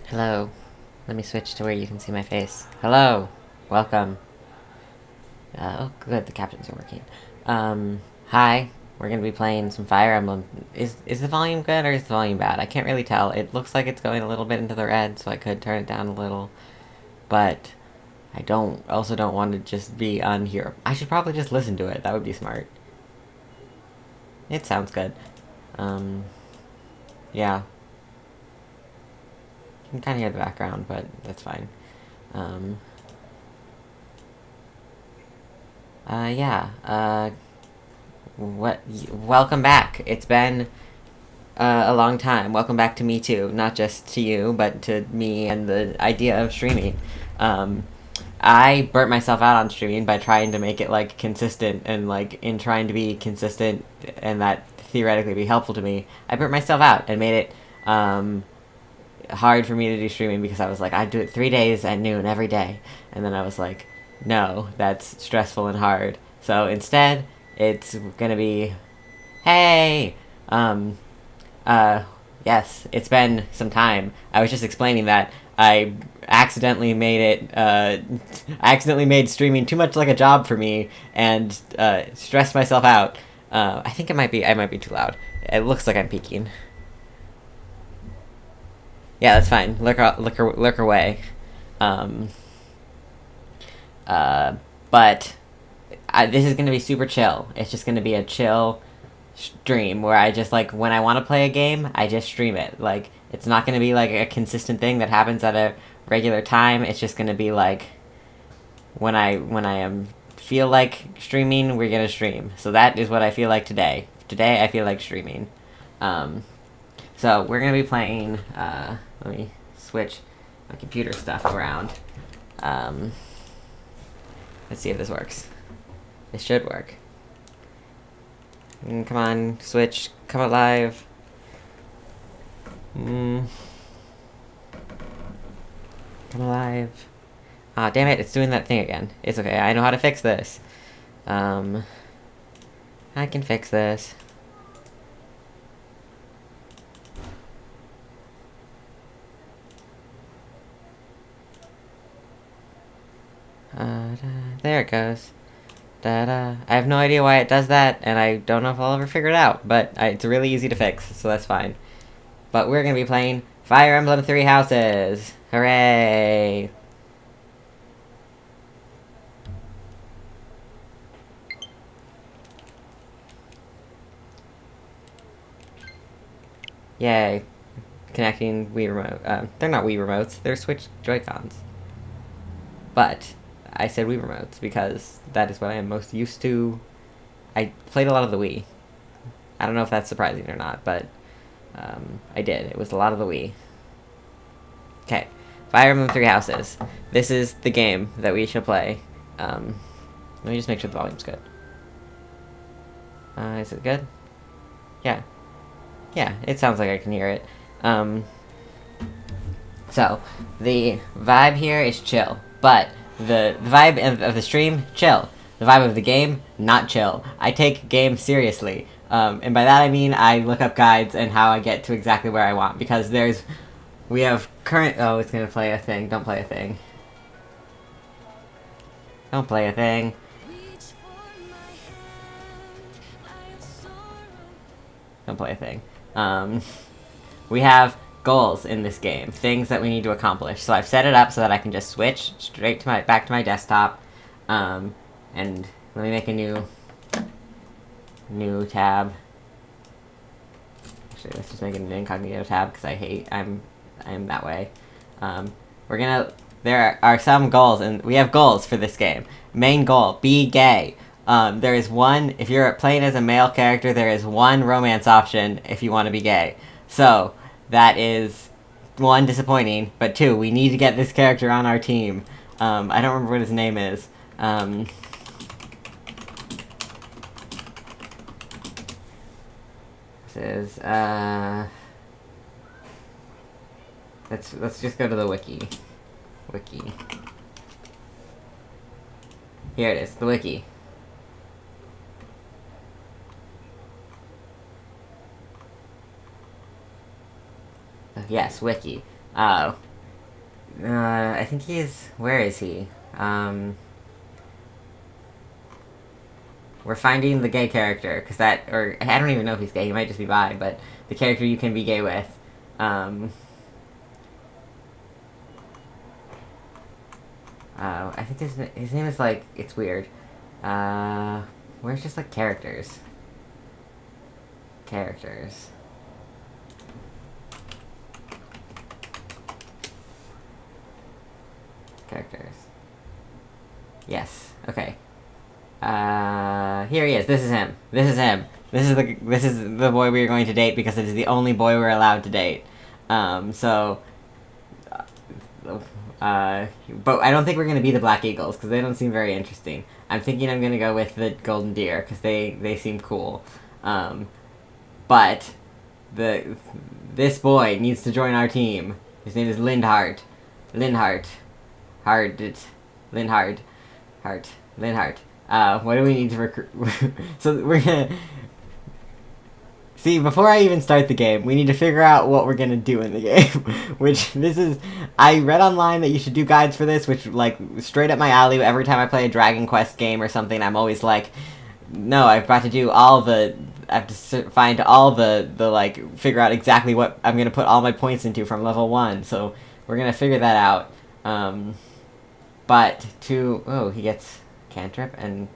Hello. Let me switch to where you can see my face. Hello. Welcome. Oh, good. The captions are working. Hi. We're gonna be playing some Fire Emblem. Is the volume good or is the volume bad? I can't really tell. It looks like it's going a little bit into the red, so I could turn it down a little. But I also don't want to just be on here. I should probably just listen to it. That would be smart. It sounds good. Um, yeah. You can kind of hear the background, but that's fine. Um, yeah. Welcome back. It's been a long time. Welcome back to me too. Not just to you, but to me and the idea of streaming. Um, I burnt myself out on streaming by trying to make it like consistent and like in trying to be consistent and that theoretically be helpful to me. I burnt myself out and made it hard for me to do streaming because I was like, I'd do it 3 days at noon every day. And then I was like, no, that's stressful and hard. So instead, it's gonna be, hey, um, uh, yes, it's been some time. I was just explaining that I accidentally made I accidentally made streaming too much like a job for me and stressed myself out. I think I might be too loud. It looks like I'm peaking. Yeah, that's fine. Lurk away. Um, uh, but this is gonna be super chill. It's just gonna be a chill stream where I just like when I want to play a game, I just stream it. Like it's not gonna be like a consistent thing that happens at a regular time. It's just gonna be like when I am feel like streaming, we're gonna stream. So that is what I feel like today. Today I feel like streaming. Um, so we're gonna be playing. Let me switch my computer stuff around. Um, let's see if this works. This should work. Come on, switch. Come alive. Come alive. Ah, damn it, it's doing that thing again. It's okay, I know how to fix this. I can fix this. There it goes. Da-da. I have no idea why it does that, and I don't know if I'll ever figure it out, but it's really easy to fix, so that's fine. But we're gonna be playing Fire Emblem Three Houses! Hooray! Yay. Connecting Wii Remote. They're not Wii Remotes, they're Switch Joy-Cons. But I said Wii Remotes because that is what I am most used to. I played a lot of the Wii. I don't know if that's surprising or not, but I did. It was a lot of the Wii. Okay. Fire Emblem Three Houses. This is the game that we shall play. Let me just make sure the volume's good. Is it good? Yeah. Yeah, it sounds like I can hear it. So, the vibe here is chill, but the vibe of the stream, chill. The vibe of the game, not chill. I take game seriously. And by that I mean I look up guides and how I get to exactly where I want, because we have current, oh, it's gonna play a thing. Don't play a thing. Don't play a thing. Don't play a thing. We have goals in this game, things that we need to accomplish. So I've set it up so that I can just switch straight to back to my desktop, and let me make a new tab. Actually, let's just make it an incognito tab because I'm that way. There are some goals, and we have goals for this game. Main goal: be gay. There is one, if you're playing as a male character, there is one romance option if you want to be gay. So, that is, one, disappointing, but two, we need to get this character on our team. I don't remember what his name is. This is, let's just go to the wiki. Wiki. Here it is, the wiki. Yes, wiki. I think he's... Where is he? We're finding the gay character, because that... Or, I don't even know if he's gay, he might just be bi, but the character you can be gay with. I think his name is, like... It's weird. Where's just, like, characters? Characters. Characters. Yes. Okay. Here he is. This is him. This is him. This is the boy we are going to date because it is the only boy we're allowed to date. But I don't think we're gonna be the Black Eagles because they don't seem very interesting. I'm thinking I'm gonna go with the Golden Deer because they seem cool. But this boy needs to join our team. His name is Lindhart. Lindhart. Lindhart. What do we need to recruit? So we're gonna... See, before I even start the game, we need to figure out what we're gonna do in the game. Which, this is... I read online that you should do guides for this, which, like, straight up my alley. Every time I play a Dragon Quest game or something, I'm always like... No, I've got to do all the... I have to find all the, like, figure out exactly what I'm gonna put all my points into from level 1. So, we're gonna figure that out. But to... Oh, he gets cantrip, and...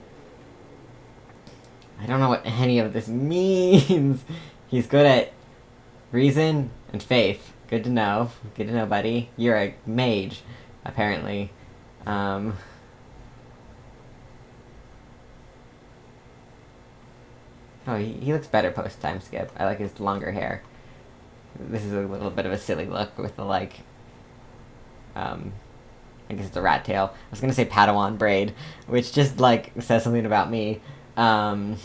I don't know what any of this means. He's good at reason and faith. Good to know. Good to know, buddy. You're a mage, apparently. Oh, he looks better post-time skip. I like his longer hair. This is a little bit of a silly look with the, like... I guess it's a rat tail. I was gonna say Padawan braid, which just, like, says something about me. So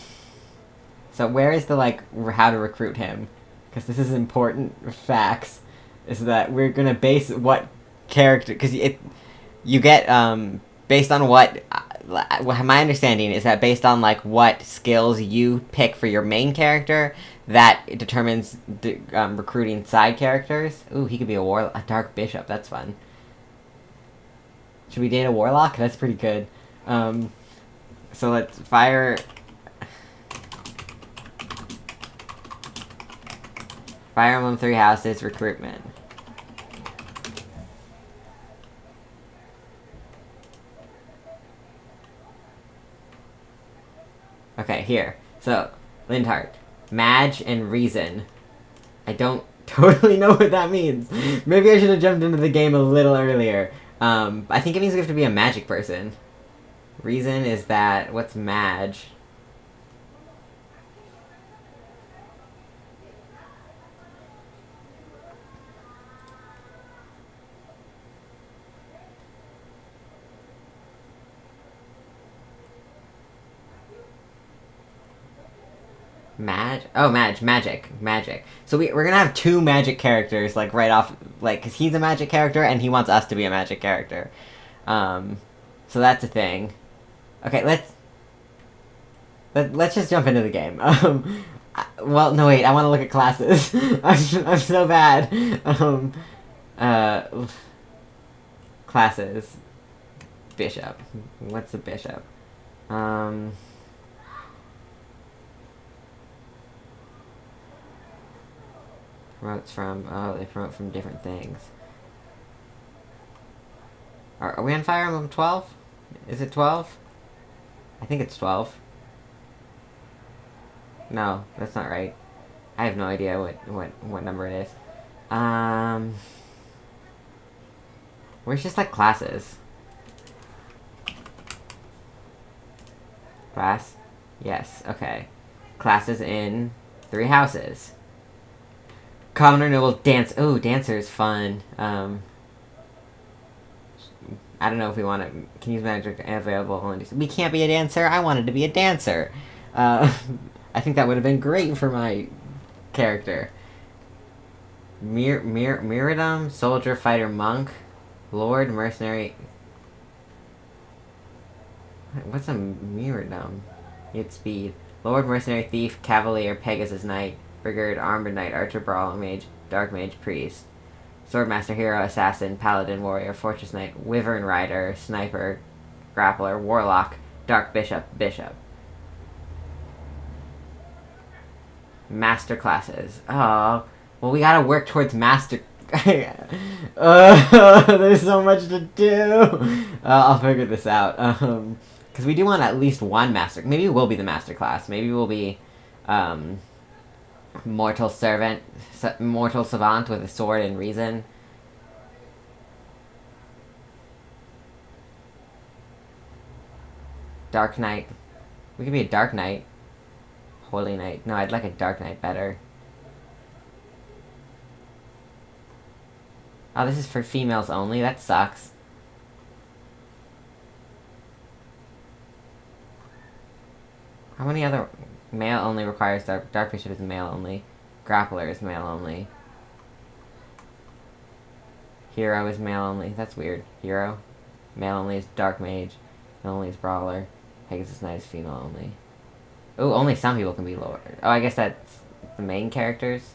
where is the, like, how to recruit him? Because this is important facts. Is that we're gonna base what character... Because you get, based on what... my understanding is that based on, like, what skills you pick for your main character, that determines the, recruiting side characters. Ooh, he could be a dark bishop. That's fun. Should we date a warlock? That's pretty good. So let's fire... Fire Emblem 3 Houses recruitment. Okay, here. So, Lindhart. Madge and Reason. I don't totally know what that means. Maybe I should have jumped into the game a little earlier. I think it means we have to be a magic person. Reason is that... What's Madge? Magic. So we're gonna have two magic characters, like, right off, like, because he's a magic character, and he wants us to be a magic character. So that's a thing. Okay, let's just jump into the game. Well, no, wait, I want to look at classes. I'm so bad. Classes. Bishop. What's a bishop? Promotes from... Oh, they promote from different things. Are we on Fire Emblem 12? Is it 12? I think it's 12. No, that's not right. I have no idea what number it is. Where's just, like, classes? Class? Yes, okay. Classes in 3 houses. Commoner, noble, dance. Oh, dancer is fun. I don't know if we want to... Can use magic available. We can't be a dancer. I wanted to be a dancer. I think that would have been great for my character. Miradum, soldier, fighter, monk, lord, mercenary. What's a Miradum? It's speed. Lord, mercenary, thief, cavalier, Pegasus knight, brigand, armored knight, archer, brawler, mage, dark mage, priest. Swordmaster, Hero, Assassin, Paladin, Warrior, Fortress Knight, Wyvern Rider, Sniper, Grappler, Warlock, Dark Bishop, Bishop. Master classes. Oh, well, we gotta work towards master. There's so much to do. I'll figure this out. Because we do want at least one master. Maybe we'll be the master class. Maybe we'll be, mortal servant, mortal savant with a sword and reason. Dark Knight. We could be a Dark Knight. Holy Knight. No, I'd like a Dark Knight better. Oh, this is for females only? That sucks. How many other... Male only requires Dark Bishop is male only. Grappler is male only. Hero is male only. That's weird. Hero. Male only is Dark Mage. Male only is Brawler. Pegasus Knight is female only. Ooh, only some people can be lower. Oh, I guess that's the main characters.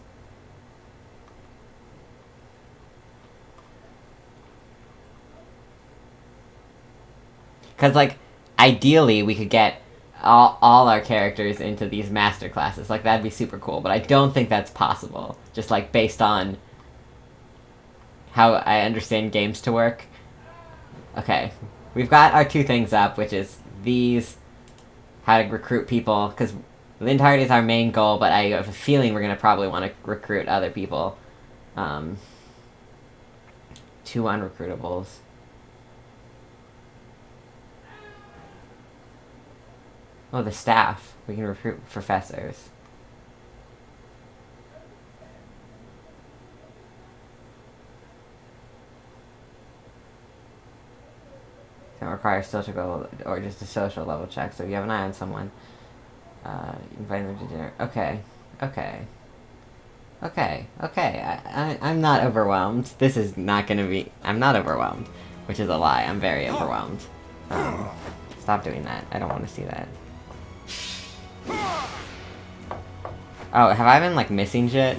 Because, like, ideally we could get all our characters into these master classes. Like, that'd be super cool. But I don't think that's possible. Just, like, based on how I understand games to work. Okay. We've got our two things up, which is these... how to recruit people, because Lindhard is our main goal, but I have a feeling we're going to probably want to recruit other people. 2 unrecruitables. Oh, the staff. We can recruit professors. Don't require social level, or just a social level check, so if you have an eye on someone, invite them to dinner. Okay. I'm not overwhelmed. This is not gonna be... I'm not overwhelmed. Which is a lie. I'm very overwhelmed. Stop doing that. I don't want to see that. Oh, have I been, like, missing shit?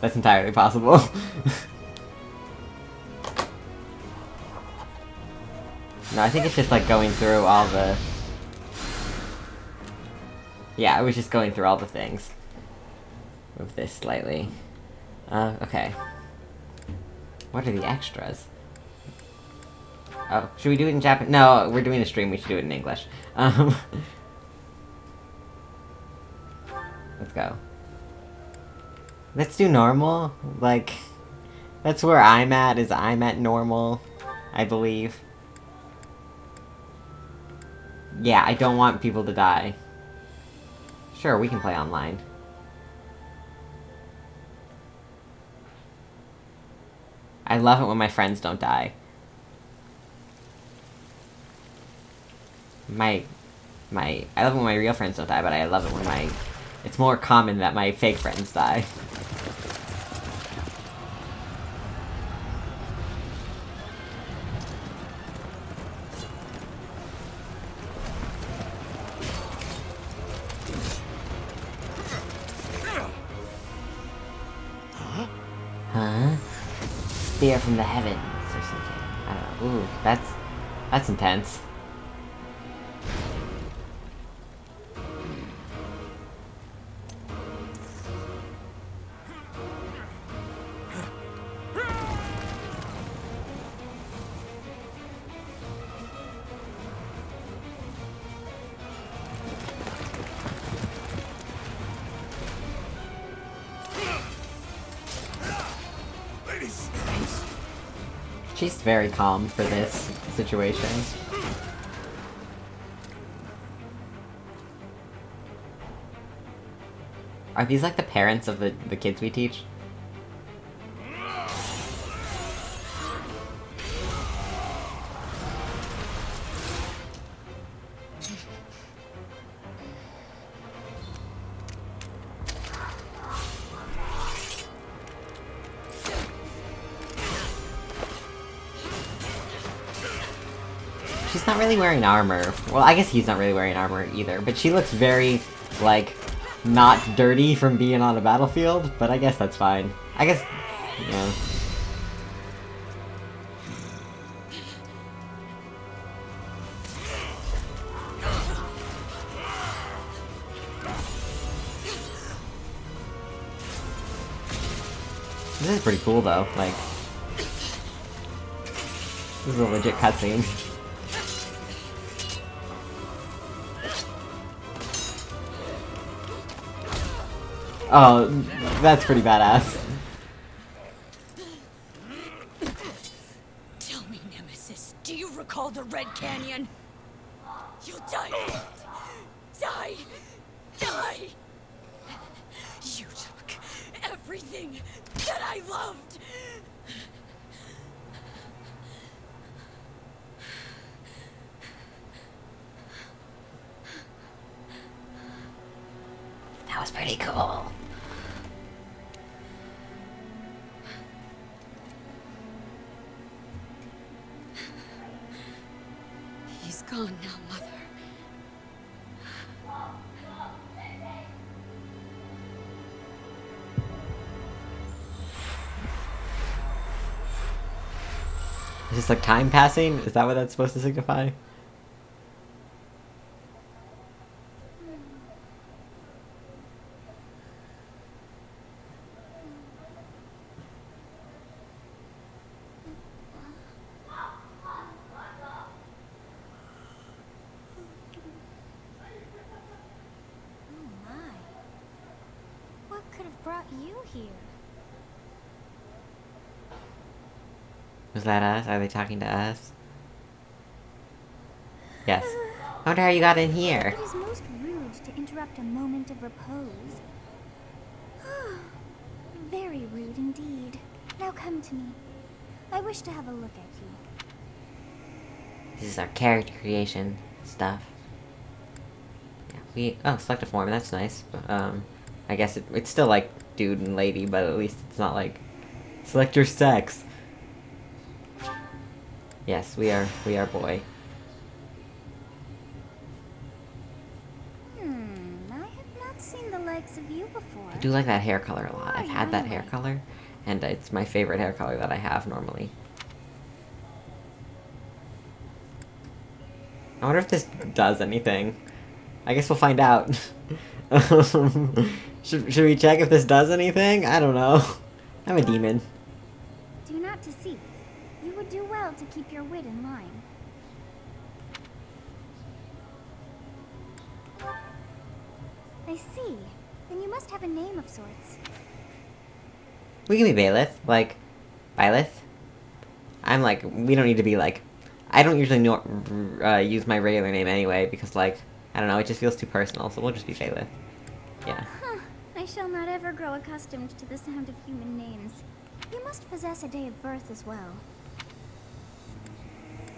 That's entirely possible. No, I think it's just, like, going through all the... Yeah, I was just going through all the things. Move this slightly. Okay. What are the extras? Oh, should we do it in Japanese? No, we're doing a stream, we should do it in English. Let's go. Let's do normal. Like, that's where I'm at, is I'm at normal, I believe. Yeah, I don't want people to die. Sure, we can play online. I love it when my friends don't die. I love it when my real friends don't die, but I love it when it's more common that my fake friends die. Huh? Spear from the heavens, or something. I don't know. Ooh, that's intense. She's very calm for this situation. Are these like the parents of the kids we teach? She's not really wearing armor. Well, I guess he's not really wearing armor either, but she looks very, like, not dirty from being on a battlefield, but I guess that's fine. I guess, yeah. pretty cool though. Like, this is a legit cutscene. Oh, that's pretty badass. Tell me, Nemesis, do you recall the Red Canyon? You'll die. Die. Die. You took everything that I loved. That was pretty cool. He's gone now, Mother. Is this like time passing? Is that what that's supposed to signify? What could have brought you here? Was that us? Are they talking to us? Yes. I wonder how you got in here. It is most rude to interrupt a moment of repose. Very rude indeed. Now come to me. I wish to have a look at you. This is our character creation stuff. Yeah, select a form, that's nice. But, I guess it's still like dude and lady, but at least it's not like select your sex. Yes, we are boy. I have not seen the likes of you before. I do like that hair color a lot. I've had that hair Anyway. color, and it's my favorite hair color that I have normally. I wonder if this does anything. I guess we'll find out. Should we check if this does anything? I don't know. I'm a demon. Do not deceive. You would do well to keep your wit in line. I see. Then you must have a name of sorts. We can be Baelith, like, Byleth. I'm like, we don't need to be like, I don't usually use my regular name anyway, because like, I don't know, it just feels too personal, so we'll just be Baelith. Yeah. Huh. I shall not ever grow accustomed to the sound of human names. You must possess a day of birth as well.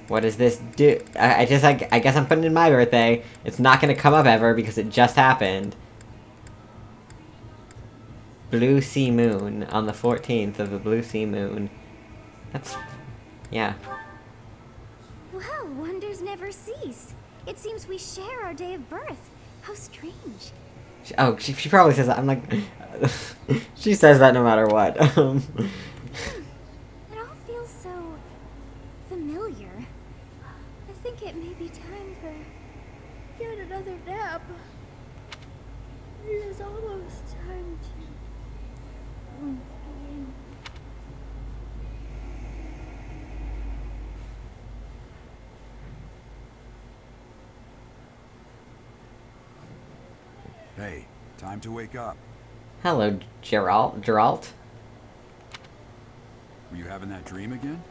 What does this do? I guess I'm putting in my birthday. It's not gonna come up ever because it just happened. Blue Sea Moon on the 14th of the Blue Sea Moon. That's, yeah. Well, wonders never cease. It seems we share our day of birth. How strange. She probably says that. I'm like, she says that no matter what. It all feels so familiar. I think it may be time for yet another nap. It is almost time to. Hey, time to wake up. Hello, Geralt. Were you having that dream again?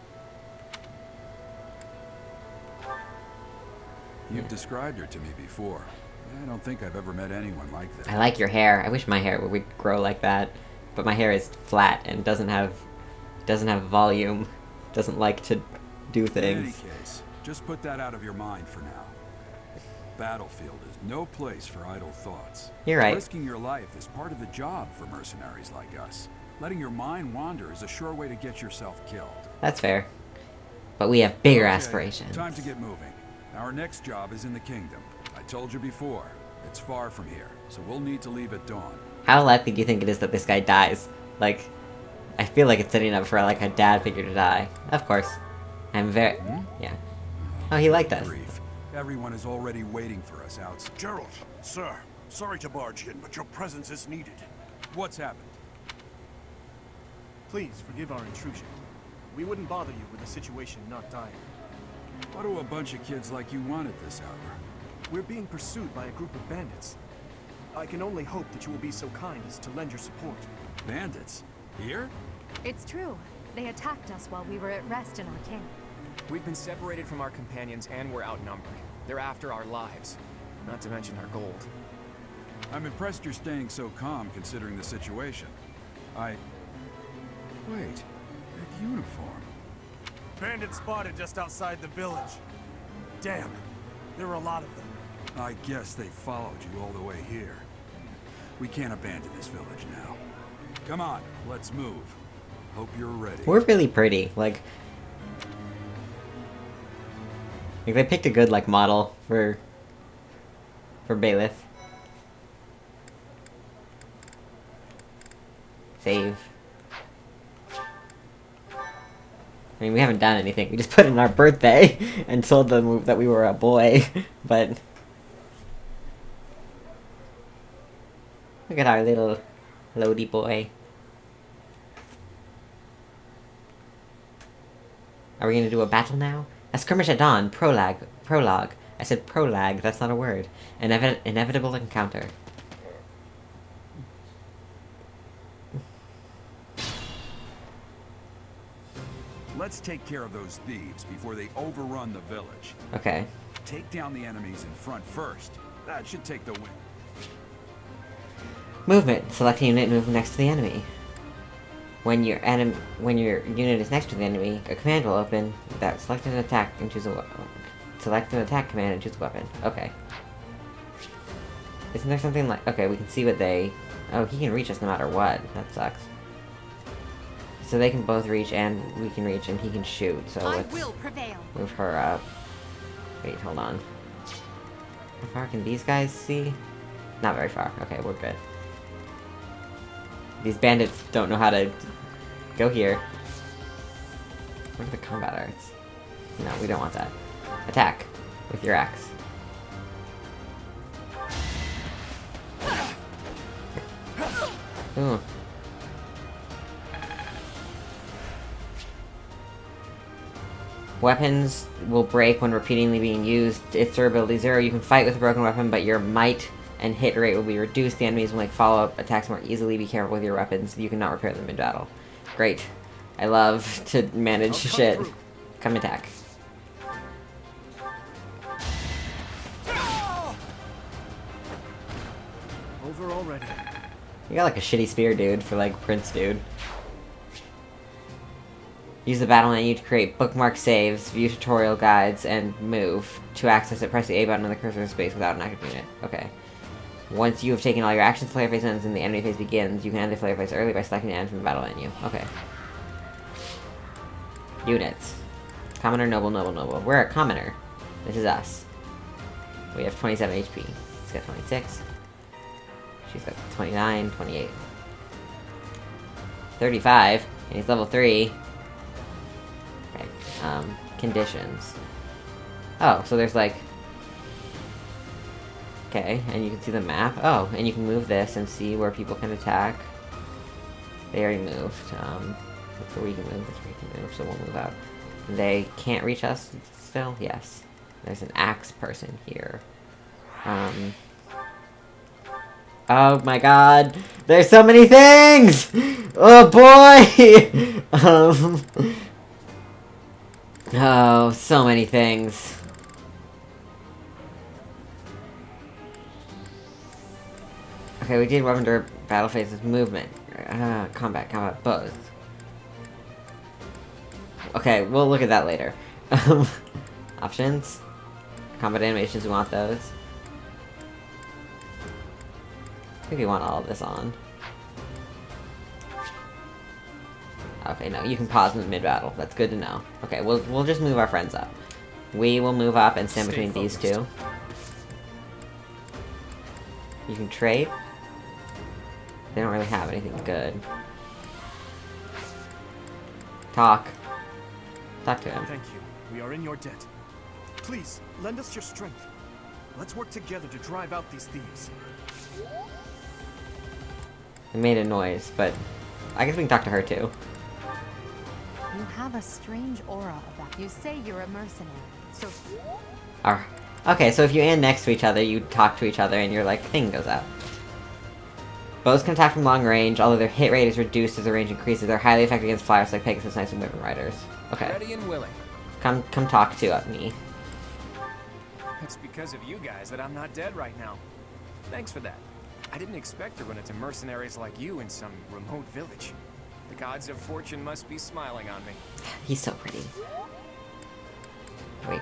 You've described her to me before. I don't think I've ever met anyone like that. I like your hair. I wish my hair would grow like that, but my hair is flat and doesn't have volume. Doesn't like to do In any things. case, just put that out of your mind for now. Battlefield is no place for idle thoughts. You're right. Risking your life is part of the job for mercenaries like us. Letting your mind wander is a sure way to get yourself killed. That's fair. But we have bigger Okay, aspirations. Time to get moving. Our next job is in the kingdom. I told you before, it's far from here, so we'll need to leave at dawn. How likely do you think it is that this guy dies? Like, I feel like it's setting up for like a dad figure to die. Of course. I'm very... Yeah. Oh, he liked us. Grief. Everyone is already waiting for us outside. Gerald, sir, sorry to barge in, but your presence is needed. What's happened? Please forgive our intrusion. We wouldn't bother you with a situation not dire. What do a bunch of kids like you want at this hour? We're being pursued by a group of bandits. I can only hope that you will be so kind as to lend your support. Bandits? Here? It's true. They attacked us while we were at rest in our camp. We've been separated from our companions and we're outnumbered. They're after our lives, not to mention our gold. I'm impressed you're staying so calm considering the situation. Wait, that uniform. Bandits spotted just outside the village. Damn, there were a lot of them. I guess they followed you all the way here. We can't abandon this village now. Come on, let's move. Hope you're ready. We're really pretty. Like they picked a good like model for Bailiff. Save. I mean, we haven't done anything. We just put in our birthday and told them that we were a boy. But look at our little Lodi boy. Are we gonna do a battle now? A skirmish at dawn. Prologue. I said prolag. That's not a word. Inevitable encounter. Let's take care of those thieves before they overrun the village. Okay. Take down the enemies in front first. That should take the win. Movement. Select a unit and move next to the enemy. When your unit is next to the enemy, a command will open that select an attack and choose a weapon. Select an attack command and choose a weapon. Okay. Isn't there something like... Okay, we can see what they... Oh, he can reach us no matter what. That sucks. So they can both reach and we can reach and he can shoot, so let's move her up. Wait, hold on. How far can these guys see? Not very far. Okay, we're good. These bandits don't know how to go here. What are the combat arts? No, we don't want that. Attack with your axe. Ooh. Weapons will break when repeatedly being used. Its durability 0. You can fight with a broken weapon, but your might and hit rate will be reduced. The enemies will make follow-up attacks more easily. Be careful with your weapons. You cannot repair them in battle. Great. I love to manage shit. Come attack. Over already. You got like a shitty spear, dude, for like Prince dude. Use the battle menu to create bookmark saves, view tutorial guides, and move. To access it, press the A button on the cursor space without an active unit. Okay. Once you have taken all your actions, player phase ends and the enemy phase begins. You can end the player phase early by selecting the end from the battle menu. Okay. Units. Commoner, noble, noble, noble. We're a commoner. This is us. We have 27 HP. He's got 26. She's got 29, 28. 35. And he's level 3. Okay. Conditions. Oh, so there's like... Okay, and you can see the map. Oh, and you can move this and see where people can attack. They already moved. That's where we can move, that's where we can move, so we'll move out. They can't reach us still? Yes. There's an axe person here. Oh my god! There's so many things! Oh boy! Oh, so many things. Okay, we did weapon dur battle phases, movement, combat, both. Okay, we'll look at that later. Options, combat animations, we want those. I think we want all of this on. Okay, no, you can pause in mid-battle. That's good to know. Okay, we'll just move our friends up. We will move up and stand between these two. You can trade. They don't really have anything good. Talk. Talk to him. Thank you. We are in your debt. Please, lend us your strength. Let's work together to drive out these thieves. It made a noise, but I guess we can talk to her too. You have a strange aura about you. Say you're a mercenary, so Okay, so if you stand next to each other, you talk to each other, and your, like, thing goes out. Bows can attack from long range, although their hit rate is reduced as the range increases. They're highly effective against flyers like Pegasus Knights and Wyvern Riders. Okay. Ready and willing. Come talk to me. It's because of you guys that I'm not dead right now. Thanks for that. I didn't expect to run into mercenaries like you in some remote village. The gods of fortune must be smiling on me. He's so pretty. Wait.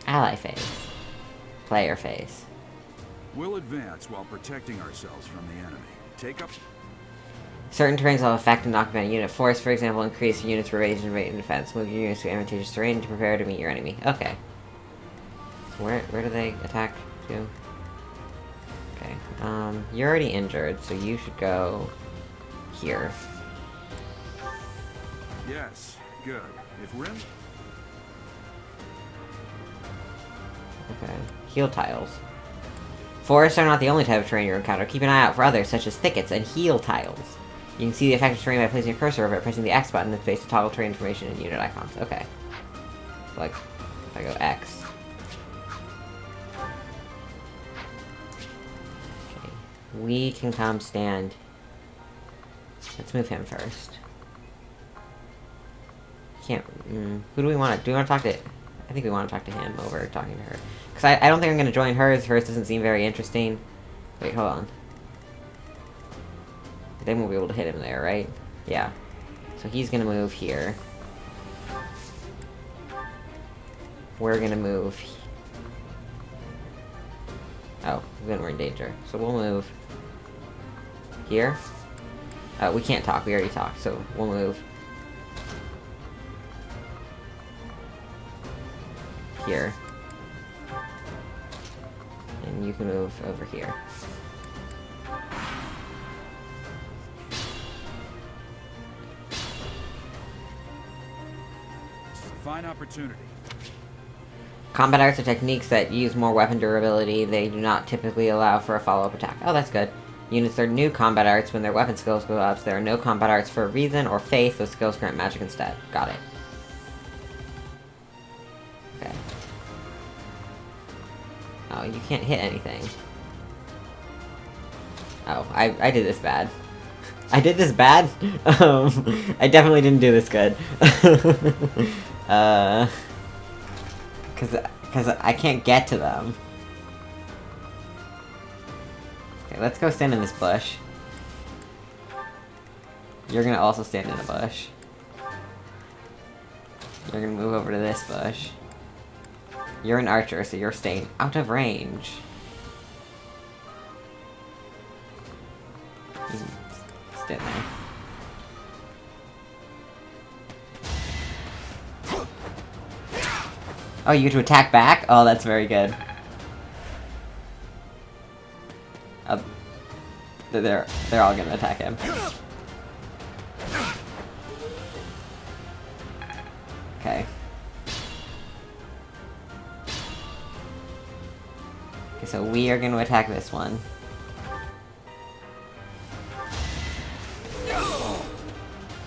Ally phase. Player phase. We'll advance while protecting ourselves from the enemy. Take up... Certain terrains will affect and occupy a unit. Force, for example, increase units' rate and rate and defense. Move your units to advantageous terrain to prepare to meet your enemy. Okay. So where do they attack to? Okay. You're already injured, so you should go here. Yes, good. If we're in... Okay. Heal tiles. Forests are not the only type of terrain you encounter. Keep an eye out for others, such as thickets and heal tiles. You can see the effective terrain by placing a cursor over it, pressing the X button that's based to toggle terrain information and unit icons. Okay. Like, if I go X. Okay. We can come stand. Let's move him first. Can't... who do we want to... Do we want to talk to... I think we want to talk to him over talking to her. Because I don't think I'm going to join hers. Hers doesn't seem very interesting. Wait, hold on. Then we'll be able to hit him there, right? Yeah. So he's going to move here. We're going to move... Oh, then we're in danger. So we'll move... here. Oh, we can't talk. We already talked, so we'll move... here. And you can move over here. Fine opportunity. Combat arts are techniques that use more weapon durability. They do not typically allow for a follow-up attack. Oh, that's good. Units learn new combat arts when their weapon skills go up, so there are no combat arts for reason or faith. Those skills grant magic instead. Got it. Okay. Oh, you can't hit anything. Oh, I did this bad. I did this bad? I definitely didn't do this good. Cause I can't get to them. Okay, let's go stand in this bush. You're gonna also stand in a bush. You're gonna move over to this bush. You're an archer, so you're staying out of range. You can stand there. Oh, you get to attack back? Oh, that's very good. They're all gonna attack him. Okay. Okay, so we are gonna attack this one.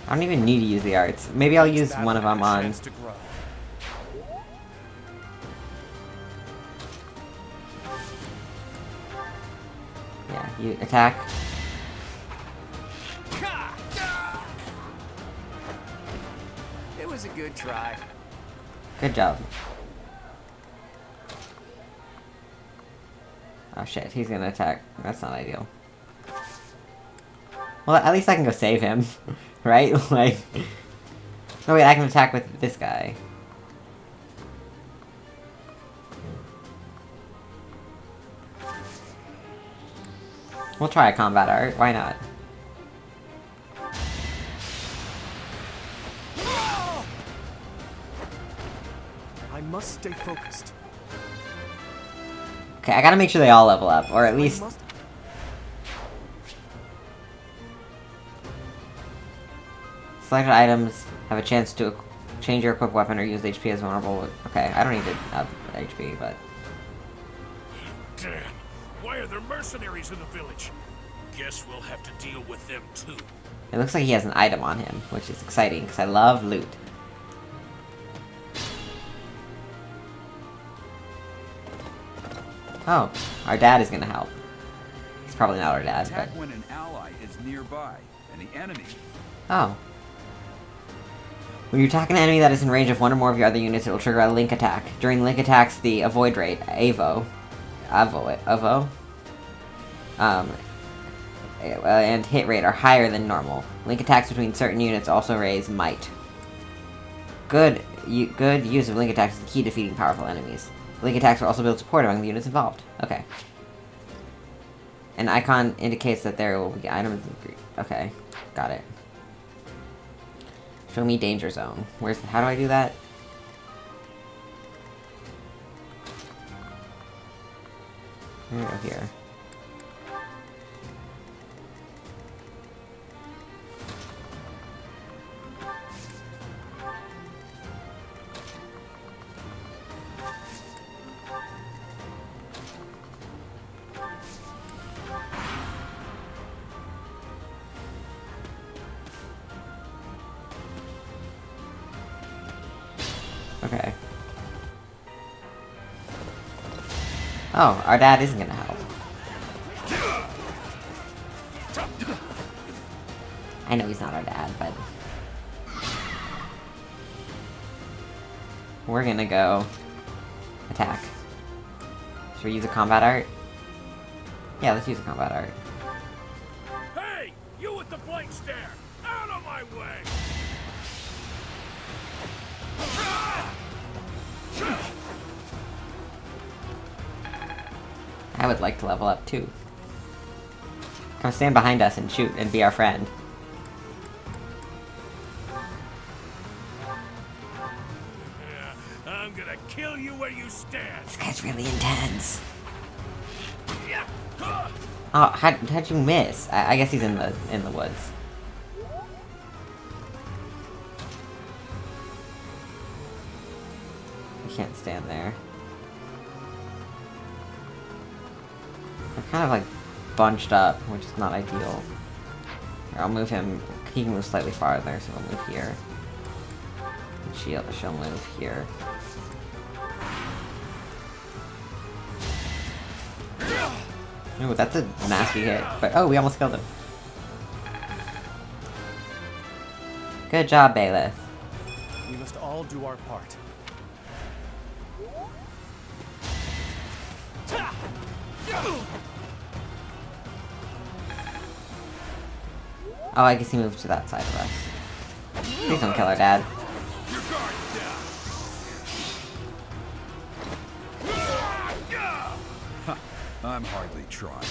I don't even need to use the arts. Maybe I'll use one of them on... Yeah, you attack. It was a good try. Good job. Oh shit, he's gonna attack. That's not ideal. Well, at least I can go save him. Right? Like... Oh wait, I can attack with this guy. We'll try a combat art, why not? I must stay focused. Okay, I gotta make sure they all level up, or at least... Selected items have a chance to change your equipped weapon or use HP as vulnerable. Okay, I don't need to up HP, but... Damn! Why are there mercenaries in the village? Guess we'll have to deal with them too. It looks like he has an item on him, which is exciting, because I love loot. Oh, our dad is gonna help. He's probably not our dad, Attack but... when an ally is nearby, and the enemy... Oh. When you attack an enemy that is in range of one or more of your other units, it will trigger a link attack. During link attacks, the avoid rate, and hit rate are higher than normal. Link attacks between certain units also raise might. Good use of link attacks is the key to defeating powerful enemies. Link attacks will also build support among the units involved. Okay. An icon indicates that there will be items. Okay, got it. Show me danger zone. How do I do that? Here we go, here. Okay. Oh, our dad isn't gonna help. I know he's not our dad, but... we're gonna go... attack. Should we use a combat art? Yeah, let's use a combat art. Hey! You with the blank stare! Out of my way! I would like to level up too. Come stand behind us and shoot and be our friend. Yeah, I'm gonna kill you where you stand! This guy's really intense. Oh, how'd you miss? I guess he's in the woods. I can't stand there. They're kind of like bunched up, which is not ideal. Here, I'll move him. He can move slightly farther, so we'll move here. And she'll move here. Ooh, that's a nasty hit. But oh, we almost killed him. Good job, Bailiff. We must all do our part. Oh, I guess he moved to that side of us. Please don't kill our dad. I'm hardly trying.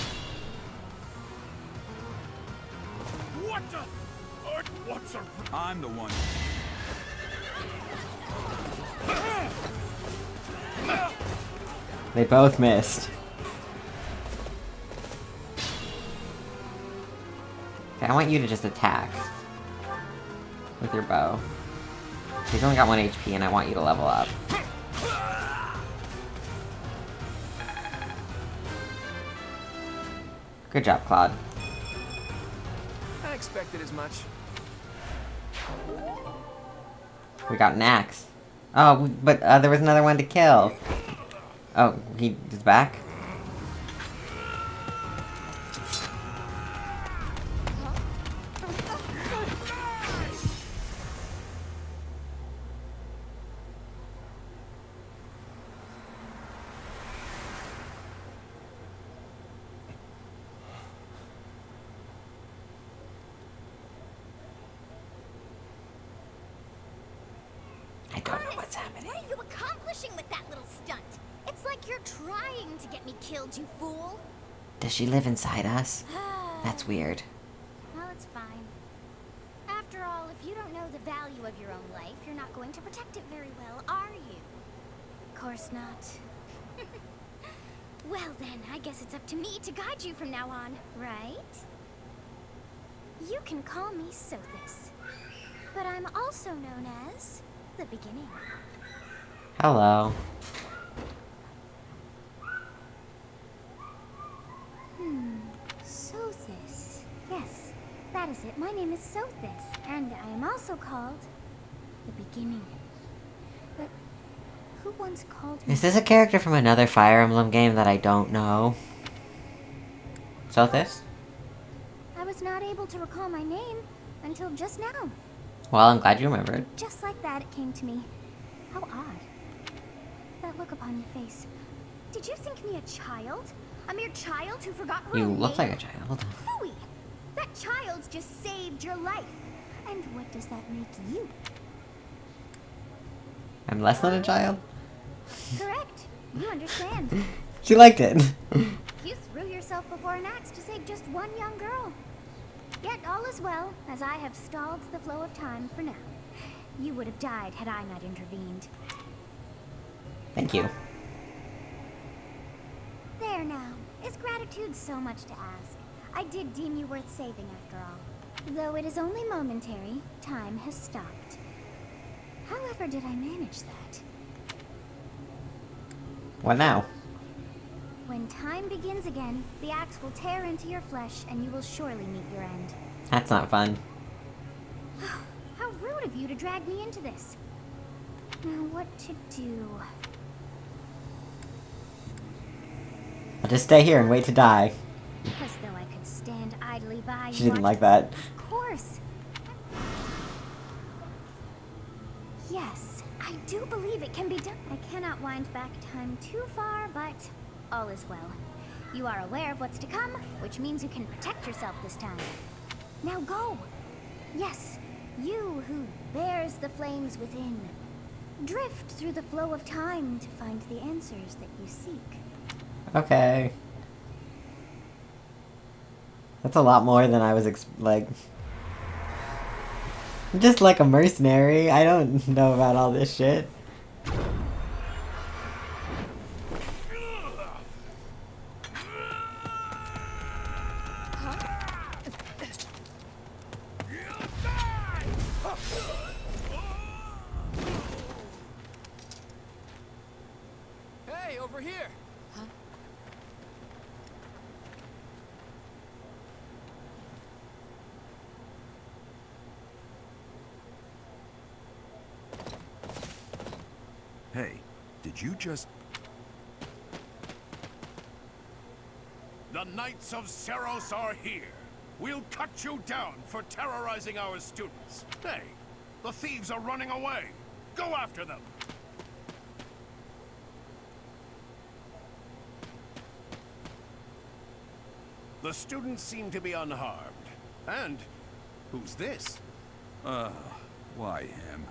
What the? What's a... I'm the one. They both missed. Okay, I want you to just attack. With your bow. He's only got 1 HP and I want you to level up. Good job, Claude. I expected as much. We got an axe. Oh, but there was another one to kill. Oh, he's back? I don't know what's happening. What are you accomplishing with that little stunt? It's like you're trying to get me killed, you fool. Does she live inside us? That's weird. Well, it's fine. After all, if you don't know the value of your own life, you're not going to protect it very well, are you? Of course not. Well then, I guess it's up to me to guide you from now on, right? You can call me Sothis, but I'm also known as the Beginning. Hello. Sothis. Yes, that is it. My name is Sothis, and I am also called the Beginning. But who once called me? Is this a character from another Fire Emblem game that I don't know? Sothis? I was not able to recall my name until just now. Well, I'm glad you remembered. Just like that, it came to me. How odd. That look upon your face. Did you think me a child? A mere child who forgot her You own look name? like a child. Phooey! That child just saved your life. And what does that make you? I'm less than a child? Correct. You understand. She liked it. You threw yourself before an axe to save just one young girl. Yet all is well, as I have stalled the flow of time for now. You would have died had I not intervened. Thank you. There now. Is gratitude so much to ask? I did deem you worth saving after all. Though it is only momentary, time has stopped. However did I manage that? What now? When time begins again, the axe will tear into your flesh and you will surely meet your end. That's not fun. How rude of you to drag me into this. Now what to do? I'll just stay here and wait to die. As though I could stand idly by. She didn't like that. Of course. Yes, I do believe it can be done. I cannot wind back time too far, but all is well. You are aware of what's to come, which means you can protect yourself this time. Now go. Yes, you who bears the flames within. Drift through the flow of time to find the answers that you seek. Okay. That's a lot more than I was like... I'm just like a mercenary. I don't know about all this shit. Hey, over here! Hey, did you just... The Knights of Seros are here. We'll cut you down for terrorizing our students. Hey, the thieves are running away. Go after them. The students seem to be unharmed. And who's this? Why him?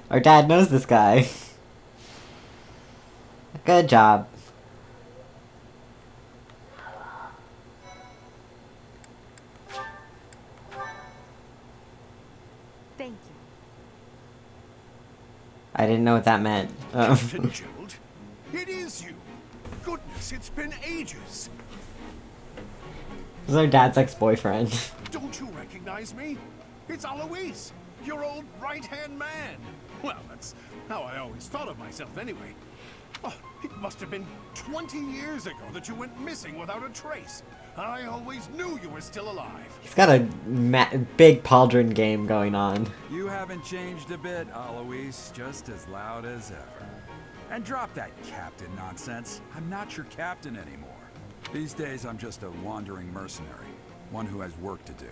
Our dad knows this guy. Good job. Thank you. I didn't know what that meant. Captain Gerald? It is you. Goodness, it's been ages. This is our dad's ex-boyfriend. Don't you recognize me? It's Alois, your old right-hand man. Well, that's how I always thought of myself anyway. Oh, it must have been 20 years ago that you went missing without a trace. I always knew you were still alive. He's got a big pauldron game going on. You haven't changed a bit, Alois. Just as loud as ever. And drop that captain nonsense. I'm not your captain anymore. These days, I'm just a wandering mercenary. One who has work to do.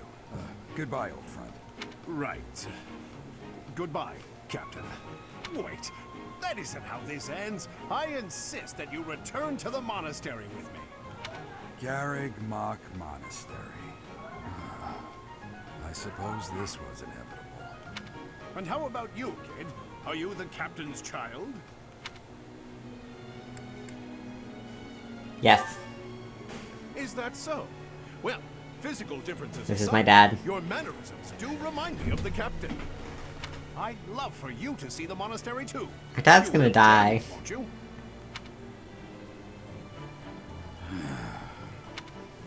Goodbye, old friend. Right. Goodbye, Captain. Wait, that isn't how this ends. I insist that you return to the monastery with me. Garrig Mach Monastery. I suppose this was inevitable. And how about you, kid? Are you the captain's child? Yes. Is that so? Well, physical differences This is aside, my dad. your mannerisms do remind me of the captain. I'd love for you to see the monastery too. Our dad's You gonna will die. join me, won't you?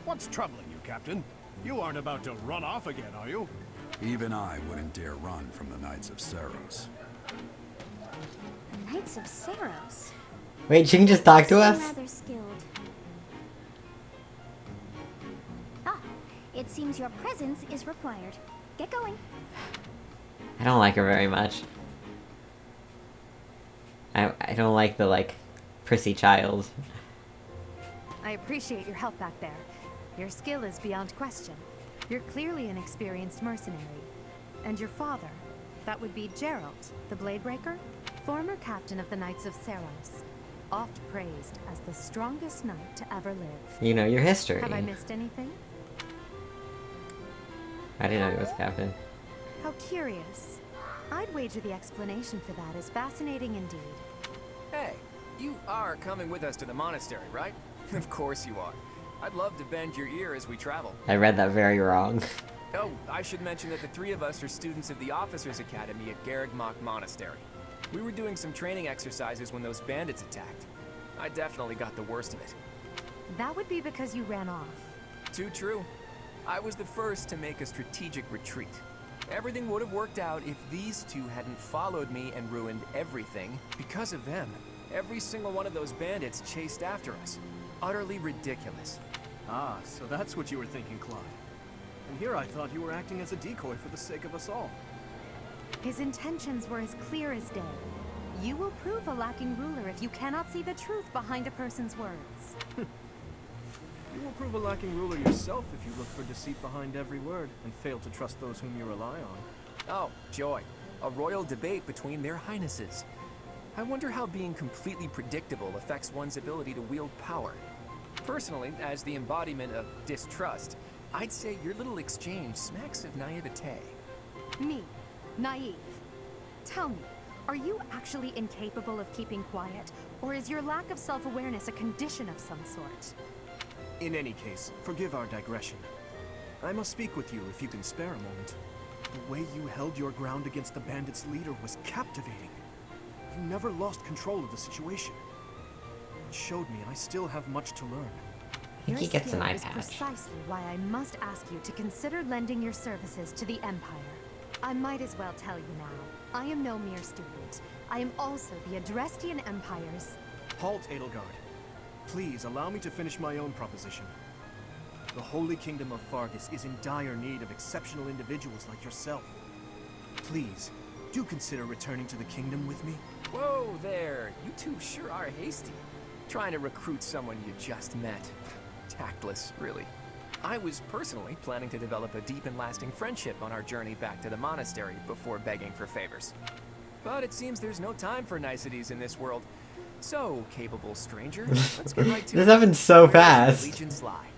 What's troubling you, Captain? You aren't about to run off again, are you? Even I wouldn't dare run from the Knights of Seros. The Knights of Seros. Wait, she can just talk to Seem us? rather skilled. Ah, It seems your presence is required. Get going. I don't like her very much. I don't like the, like, prissy child. I appreciate your help back there. Your skill is beyond question. You're clearly an experienced mercenary. And your father, that would be Gerald, the Bladebreaker, former captain of the Knights of Seros, oft praised as the strongest knight to ever live. You know your history. Have I missed anything? I didn't know he was captain. How curious. I'd wager the explanation for that is fascinating indeed. Hey, you are coming with us to the monastery, right? Of course you are. I'd love to bend your ear as we travel. I read that very wrong. Oh, I should mention that the three of us are students of the Officers' Academy at Garrigmach Monastery. We were doing some training exercises when those bandits attacked. I definitely got the worst of it. That would be because you ran off. Too true. I was the first to make a strategic retreat. Everything would have worked out if these two hadn't followed me and ruined everything. Because of them, every single one of those bandits chased after us. Utterly ridiculous. Ah, so that's what you were thinking, Claude. And here I thought you were acting as a decoy for the sake of us all. His intentions were as clear as day. You will prove a lacking ruler if you cannot see the truth behind a person's words. You will prove a lacking ruler yourself if you look for deceit behind every word and fail to trust those whom you rely on. Oh, joy. A royal debate between their highnesses. I wonder how being completely predictable affects one's ability to wield power. Personally, as the embodiment of distrust, I'd say your little exchange smacks of naivete. Me, naive. Tell me, are you actually incapable of keeping quiet, or is your lack of self-awareness a condition of some sort? In any case, forgive our digression. I must speak with you if you can spare a moment. The way you held your ground against the bandits' leader was captivating. You never lost control of the situation. It showed me I still have much to learn. I think he gets an eye Is patch. precisely why I must ask you to consider lending your services to the Empire. I might as well tell you now. I am no mere student. I am also the Adrestian Empire's... Halt, Edelgard. Please allow me to finish my own proposition. The Holy Kingdom of Fargus is in dire need of exceptional individuals like yourself. Please, do consider returning to the kingdom with me. Whoa there, you two sure are hasty. Trying to recruit someone you just met. Tactless, really. I was personally planning to develop a deep and lasting friendship on our journey back to the monastery before begging for favors. But it seems there's no time for niceties in this world. So, capable stranger, let's get right to This it. happened so Where does fast. your allegiance lie?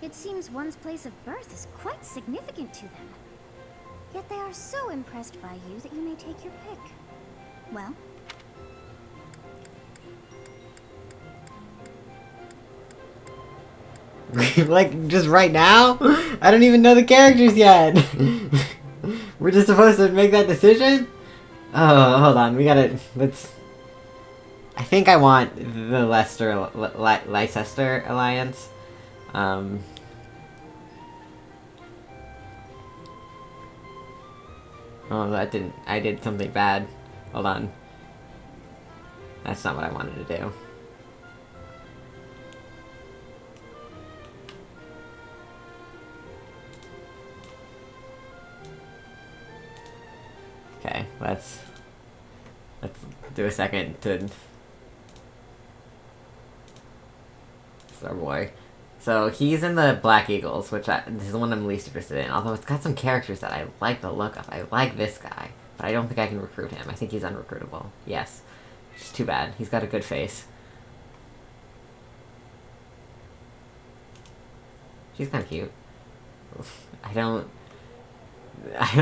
It seems one's place of birth is quite significant to them. Yet they are so impressed by you that you may take your pick. Well, Like, just right now? I don't even know the characters yet! We're just supposed to make that decision? Oh, hold on, we gotta... let's... I think I want the Leicester Alliance. Oh, that didn't... I did something bad. Hold on. That's not what I wanted to do. Okay, let's do a second to... Our boy. So he's in the Black Eagles, which this is the one I'm least interested in. Although it's got some characters that I like the look of. I like this guy, but I don't think I can recruit him. I think he's unrecruitable. Yes, it's too bad. He's got a good face. She's kind of cute. I don't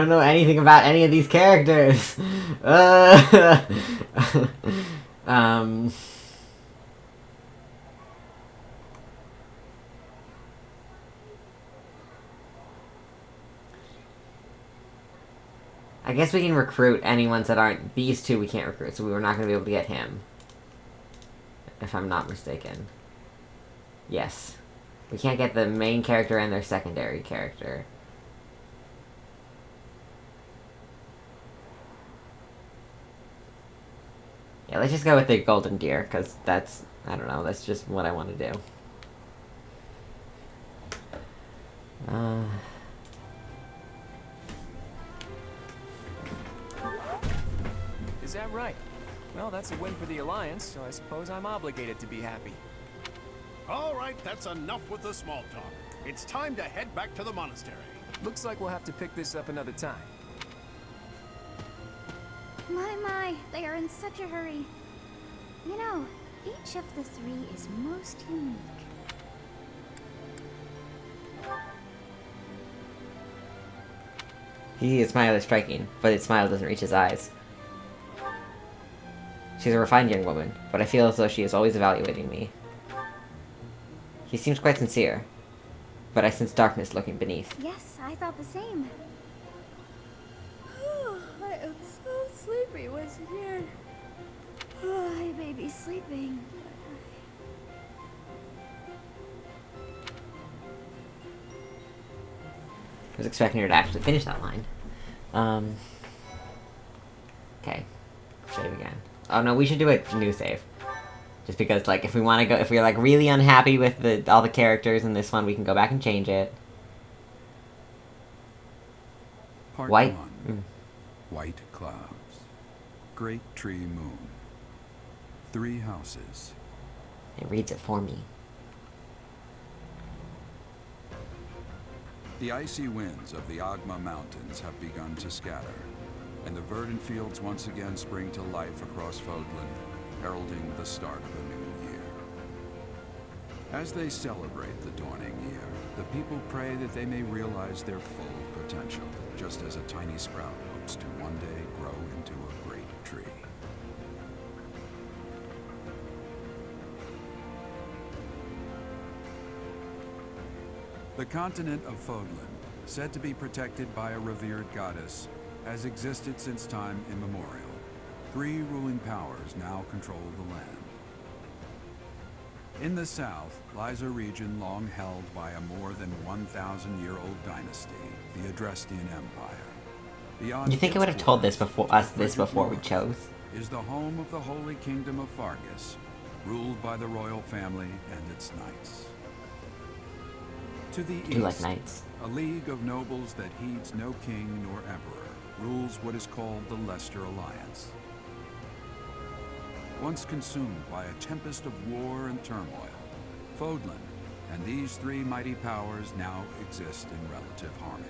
know anything about any of these characters. I guess we can recruit any ones that aren't... These two we can't recruit, so we were not going to be able to get him. If I'm not mistaken. Yes. We can't get the main character and their secondary character. Yeah, let's just go with the Golden Deer, because that's... I don't know, that's just what I want to do. right. Well, that's a win for the Alliance, so I suppose I'm obligated to be happy. All right, that's enough with the small talk. It's time to head back to the monastery. Looks like we'll have to pick this up another time. My, they are in such a hurry. You know, each of the three is most unique. His smile is striking, but his smile doesn't reach his eyes. She's a refined young woman, but I feel as though she is always evaluating me. He seems quite sincere, but I sense darkness lurking beneath. Yes, I thought the same. I am so sleepy once here. I may be sleeping. I was expecting her to actually finish that line. Okay. Save again. Oh no, we should do a new save. Just because, like, if we want to go, if we're, like, really unhappy with all the characters in this one, we can go back and change it. Part White? 1. White clouds. Great tree moon. 3 houses. It reads it for me. The icy winds of the Agma Mountains have begun to scatter, and the verdant fields once again spring to life across Fodlan, heralding the start of a new year. As they celebrate the dawning year, the people pray that they may realize their full potential, just as a tiny sprout hopes to one day grow into a great tree. The continent of Fodlan, said to be protected by a revered goddess, has existed since time immemorial. 3 ruling powers now control the land. In the south lies a region long held by a more than 1,000-year-old dynasty, the Adrestian Empire. Beyond You think I would have told this before we chose? Is the home of the Holy Kingdom of Fargus, ruled by the royal family and its knights. To the I do like east, knights. a league of nobles that heeds no king nor emperor rules what is called the Leicester Alliance. Once consumed by a tempest of war and turmoil, Fodlan and these 3 mighty powers now exist in relative harmony.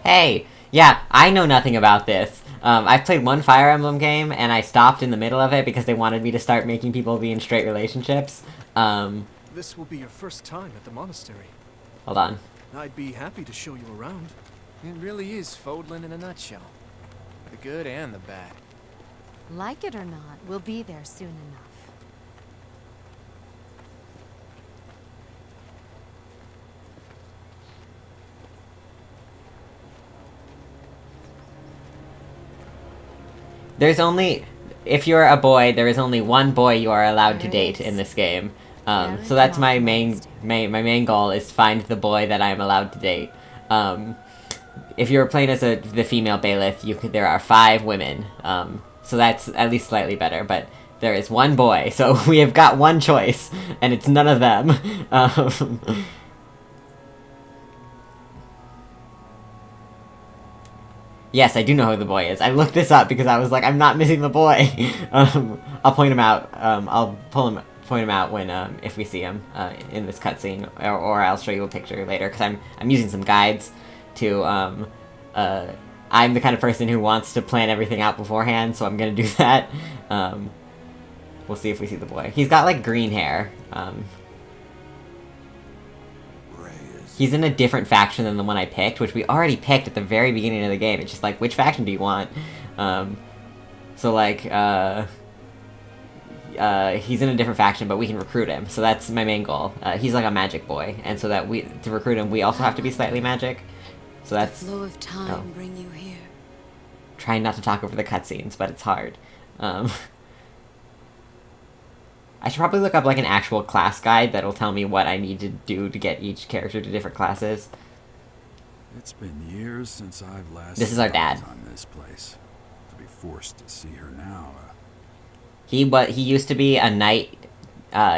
Hey! Yeah, I know nothing about this. I've played one Fire Emblem game, and I stopped in the middle of it because they wanted me to start making people be in straight relationships. This will be your first time at the monastery. Hold on. I'd be happy to show you around. It really is Fodlan in a nutshell. The good and the bad. Like it or not, we'll be there soon enough. There's only... If you're a boy, there is only one boy you are allowed to date in this game. So that's my main goal, is find the boy that I'm allowed to date. If you're playing as the female bailiff, there are 5 women. So that's at least slightly better, but there is one boy, so we have got one choice, and it's none of them. Yes, I do know who the boy is. I looked this up because I was like, I'm not missing the boy. I'll point him out. I'll point him out when if we see him in this cutscene, or I'll show you a picture later because I'm using some guides to I'm the kind of person who wants to plan everything out beforehand, so I'm gonna do that. We'll see if we see the boy. He's got like green hair. He's in a different faction than the one I picked, which we already picked at the very beginning of the game. It's just like, which faction do you want? So like, he's in a different faction, but we can recruit him. So that's my main goal. He's like a magic boy, and so that to recruit him, we also have to be slightly magic. So that's... The flow of time bring you here. Trying not to talk over the cutscenes, but it's hard. I should probably look up like an actual class guide that'll tell me what I need to do to get each character to different classes. It's been years since I've last This is our dad. eyes on this place. To be forced to see her now. He used to be a knight.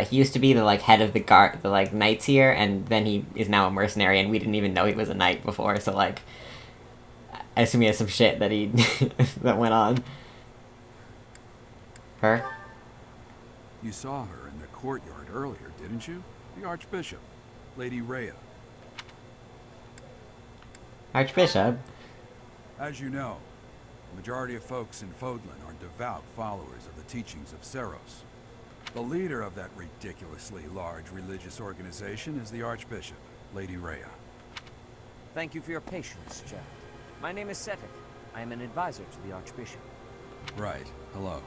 He used to be the like head of the guard, the like knights here, and then he is now a mercenary, and we didn't even know he was a knight before. So like, I assume he has some shit that he that went on. Her? You saw her in the courtyard earlier, didn't you? The Archbishop, Lady Rhea. Archbishop? As you know, the majority of folks in Fodlan are devout followers of the teachings of Seros. The leader of that ridiculously large religious organization is the Archbishop, Lady Rhea. Thank you for your patience, Jack. My name is Setik. I am an advisor to the Archbishop. Right. Hello.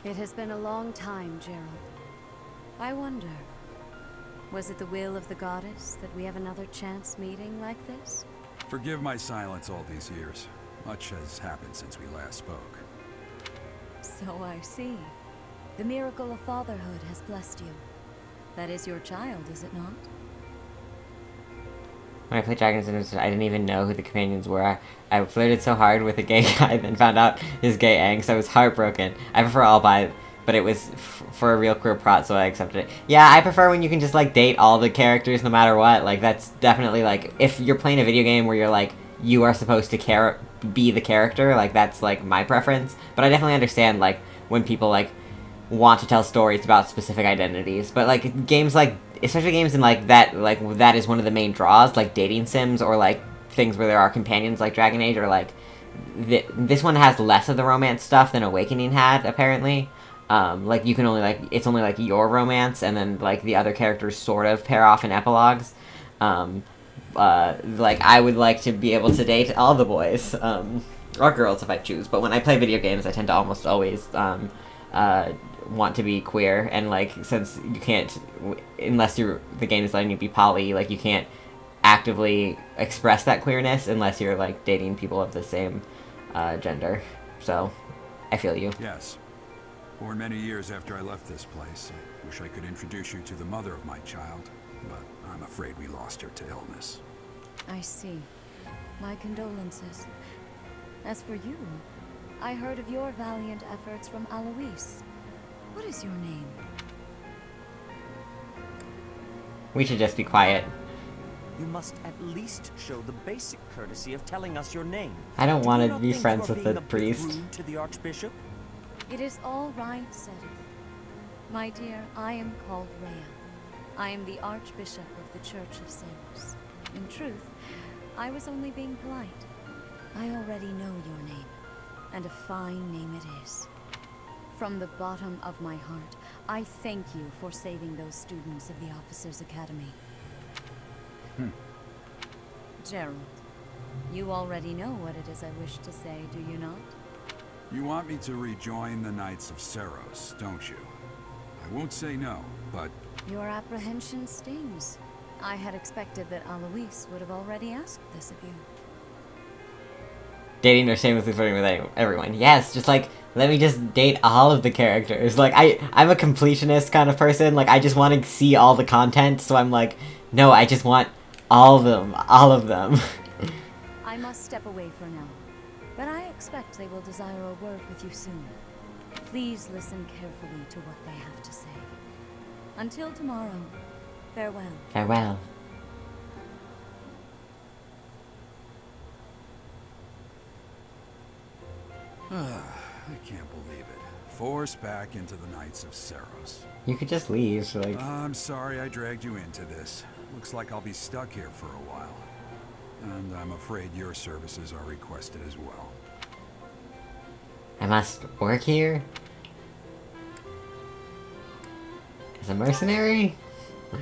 It has been a long time, Gerald. I wonder, was it the will of the goddess that we have another chance meeting like this? Forgive my silence all these years. Much has happened since we last spoke. So I see. The miracle of fatherhood has blessed you. That is your child, is it not? When I played Dragons Unlimited, I didn't even know who the companions were. I flirted so hard with a gay guy, then found out his gay angst. I was heartbroken. I prefer all bi, but it was for a real queer plot, so I accepted it. Yeah, I prefer when you can just, like, date all the characters no matter what. Like, that's definitely, like, if you're playing a video game where you're, like, you are supposed to be the character, like, that's, like, my preference. But I definitely understand, like, when people, like, want to tell stories about specific identities. But, like, games like, especially games in, like, that is one of the main draws, like dating sims or, like, things where there are companions like Dragon Age, or, like, this one has less of the romance stuff than Awakening had, apparently. Like, you can only, like, it's only, like, your romance, and then, like, the other characters sort of pair off in epilogues. Like, I would like to be able to date all the boys, or girls if I choose, but when I play video games, I tend to almost always, want to be queer, and, like, since you can't, unless the game is letting you be poly, like, you can't actively express that queerness unless you're, like, dating people of the same, gender. So, I feel you. Yes. Born many years after I left this place. I wish I could introduce you to the mother of my child, but I'm afraid we lost her to illness. I see. My condolences. As for you, I heard of your valiant efforts from Alois. What is your name? We should just be quiet. You must at least show the basic courtesy of telling us your name. I don't want Do you to not be think friends you are with being the a bit priest. rude to the Archbishop? It is all right, Setik. My dear, I am called Rhea. I am the Archbishop of the Church of Seros. In truth, I was only being polite. I already know your name, and a fine name it is. From the bottom of my heart, I thank you for saving those students of the Officers' Academy. Gerald, you already know what it is I wish to say, do you not? You want me to rejoin the Knights of Seros, don't you? I won't say no, but Your apprehension stings. I had expected that Alois would have already asked this of you. Dating or shamelessly flirting with everyone. Yes, just, like, let me just date all of the characters. Like, I'm a completionist kind of person. Like, I just want to see all the content, so I'm like, no, I just want all of them. All of them. I must step away for now, but I expect they will desire a word with you soon. Please listen carefully to what they have to say. Until tomorrow, farewell. Farewell. I can't believe it. Forced back into the Knights of Seros. You could just leave, like... I'm sorry I dragged you into this. Looks like I'll be stuck here for a while. And I'm afraid your services are requested as well. I must work here? As a mercenary?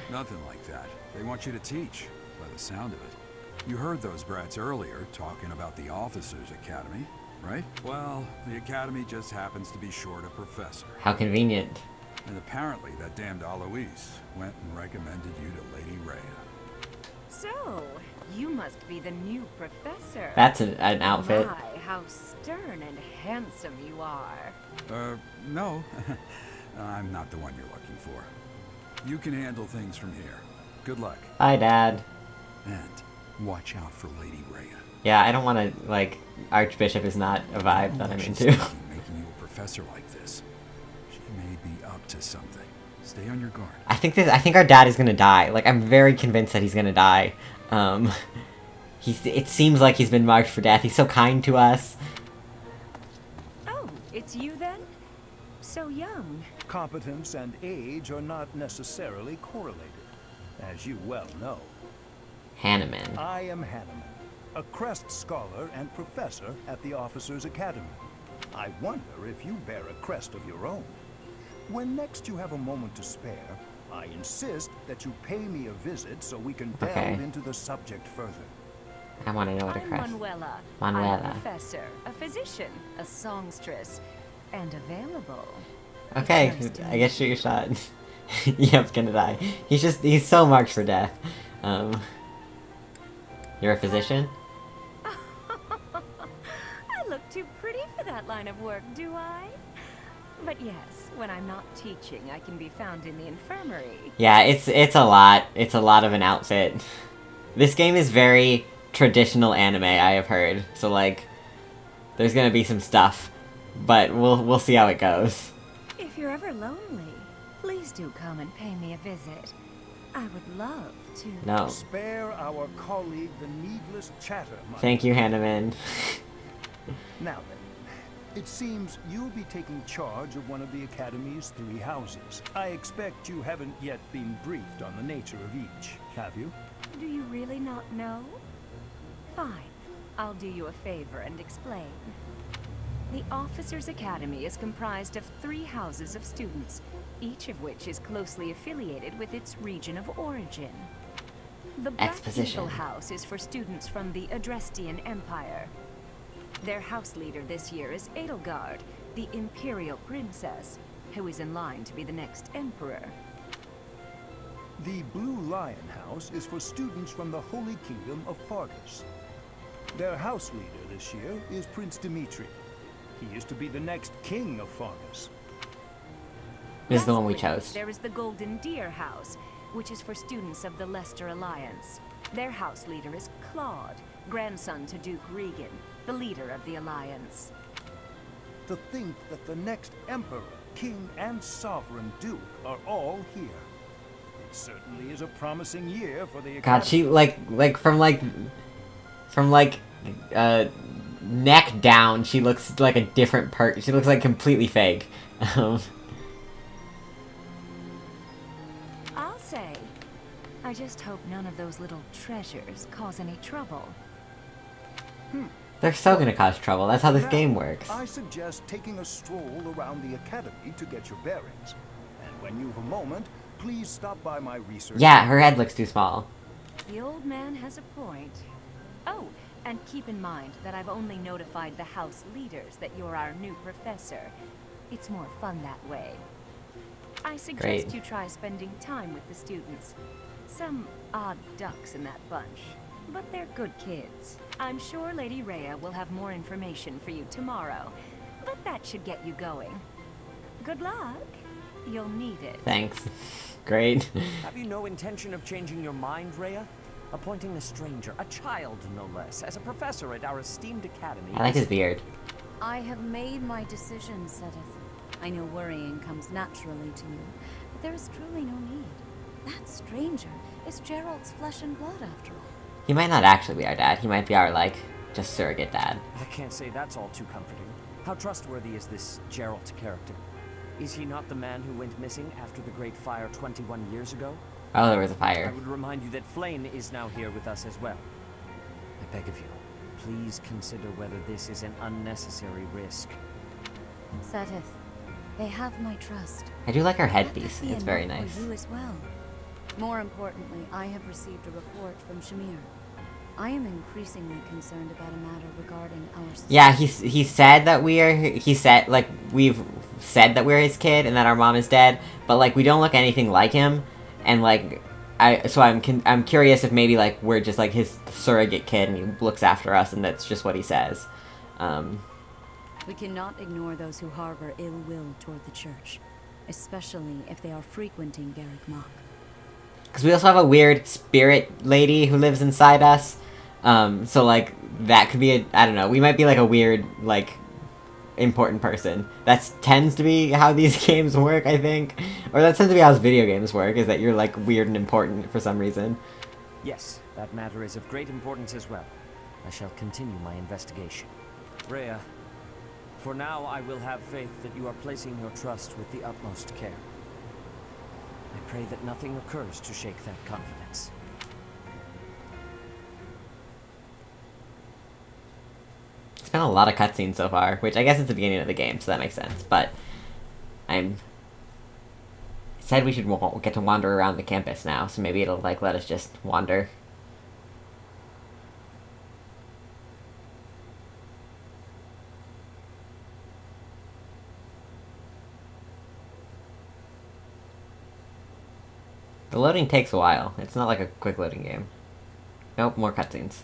Nothing like that. They want you to teach, by the sound of it. You heard those brats earlier talking about the Officers' Academy, right? Well, the Academy just happens to be short a professor. How convenient. And apparently that damned Alois went and recommended you to Lady Rhea. So, you must be the new professor. That's an outfit. My, how stern and handsome you are. No. I'm not the one you're looking for. You can handle things from here. Good luck. Bye, Dad. And watch out for Lady Rhea. Yeah, I don't want to, like, Archbishop is not a vibe that I'm She's into. making you a professor like this. She may be up to something. Stay on your guard. I think our dad is gonna die. Like, I'm very convinced that he's gonna die. it seems like he's been marked for death. He's so kind to us. Oh, it's you then? So young. Competence and age are not necessarily correlated, as you well know. Hanneman. I am Hanneman, a Crest Scholar and Professor at the Officers' Academy. I wonder if you bear a crest of your own. When next you have a moment to spare, I insist that you pay me a visit so we can delve Okay. into the subject further. I want to know what a I'm crest. Manuela. Manuela. I'm a professor, a physician, a songstress, and available. Okay, It's nice to I meet guess shoot your shot. Yep's gonna die. He's so marked for death. You're a physician? I look too pretty for that line of work, do I? But yes, when I'm not teaching, I can be found in the infirmary. Yeah, it's a lot. It's a lot of an outfit. This game is very traditional anime, I have heard. So like, there's gonna be some stuff, but we'll see how it goes. If you're ever lonely, please do come and pay me a visit. I would love to. No, Spare our colleague the needless chatter, my thank you, Hanneman. Now then, it seems you'll be taking charge of one of the Academy's 3 houses. I expect you haven't yet been briefed on the nature of each, have you? Do you really not know? Fine. I'll do you a favor and explain. The Officers' Academy is comprised of 3 houses of students, each of which is closely affiliated with its region of origin. The Black Exposition. Eagle House is for students from the Adrestian Empire. Their house leader this year is Edelgard, the Imperial Princess, who is in line to be the next Emperor. The Blue Lion House is for students from the Holy Kingdom of Fargus. Their house leader this year is Prince Dimitri. He is to be the next king of Fargus. This is the one we Lastly, chose. There is the Golden Deer House, which is for students of the Leicester Alliance. Their house leader is Claude, grandson to Duke Regan, the leader of the Alliance. To think that the next emperor, king, and sovereign duke are all here. It certainly is a promising year for the God, Academy. she from neck down, she looks like a different she looks like completely fake. I'll say. I just hope none of those little treasures cause any trouble. They're so gonna cause trouble. That's how this Now, game works. I suggest taking a stroll around the Academy to get your bearings. And when you've a moment, please stop by my research. Yeah, her head looks too small. The old man has a point. Oh, and keep in mind that I've only notified the house leaders that you're our new professor. It's more fun that way. I suggest Great. you try spending time with the students. Some odd ducks in that bunch, but they're good kids. I'm sure Lady Rhea will have more information for you tomorrow, but that should get you going. Good luck. You'll need it. Thanks. Great. Have you no intention of changing your mind, Rhea? Appointing a stranger, a child no less, as a professor at our esteemed academy. I like his beard. I have made my decision, Sedith. I know worrying comes naturally to you, but there is truly no need. That stranger is Gerald's flesh and blood, after all. He might not actually be our dad. He might be our, like, just surrogate dad. I can't say that's all too comforting. How trustworthy is this Geralt character? Is he not the man who went missing after the Great Fire 21 years ago? Oh, there was a I fire. would remind you that Flame is now here with us as well. I beg of you, please consider whether this is an unnecessary risk. Sedith, they have my trust. I do like her Let headpiece. that be It's very enough nice. For you as well. More importantly, I have received a report from Shamir. I am increasingly concerned about a matter regarding our society. Yeah, he said that we've said that we're his kid and that our mom is dead, but like we don't look anything like him, and like I'm curious if maybe like we're just like his surrogate kid and he looks after us and that's just what he says. We cannot ignore those who harbor ill will toward the church, especially if they are frequenting Garrick Mach. Because we also have a weird spirit lady who lives inside us. So, like, that could be I don't know, we might be, like, a weird, like, important person. That tends to be how these games work, I think. Or that tends to be how video games work, is that you're, like, weird and important for some reason. Yes, that matter is of great importance as well. I shall continue my investigation. Rhea, for now I will have faith that you are placing your trust with the utmost care. I pray that nothing occurs to shake that confidence. It's been a lot of cutscenes so far, which I guess it's the beginning of the game, so that makes sense, but it said we should get to wander around the campus now, so maybe it'll, like, let us just wander. The loading takes a while. It's not like a quick loading game. Nope, more cutscenes.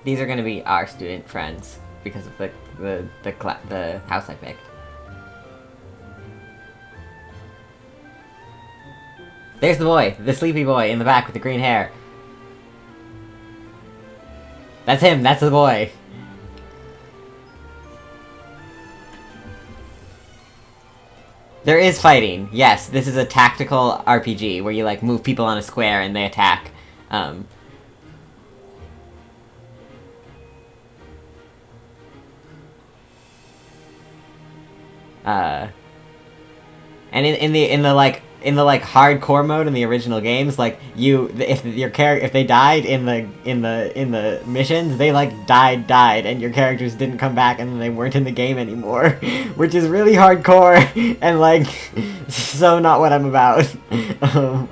These are gonna be our student friends because of the house I picked. There's the boy, the sleepy boy in the back with the green hair. That's him, that's the boy. There is fighting, yes, this is a tactical RPG where you, like, move people on a square and they attack. And in the hardcore mode in the original games, like, if they died in the missions, they, like, died and your characters didn't come back and they weren't in the game anymore, which is really hardcore and, like, so not what I'm about.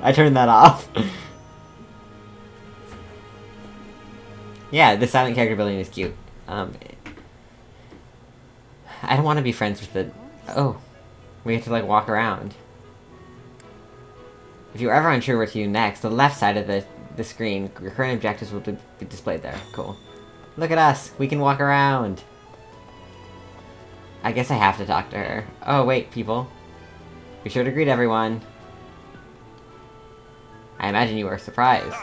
I turned that off. Yeah, the silent character building is cute. I don't want to be friends with the... Oh. We have to, like, walk around. If you're ever unsure what to do next, the left side of the screen, your current objectives will be displayed there. Cool. Look at us! We can walk around! I guess I have to talk to her. Oh, wait, people. Be sure to greet everyone. I imagine you were surprised.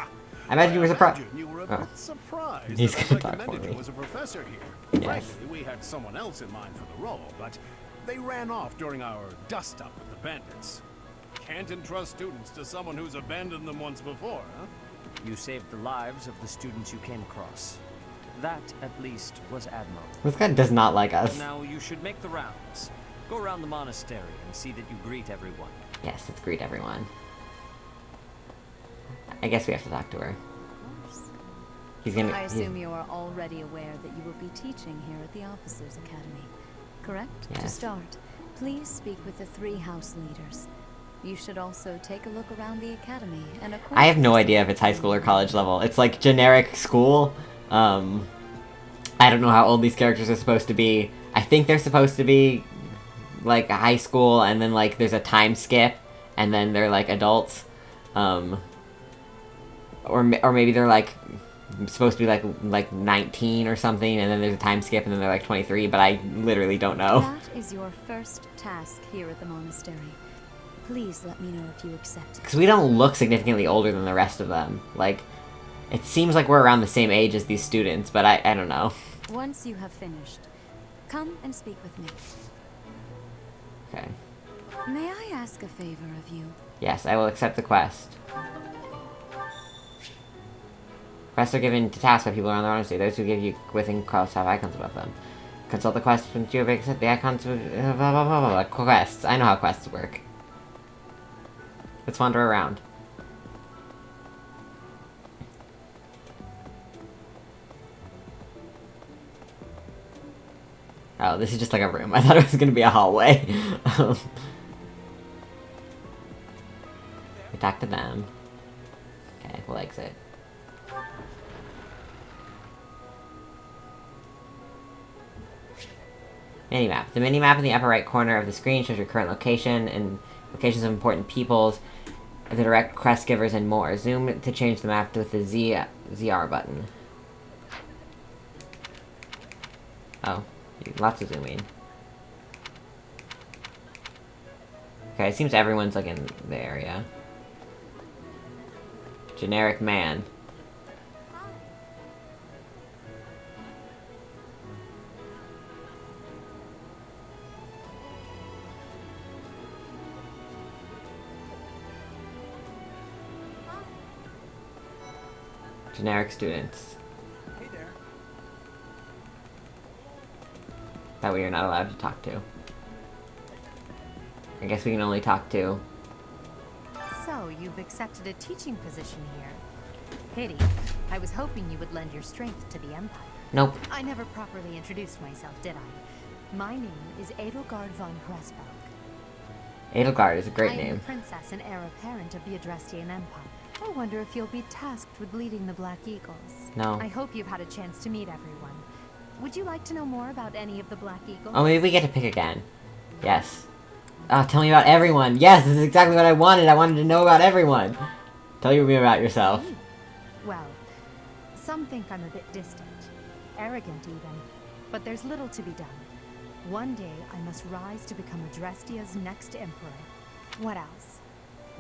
I imagine you were surprised. You were a bit surprised. He's that I gonna talk for recommended me. you as a professor here. Yes. Frankly, we had someone else in mind for the role, but they ran off during our dust-up with the bandits. Can't entrust students to someone who's abandoned them once before, huh? You saved the lives of the students you came across. That, at least, was admirable. This guy does not like us. Now you should make the rounds. Go around the monastery and see that you greet everyone. Yes, let's greet everyone. I guess we have to talk to her. He's gonna... I assume you are already aware that you will be teaching here at the Officers' Academy, correct? Yes. To start, please speak with the 3 house leaders. You should also take a look around the academy and acquaint I have no yourself idea if it's high school or college level. It's like generic school. I don't know how old these characters are supposed to be. I think they're supposed to be like high school, and then like there's a time skip, and then they're like adults. Or maybe they're like supposed to be like 19 or something, and then there's a time skip, and then they're like 23. But I literally don't know. That is your first task here at the monastery. Please let me know if you accept it. Because we don't look significantly older than the rest of them. Like, it seems like we're around the same age as these students, but I don't know. Once you have finished, come and speak with me. Okay. May I ask a favor of you? Yes, I will accept the quest. Quests are given to tasks by people around the monastery. Those who give you within quests have icons above them. Consult the quest when you have accepted the icons of blah, blah, blah, blah, blah. Quests. I know how quests work. Let's wander around. Oh, this is just like a room. I thought it was gonna be a hallway. We talk to them. Okay, we'll exit. Minimap. The minimap in the upper right corner of the screen shows your current location and locations of important peoples, the direct quest givers, and more. Zoom to change the map with the ZR button. Oh, lots of zooming. Okay, it seems everyone's like in the area. Generic man. Generic students. Hey there. That we are not allowed to talk to. I guess we can only talk to... So, you've accepted a teaching position here. Pity. I was hoping you would lend your strength to the Empire. Nope. I never properly introduced myself, did I? My name is Edelgard von Pressburg. Edelgard is a great I am name. the princess and heir apparent of the Adrestian Empire. I wonder if you'll be tasked with leading the Black Eagles. No. I hope you've had a chance to meet everyone. Would you like to know more about any of the Black Eagles? Oh, maybe we get to pick again. Yes. Oh, tell me about everyone. Yes, this is exactly what I wanted. I wanted to know about everyone. Tell me about yourself. Well, some think I'm a bit distant. Arrogant, even. But there's little to be done. One day, I must rise to become Adrestia's next emperor. What else?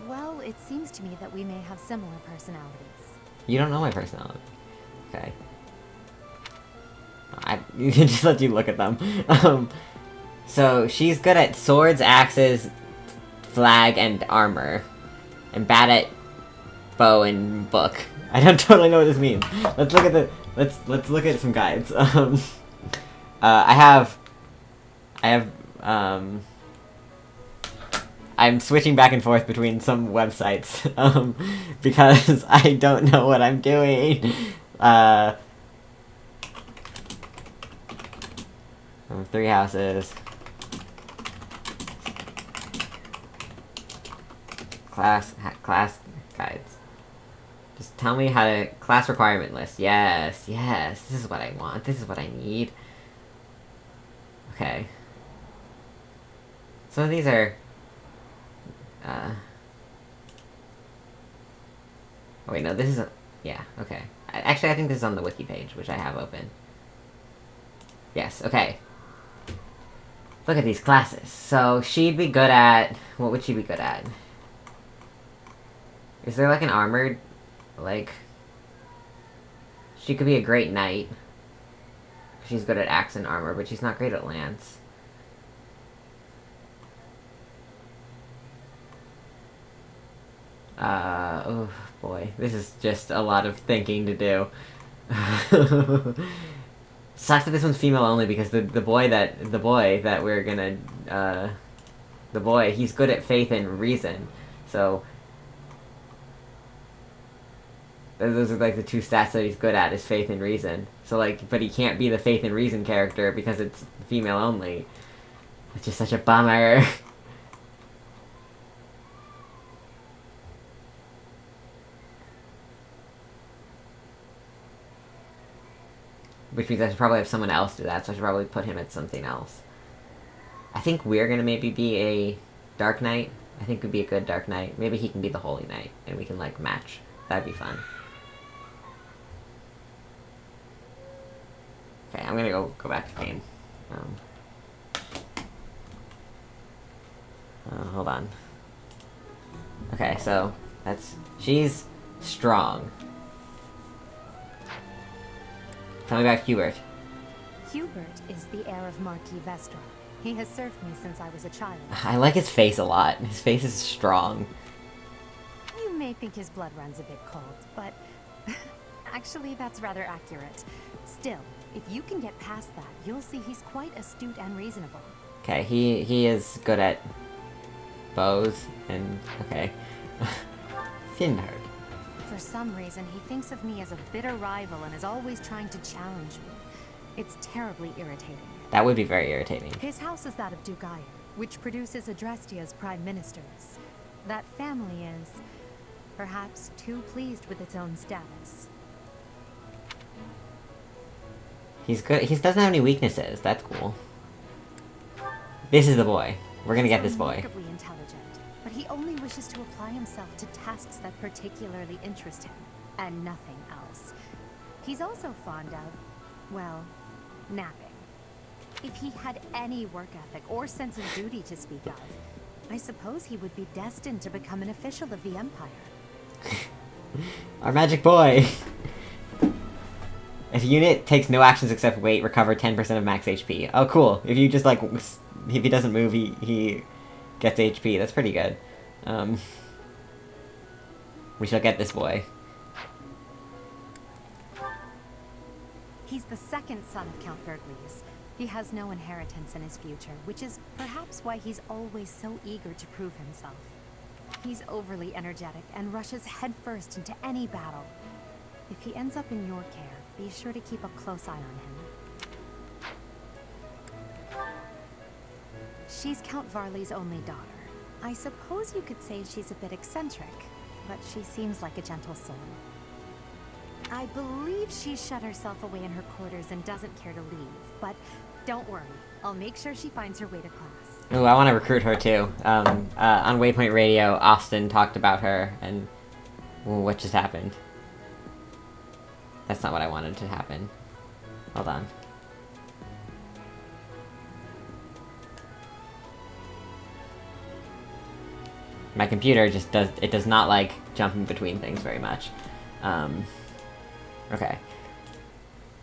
Well, it seems to me that we may have similar personalities. You don't know my personality. Okay. I just let you look at them. So, she's good at swords, axes, flag, and armor. And bad at bow and book. I don't totally know what this means. Let's look at the... Let's look at some guides. I'm switching back and forth between some websites, because I don't know what I'm doing. Three houses. Class guides. Just tell me how to... Class requirement list. Yes, yes. This is what I want. This is what I need. Okay. Some of these are... Oh wait, no, this is a... Yeah, okay. Actually, I think this is on the wiki page, which I have open. Yes, okay. Look at these classes. So, she'd be good at... What would she be good at? Is there like an armored... Like... She could be a great knight. She's good at axe and armor, but she's not great at lance. Oh boy. This is just a lot of thinking to do. Sucks that this one's female only because the boy that we're gonna, the boy, he's good at faith and reason. So... Those are like the two stats that he's good at, is faith and reason. So like, but he can't be the faith and reason character because it's female only. It's just such a bummer. Which means I should probably have someone else do that, so I should probably put him at something else. I think we're gonna maybe be a Dark Knight. I think we'd be a good Dark Knight. Maybe he can be the Holy Knight, and we can like match. That'd be fun. Okay, I'm gonna go back to game. Hold on. Okay, so she's strong. Tell me about Hubert. Hubert is the heir of Marquis Vestra. He has served me since I was a child. I like his face a lot. His face is strong. You may think his blood runs a bit cold, but actually that's rather accurate. Still, if you can get past that, you'll see he's quite astute and reasonable. Okay, he is good at bows and... okay. Finhard. For some reason, he thinks of me as a bitter rival and is always trying to challenge me. It's terribly irritating. That would be very irritating. His house is that of Dugaya, which produces Adrestia's prime ministers. That family is, perhaps, too pleased with its own status. He's good. He doesn't have any weaknesses. That's cool. This is the boy. We're gonna get this boy. Remarkably intelligent, but he only wishes to apply himself to tasks that particularly interest him, and nothing else. He's also fond of, well, napping. If he had any work ethic or sense of duty to speak of, I suppose he would be destined to become an official of the Empire. Our magic boy! If a unit takes no actions except wait, recover 10% of max HP. Oh, cool. If you just, like, if he doesn't move, he gets HP. That's pretty good. We shall get this boy. He's the second son of Count Bergles. He has no inheritance in his future, which is perhaps why he's always so eager to prove himself. He's overly energetic and rushes headfirst into any battle. If he ends up in your care, be sure to keep a close eye on him. She's Count Varley's only daughter. I suppose you could say she's a bit eccentric, but she seems like a gentle soul. I believe she shut herself away in her quarters and doesn't care to leave, but don't worry. I'll make sure she finds her way to class. Ooh, I want to recruit her too. On Waypoint Radio, Austin talked about her, and what just happened? That's not what I wanted to happen. Hold on. My computer just does not like jumping between things very much. Okay.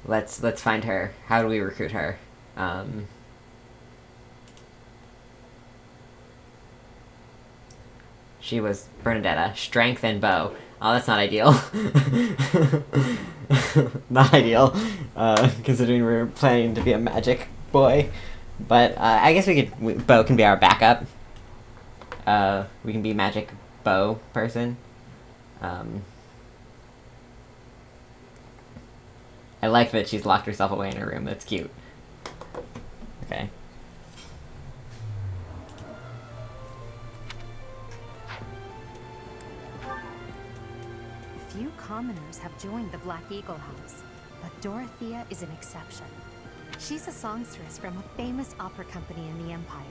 Let's find her. How do we recruit her? She was Bernadetta. Strength and bow. Oh, that's not ideal. Not ideal, considering we're planning to be a magic boy. But, I guess bow can be our backup. We can be magic bow person. I like that she's locked herself away in her room. That's cute. Okay. Few commoners have joined the Black Eagle House, but Dorothea is an exception. She's a songstress from a famous opera company in the Empire.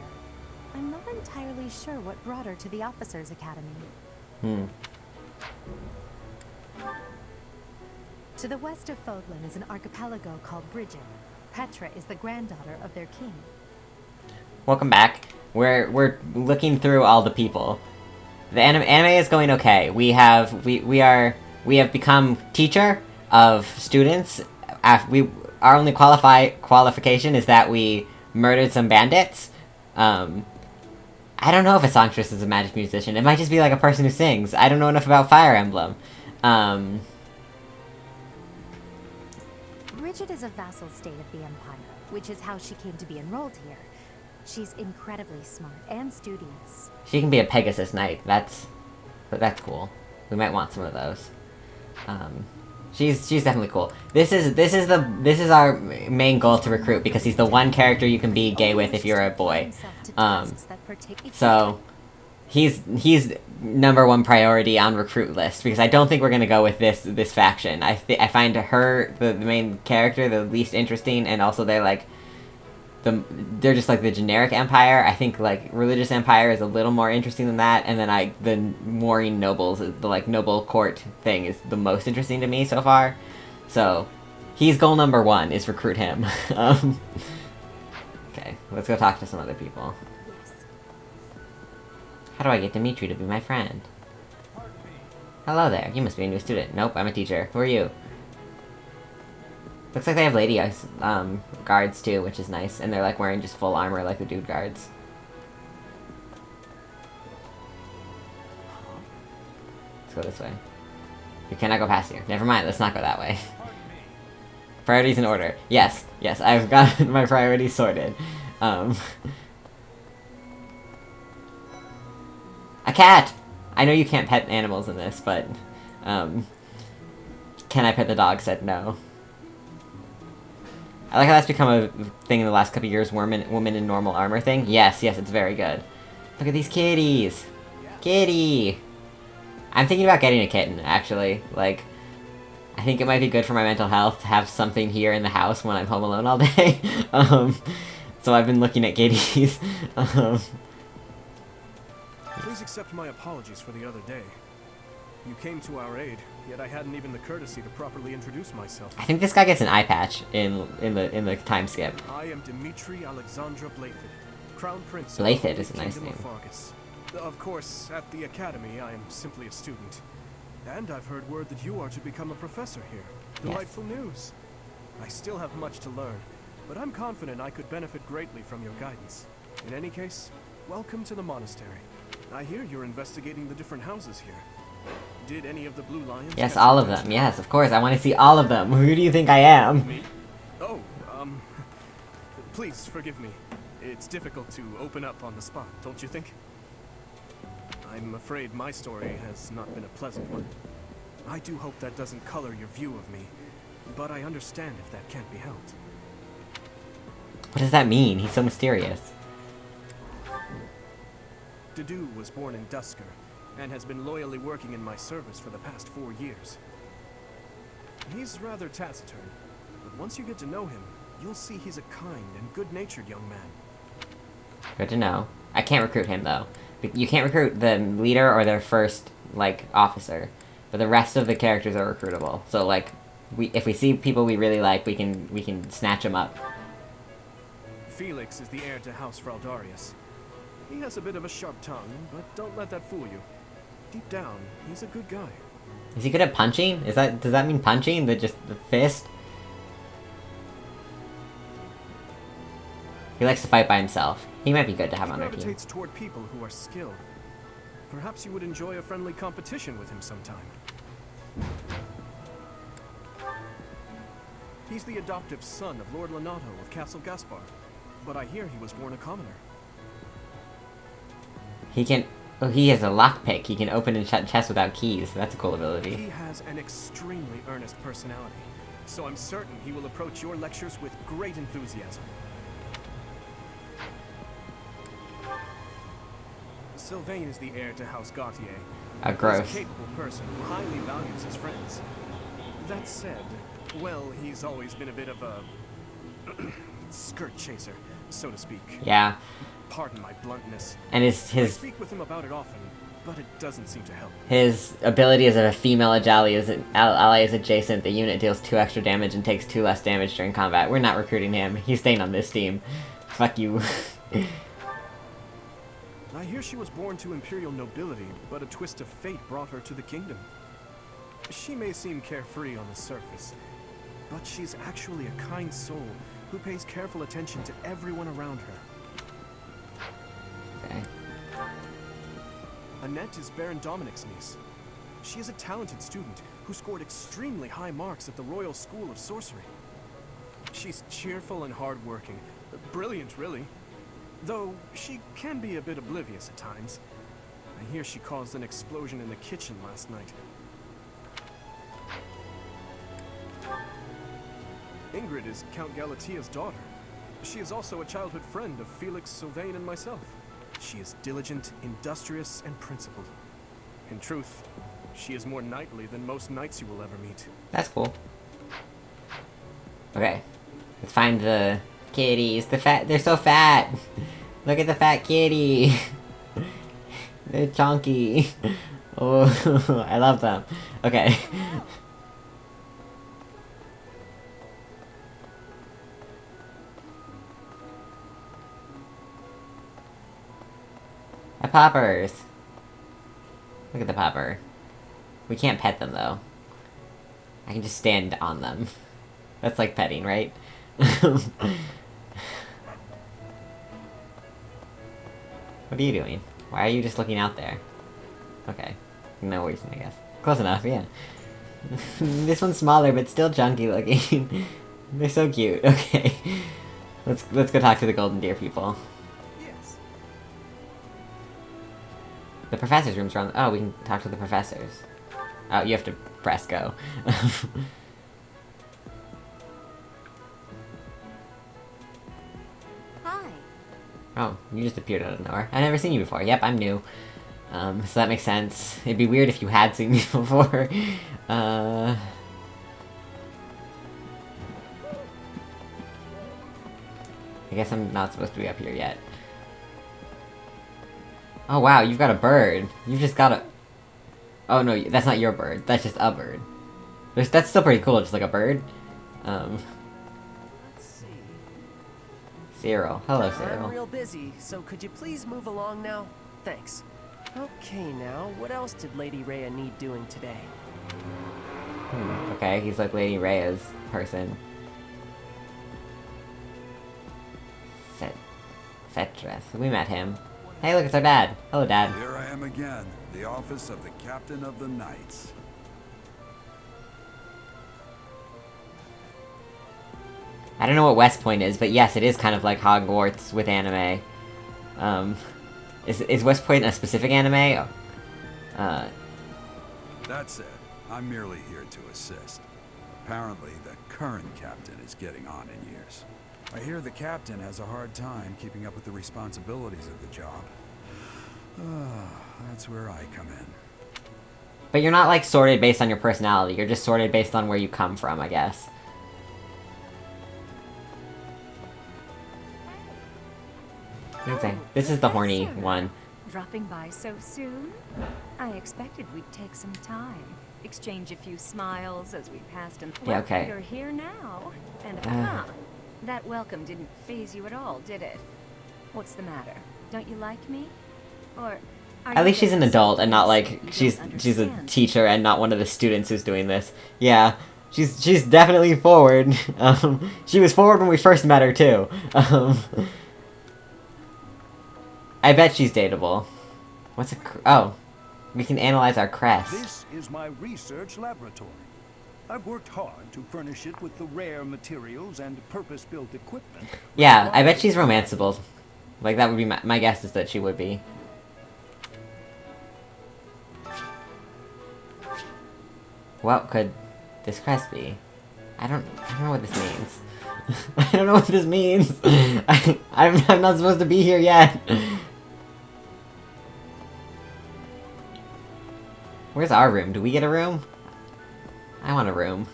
I'm not entirely sure what brought her to the Officers' Academy. To the west of Fodlan is an archipelago called Bridget. Petra is the granddaughter of their king. Welcome back. We're looking through all the people. The anime is going okay. We have become teacher of students. Our only qualification is that we murdered some bandits. I don't know if a songstress is a magic musician. It might just be like a person who sings. I don't know enough about Fire Emblem. Bridget is a vassal state of the Empire, which is how she came to be enrolled here. She's incredibly smart and studious. She can be a Pegasus Knight. That's cool. We might want some of those. She's definitely cool. This is our main goal to recruit, because he's the one character you can be gay with if you're a boy. So he's #1 priority on recruit list, because I don't think we're gonna go with this faction. I find her the main character the least interesting, and also they're just like the generic empire. I think like religious empire is a little more interesting than that, and then the warring nobles, the like noble court thing, is the most interesting to me so far. So he's goal #1 is recruit him. Okay, let's go talk to some other people. How do I get Dimitri to be my friend? Hello there, you must be a new student. Nope, I'm a teacher. Who are you? Looks like they have lady guards too, which is nice, and they're like wearing just full armor like the dude guards. Let's go this way. We cannot go past here. Never mind, let's not go that way. Priorities in order. Yes, I've got my priorities sorted. A cat! I know you can't pet animals in this, but, can I pet the dog said no. I like how that's become a thing in the last couple of years, woman in normal armor thing. Yes, it's very good. Look at these kitties! Kitty! I'm thinking about getting a kitten, actually. Like, I think it might be good for my mental health to have something here in the house when I'm home alone all day. so I've been looking at Katie's. Please accept my apologies for the other day. You came to our aid, yet I hadn't even the courtesy to properly introduce myself. I think this guy gets an eye patch in the time skip. I am Dimitri Alexandra Blaiffid, Crown Prince. Blaiffid is a nice name. Of course, at the academy, I am simply a student. And I've heard word that you are to become a professor here. Delightful news. I still have much to learn, but I'm confident I could benefit greatly from your guidance. In any case, welcome to the monastery. I hear you're investigating the different houses here. Did any of the Blue Lions? Yes, all of them. Yes, of course. I want to see all of them. Who do you think I am? Me? Oh, please forgive me. It's difficult to open up on the spot, don't you think? I'm afraid my story has not been a pleasant one. I do hope that doesn't color your view of me, but I understand if that can't be helped. What does that mean? He's so mysterious. Dedu was born in Dusker, and has been loyally working in my service for the past 4 years. He's rather taciturn, but once you get to know him, you'll see he's a kind and good-natured young man. Good to know. I can't recruit him, though. You can't recruit the leader or their first, like, officer. But the rest of the characters are recruitable. So, like, if we see people we really like, we can snatch them up. Felix is the heir to House Fraldarius. He has a bit of a sharp tongue, but don't let that fool you. Deep down, he's a good guy. Is he good at punching? Does that mean punching? The fist? He likes to fight by himself. He might be good to have on our team. He gravitates toward people who are skilled. Perhaps you would enjoy a friendly competition with him sometime. He's the adoptive son of Lord Lenato of Castle Gaspard, but I hear he was born a commoner. He has a lockpick. He can open and shut chests without keys. That's a cool ability. He has an extremely earnest personality, so I'm certain he will approach your lectures with great enthusiasm. Sylvain is the heir to House Gautier. Gross. He's a capable person who highly values his friends. That said, well, he's always been a bit of a skirt chaser, so to speak. Yeah. Pardon my bluntness. And I his speak with him about it often, but it doesn't seem to help. His ability as a female ally is adjacent. The unit deals 2 extra damage and takes 2 less damage during combat. We're not recruiting him. He's staying on this team. Fuck you. I hear she was born to imperial nobility, but a twist of fate brought her to the kingdom. She may seem carefree on the surface, but she's actually a kind soul who pays careful attention to everyone around her. Okay. Annette is Baron Dominic's niece. She is a talented student who scored extremely high marks at the Royal School of Sorcery. She's cheerful and hardworking. Brilliant, really. Though she can be a bit oblivious at times. I hear she caused an explosion in the kitchen last night. Ingrid is Count Galatia's daughter. She is also a childhood friend of Felix, Sylvain, and myself. She is diligent, industrious, and principled. In truth, she is more knightly than most knights you will ever meet. That's cool. Okay. Let's find the kitties. They're so fat! Look at the fat kitty! They're chunky. Oh, I love them. Okay. The poppers! Look at the popper. We can't pet them, though. I can just stand on them. That's like petting, right? What are you doing? Why are you just looking out there? Okay. No reason, I guess. Close enough, yeah. This one's smaller, but still chunky looking. They're so cute. Okay. Let's go talk to the Golden Deer people. Yes. The professor's room's around. Oh, we can talk to the professors. Oh, you have to press go. Hi. Oh, you just appeared out of nowhere. I've never seen you before. Yep, I'm new. So that makes sense. It'd be weird if you had seen me before. I guess I'm not supposed to be up here yet. Oh wow, you've got a bird. You've just got a... Oh no, that's not your bird. That's just a bird. That's still pretty cool, just like a bird. Let's see. Cyril. Hello, I'm Cyril. real busy, so could you please move along now? Thanks. Okay, now, what else did Lady Rhea need doing today? Okay, he's like Lady Rhea's person. Cetrus. We met him. Hey, look, it's our dad. Hello, Dad. Here I am again, the office of the Captain of the Knights. I don't know what West Point is, but yes, it is kind of like Hogwarts with anime. Is West Point a specific anime? That's it. I'm merely here to assist. Apparently, the current captain is getting on in years. I hear the captain has a hard time keeping up with the responsibilities of the job. That's where I come in. But you're not, like, sorted based on your personality. You're just sorted based on where you come from, I guess. Okay, this is the horny one. Dropping by so soon? I expected we'd take some time. Exchange a few smiles as we passed and... Yeah, okay. You're here now. And that welcome didn't faze you at all, did it? What's the matter? Don't you like me? Or... At least she's an adult and not like she's a teacher and not one of the students who's doing this. Yeah, she's definitely forward. She was forward when we first met her too. I bet she's dateable. What's a oh, we can analyze our crest. This is my research laboratory. I've worked hard to furnish it with the rare materials and purpose-built equipment. Yeah, I bet she's romanceable. Like that would be my guess is that she would be. What could this crest be? I don't know what this means. I don't know what this means. I'm not supposed to be here yet. Where's our room? Do we get a room? I want a room.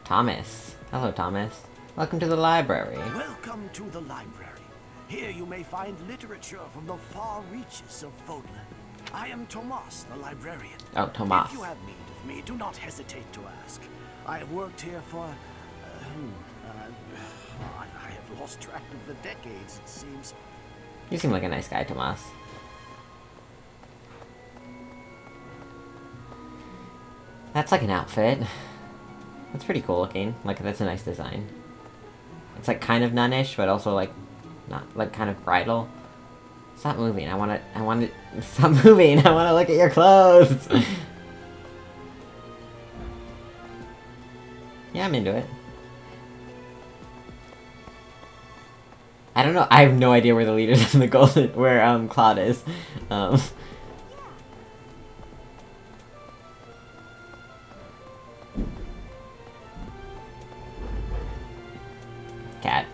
Thomas. Hello, Thomas. Welcome to the library. Welcome to the library. Here you may find literature from the far reaches of Vodland. I am Tomas, the librarian. Oh, Tomas. If you have need of me, do not hesitate to ask. I have worked here for... I have lost track of the decades, it seems. You seem like a nice guy, Tomas. That's like an outfit. That's pretty cool looking. Like, that's a nice design. It's like kind of nunnish, but also like, not, like kind of bridal. Stop moving, I wanna, stop moving, I wanna look at your clothes! Yeah, I'm into it. I don't know, I have no idea where the leaders in the golden, where, Claude is. Cat.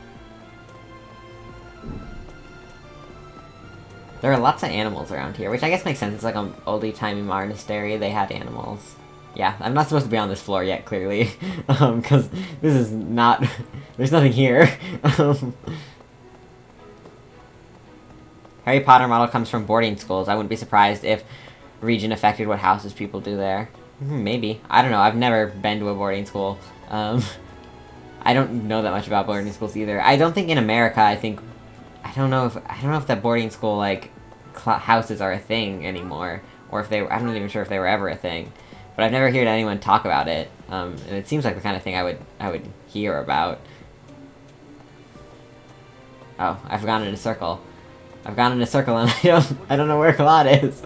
There are lots of animals around here, which I guess makes sense. It's like an oldie-timey monastery. They had animals. Yeah, I'm not supposed to be on this floor yet, clearly. Because this is not... There's nothing here. Harry Potter model comes from boarding schools. I wouldn't be surprised if region affected what houses people do there. Maybe. I don't know. I've never been to a boarding school. I don't know that much about boarding schools either. I don't think in America, I don't know if that boarding school, like, houses are a thing anymore. Or if they were, I'm not even sure if they were ever a thing. But I've never heard anyone talk about it. And it seems like the kind of thing I would hear about. Oh, I've gone in a circle. I've gone in a circle and I don't know where Claude is.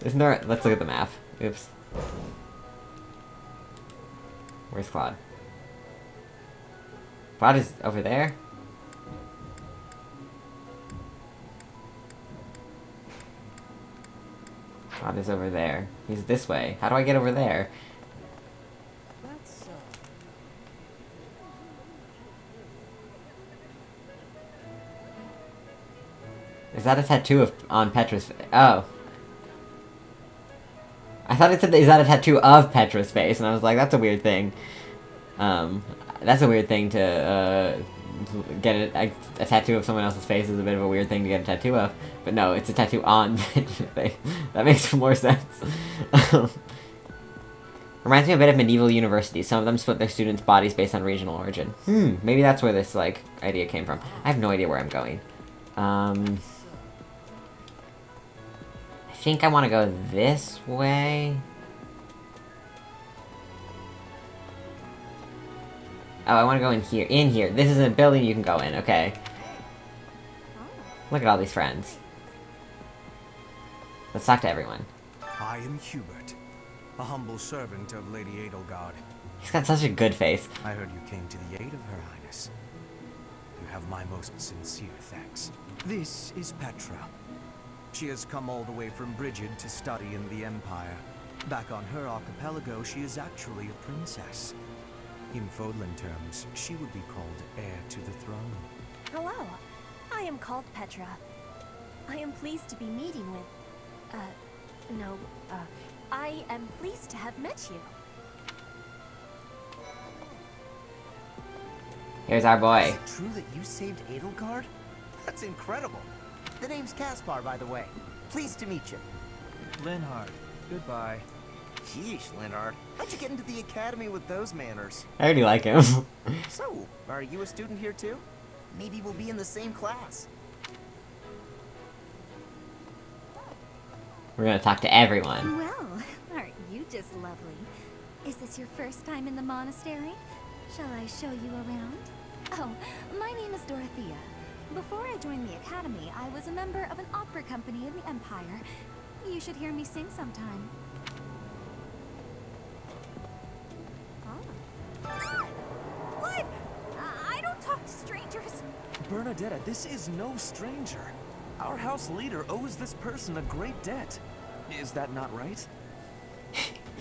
Isn't there, let's look at the map. Oops. Where's Claude? Claude is over there? Claude is over there. He's this way. How do I get over there? Is that a tattoo on Petra's face? Oh. I thought it said, is that a tattoo of Petra's face? And I was like, that's a weird thing. That's a weird thing to, get a tattoo of someone else's face is a bit of a weird thing to get a tattoo of. But no, it's a tattoo on Petra's face. That makes more sense. Reminds me a bit of medieval universities. Some of them split their students' bodies based on regional origin. Maybe that's where this, like, idea came from. I have no idea where I'm going. I think I want to go this way. Oh, I want to go in here. In here. This is a building you can go in. Okay. Look at all these friends. Let's talk to everyone. I am Hubert, a humble servant of Lady Edelgard. He's got such a good face. I heard you came to the aid of Her Highness. You have my most sincere thanks. This is Petra. She has come all the way from Brigid to study in the Empire. Back on her archipelago, she is actually a princess. In Fodlan terms, she would be called heir to the throne. Hello, I am called Petra. I am pleased to be meeting with... I am pleased to have met you. Here's our boy. Is it true that you saved Edelgard? That's incredible. The name's Caspar, by the way. Pleased to meet you. Linhard, goodbye. Sheesh, Linhard. How'd you get into the academy with those manners? I already like him. So, are you a student here too? Maybe we'll be in the same class. We're gonna talk to everyone. Well, aren't you just lovely? Is this your first time in the monastery? Shall I show you around? Oh, my name is Dorothea. Before I joined the academy, I was a member of an opera company in the Empire. You should hear me sing sometime. What? I don't talk to strangers. Bernadetta, this is no stranger. Our house leader owes this person a great debt. Is that not right?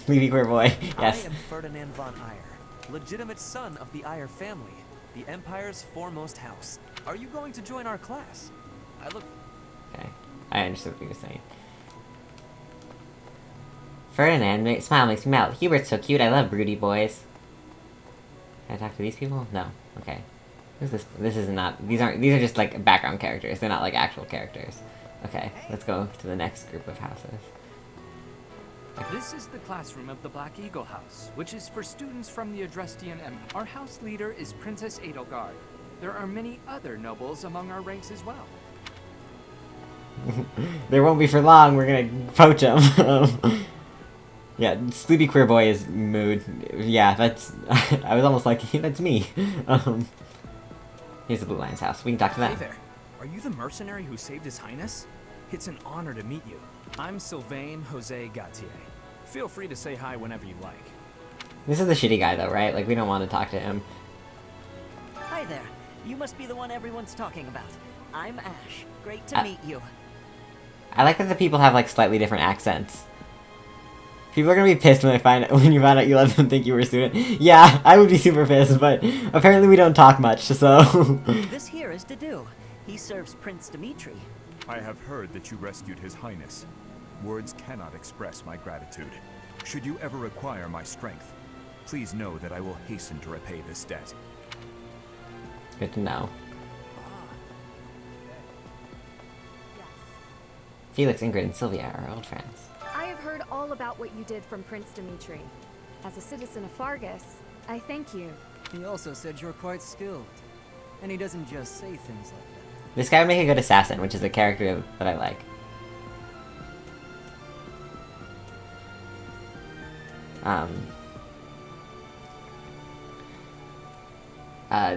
Sleepy queer boy. Yes. I am Ferdinand von Eyre, legitimate son of the Eyre family, the Empire's foremost house. Are you going to join our class? I look... Okay. I understood what you were saying. Ferdinand, smile makes me melt. Hubert's so cute. I love broody boys. Can I talk to these people? No. Okay. Who's this? This is not... These are just, like, background characters. They're not, like, actual characters. Okay. Let's go to the next group of houses. This is the classroom of the Black Eagle House, which is for students from the Adrestian Empire. Our house leader is Princess Edelgard. There are many other nobles among our ranks as well. There won't be for long. We're gonna poach him. Yeah, Sleepy Queer Boy is mood. Yeah, that's... I was almost like, that's me. Here's the Blue Lion's house. We can talk to them. Hey there. Are you the mercenary who saved His Highness? It's an honor to meet you. I'm Sylvain Jose Gautier. Feel free to say hi whenever you like. This is the shitty guy, though, right? Like, we don't want to talk to him. Hi there. You must be the one everyone's talking about. I'm Ash. Great to meet you. I like that the people have, like, slightly different accents. People are gonna be pissed when you find out you let them think you were a student. Yeah, I would be super pissed, but apparently we don't talk much, so... This here is Dedu. He serves Prince Dimitri. I have heard that you rescued His Highness. Words cannot express my gratitude. Should you ever require my strength, please know that I will hasten to repay this debt. Good to know. Felix, Ingrid, and Sylvia are old friends. I have heard all about what you did from Prince Dimitri. As a citizen of Fargus, I thank you. He also said you're quite skilled. And he doesn't just say things like that. This guy would make a good assassin, which is a character that I like.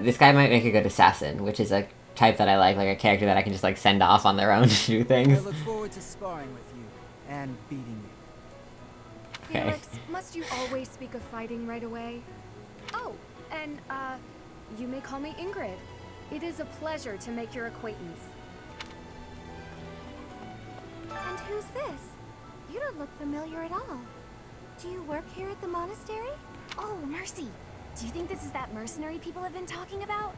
This guy might make a good assassin, which is a type that I like a character that I can just, like, send off on their own to do things. I look forward to sparring with you, and beating you. Okay. Felix, must you always speak of fighting right away? Oh, and, you may call me Ingrid. It is a pleasure to make your acquaintance. And who's this? You don't look familiar at all. Do you work here at the monastery? Oh, mercy. Do you think this is that mercenary people have been talking about?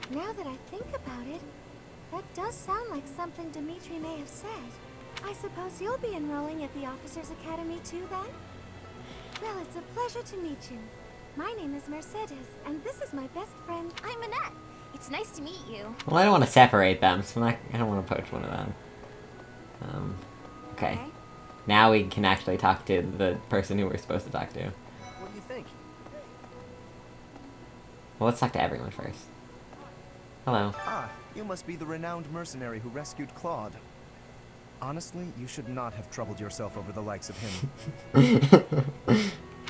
Now that I think about it, that does sound like something Dimitri may have said. I suppose you'll be enrolling at the Officers' Academy too, then? Well, it's a pleasure to meet you. My name is Mercedes, and this is my best friend. I'm Annette. It's nice to meet you. Well, I don't want to separate them, so I don't want to poach one of them. Okay. Now we can actually talk to the person who we're supposed to talk to. What do you think? Well, let's talk to everyone first. Hello. Ah, you must be the renowned mercenary who rescued Claude. Honestly, you should not have troubled yourself over the likes of him.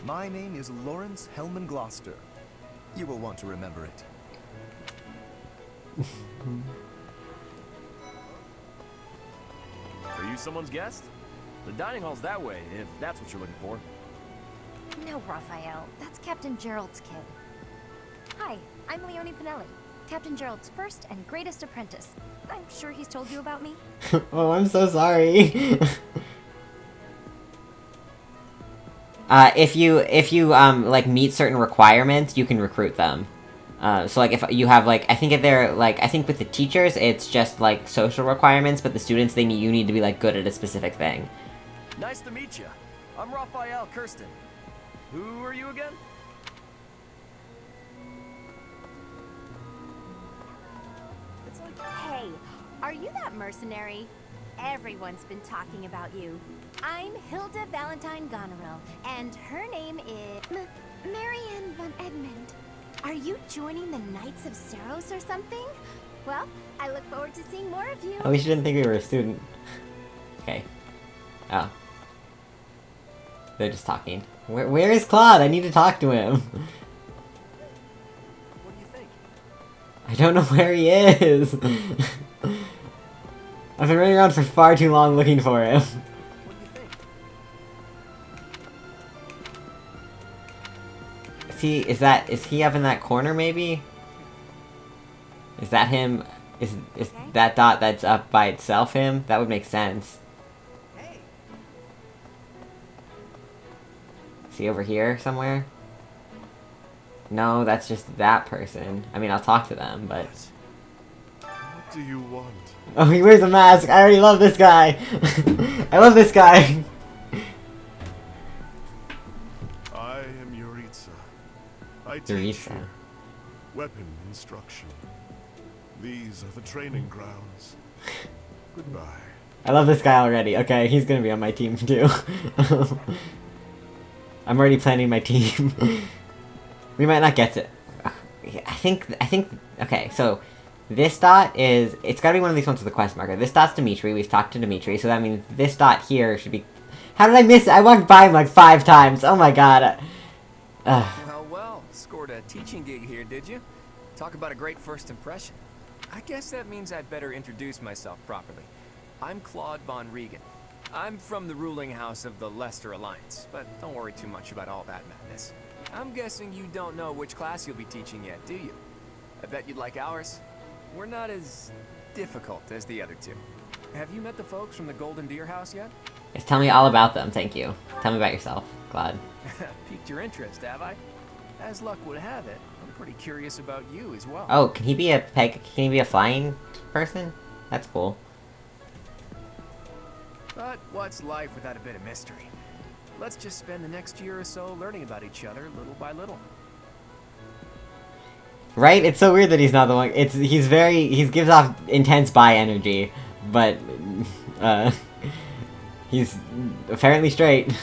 My name is Lawrence Hellman Gloucester. You will want to remember it. Are you someone's guest? The dining hall's that way, if that's what you're looking for. No, Raphael. That's Captain Gerald's kid. Hi, I'm Leonie Pinelli, Captain Gerald's first and greatest apprentice. I'm sure he's told you about me. Oh, I'm so sorry. If you like meet certain requirements, you can recruit them. So like if you have like, I think with the teachers, it's just like social requirements, but the students, you need to be like good at a specific thing. Nice to meet you. I'm Raphael Kirsten. Who are you again? Hey, are you that mercenary? Everyone's been talking about you. I'm Hilda Valentine Goneril, and her name is... Marianne von Edmund. Are you joining the Knights of Saros or something? Well, I look forward to seeing more of you. At least you didn't think we were a student. Okay. Oh. They're just talking. Where is Claude? I need to talk to him. What do you think? I don't know where he is. I've been running around for far too long looking for him. What do you think? Is he up in that corner maybe? Is that him? Is that dot that's up by itself him? That would make sense. Is he over here somewhere? No, that's just that person. I mean, I'll talk to them, but... What do you want? Oh, he wears a mask! I already love this guy! I love this guy! I am Yuritsa. I teach Yuritsa. here. Weapon instruction. These are the training grounds. Goodbye. I love this guy already. Okay, he's gonna be on my team too. I'm already planning my team. We might not get to... I think... Okay, so... This dot is... It's gotta be one of these ones with the quest marker. This dot's Dimitri. We've talked to Dimitri, so that means this dot here should be... How did I miss it? I walked by him like 5 times. Oh my god. Well, scored a teaching gig here, did you? Talk about a great first impression. I guess that means I'd better introduce myself properly. I'm Claude von Regan. I'm from the ruling house of the Leicester Alliance, but don't worry too much about all that madness. I'm guessing you don't know which class you'll be teaching yet, do you? I bet you'd like ours. We're not as difficult as the other two. Have you met the folks from the Golden Deer House yet? Just tell me all about them, thank you. Tell me about yourself, Claude. Piqued your interest, have I? As luck would have it, I'm pretty curious about you as well. Oh, can he be a flying person? That's cool. But what's life without a bit of mystery? Let's just spend the next year or so learning about each other little by little. Right? It's so weird that he's not the one. He gives off intense bi energy, but he's apparently straight.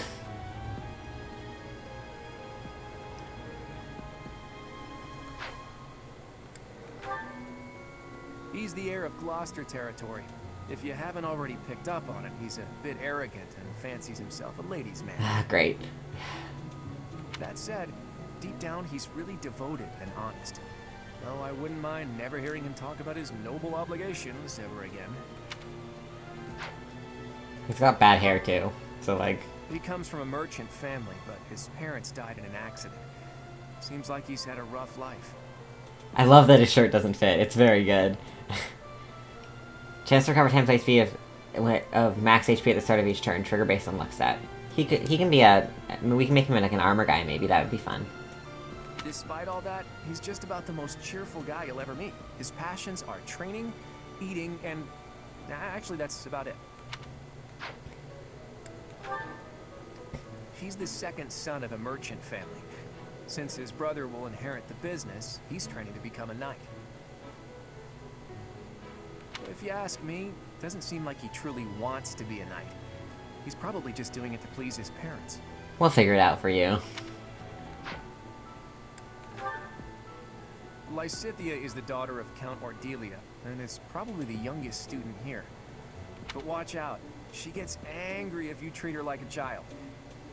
He's the heir of Gloucester territory. If you haven't already picked up on it, he's a bit arrogant and fancies himself a ladies' man. Great. That said, deep down he's really devoted and honest. Though I wouldn't mind never hearing him talk about his noble obligations ever again. He's got bad hair too, so like... He comes from a merchant family, but his parents died in an accident. Seems like he's had a rough life. I love that his shirt doesn't fit. It's very good. Chance to recover 10 HP of max HP at the start of each turn, trigger based on luck stat. He can be a... we can make him like an armor guy maybe, that would be fun. Despite all that, he's just about the most cheerful guy you'll ever meet. His passions are training, eating, and... actually, that's about it. He's the second son of a merchant family. Since his brother will inherit the business, he's training to become a knight. If you ask me, it doesn't seem like he truly wants to be a knight. He's probably just doing it to please his parents. We'll figure it out for you. Lysithea is the daughter of Count Ordelia, and is probably the youngest student here. But watch out, she gets angry if you treat her like a child.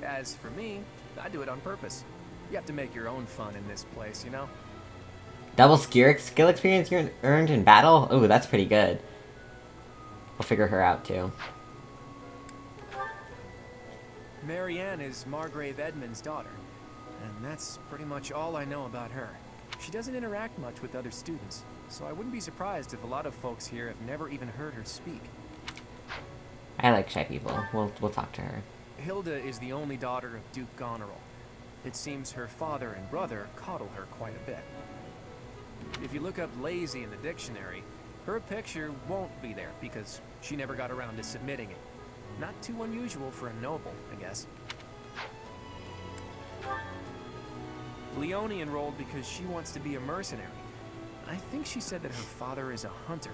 As for me, I do it on purpose. You have to make your own fun in this place, you know? Double skill experience earned in battle? Ooh, that's pretty good. We'll figure her out, too. Marianne is Margrave Edmund's daughter, and that's pretty much all I know about her. She doesn't interact much with other students, so I wouldn't be surprised if a lot of folks here have never even heard her speak. I like shy people. We'll talk to her. Hilda is the only daughter of Duke Goneril. It seems her father and brother coddle her quite a bit. If you look up lazy in the dictionary, her picture won't be there because she never got around to submitting it. Not too unusual for a noble, I guess. Leonie enrolled because she wants to be a mercenary. I think she said that her father is a hunter.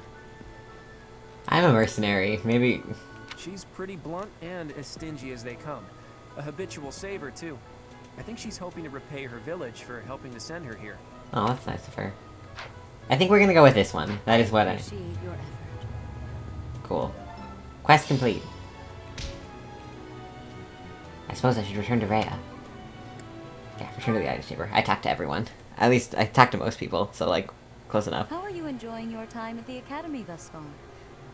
I'm a mercenary. Maybe... She's pretty blunt and as stingy as they come. A habitual saver, too. I think she's hoping to repay her village for helping to send her here. Oh, that's nice of her. I think we're gonna go with this one. That is what I... Appreciate your effort. Cool. Quest complete. I suppose I should return to Rhea. Yeah, return to the Item Chamber. I talked to everyone. At least, I talked to most people, so, like, close enough. How are you enjoying your time at the academy thus far?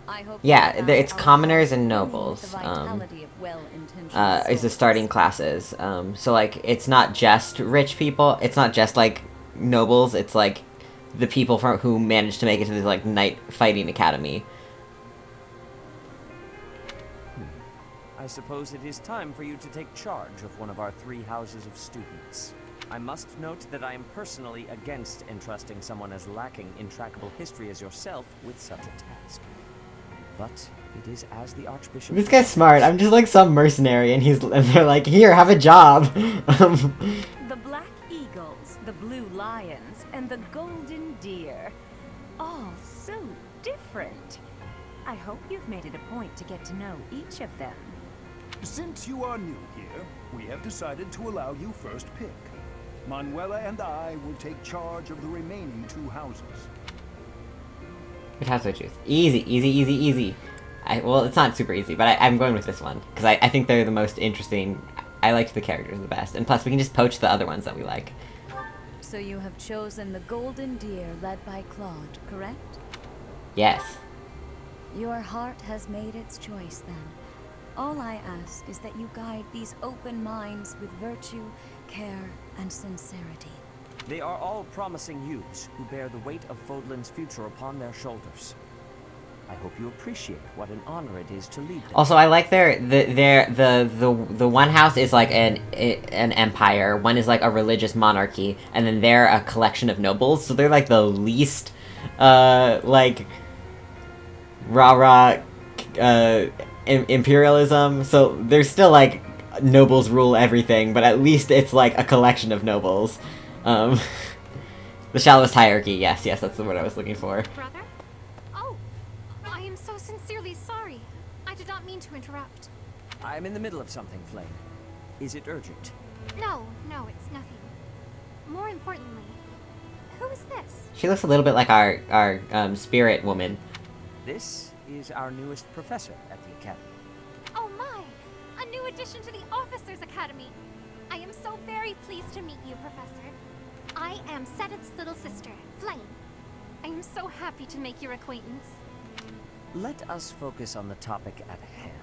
I hope Yeah, it's commoners and nobles, is the starting classes. So, like, it's not just rich people, it's not just, like, nobles, it's, like, the people who managed to make it to the, like, knight fighting academy. I suppose it is time for you to take charge of one of our 3 houses of students. I must note that I am personally against entrusting someone as lacking in trackable history as yourself with such a task. But it is as the Archbishop... This guy's smart. I'm just like some mercenary, and they're like, here, have a job. The black eagles, the blue lions, and the golden deer. All so different. I hope you've made it a point to get to know each of them. Since you are new here, we have decided to allow you first pick. Manuela and I will take charge of the remaining 2 houses. Which house do I choose? Easy, easy, easy, easy. Well, it's not super easy, but I'm going with this one. Because I think they're the most interesting. I liked the characters the best. And plus, we can just poach the other ones that we like. So you have chosen the Golden Deer led by Claude, correct? Yes. Your heart has made its choice, then. All I ask is that you guide these open minds with virtue, care, and sincerity. They are all promising youths who bear the weight of Fodlan's future upon their shoulders. I hope you appreciate what an honor it is to lead them. Also, I like the one house is like an empire, one is like a religious monarchy, and then they're a collection of nobles, so they're like the least, like, rah-rah, imperialism, so there's still like, nobles rule everything, but at least it's like a collection of nobles. The shallowest hierarchy, yes, that's the word I was looking for. Brother? Oh, I am so sincerely sorry. I did not mean to interrupt. I'm in the middle of something, Flame. Is it urgent? No, it's nothing. More importantly, who is this? She looks a little bit like our spirit woman. This is our newest professor at the academy. Oh my! A new addition to the Officers' Academy! I am so very pleased to meet you, Professor. I am Sedith's little sister, Flame. I am so happy to make your acquaintance. Let us focus on the topic at hand.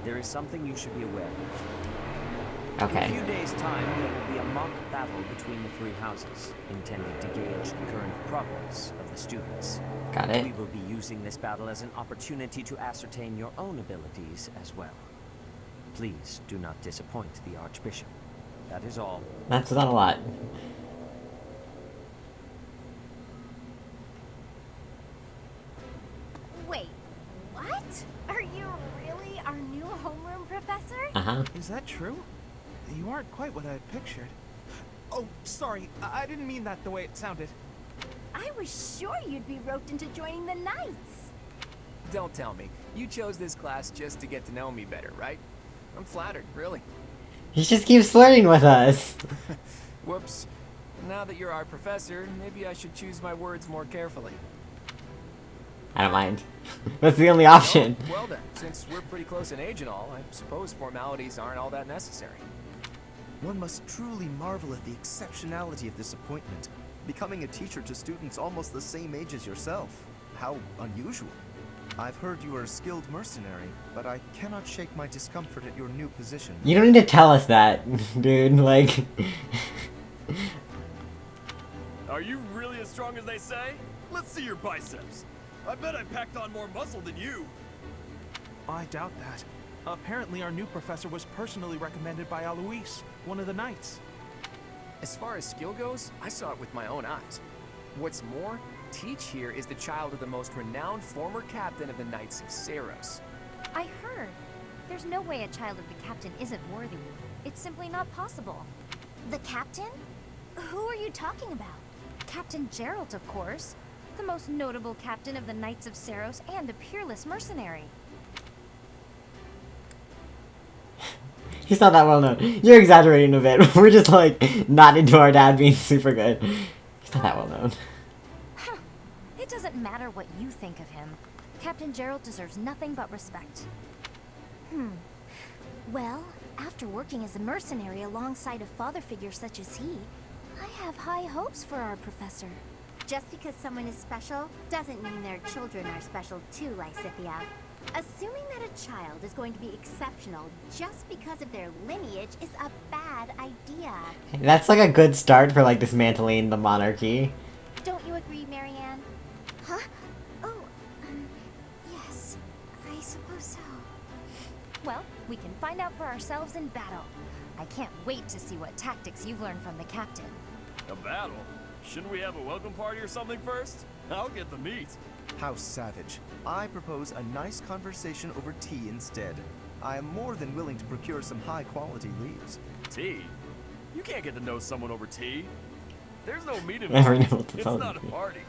There is something you should be aware of. Okay. In a few days' time, there will be a mock battle between the 3 houses, intended to gauge the current progress of the students. Got it. We will be using this battle as an opportunity to ascertain your own abilities as well. Please do not disappoint the Archbishop. That is all. That's not a lot. Wait, what? Are you really our new homeroom professor? Uh-huh. Is that true? You aren't quite what I had pictured. Oh, sorry. I didn't mean that the way it sounded. I was sure you'd be roped into joining the Knights. Don't tell me. You chose this class just to get to know me better, right? I'm flattered, really. He just keeps flirting with us. Whoops. Now that you're our professor, maybe I should choose my words more carefully. I don't mind. That's the only option. Oh, well then, since we're pretty close in age and all, I suppose formalities aren't all that necessary. One must truly marvel at the exceptionality of this appointment. Becoming a teacher to students almost the same age as yourself. How unusual. I've heard you are a skilled mercenary, but I cannot shake my discomfort at your new position. You don't need to tell us that, dude, like... Are you really as strong as they say? Let's see your biceps. I bet I packed on more muscle than you. I doubt that. Apparently our new professor was personally recommended by Alois, one of the Knights. As far as skill goes, I saw it with my own eyes. What's more, Teach here is the child of the most renowned former captain of the Knights of Seiros. I heard. There's no way a child of the captain isn't worthy. It's simply not possible. The captain? Who are you talking about? Captain Geralt, of course. The most notable captain of the Knights of Seiros and a peerless mercenary. He's not that well known. You're exaggerating a bit. We're just like not into our dad being super good. He's not that well known. It doesn't matter what you think of him. Captain Geralt deserves nothing but respect. Well, after working as a mercenary alongside a father figure such as he, I have high hopes for our professor. Just because someone is special doesn't mean their children are special too, Lysithia. Assuming that a child is going to be exceptional just because of their lineage is a bad idea. That's like a good start for like dismantling the monarchy. Don't you agree, Marianne? Huh? Oh, yes. I suppose so. Well, we can find out for ourselves in battle. I can't wait to see what tactics you've learned from the captain. A battle? Shouldn't we have a welcome party or something first? I'll get the meat. How savage. I propose a nice conversation over tea instead. I am more than willing to procure some high-quality leaves. Tea? You can't get to know someone over tea. There's no meat Never involved. know what to It's tell not a you. party.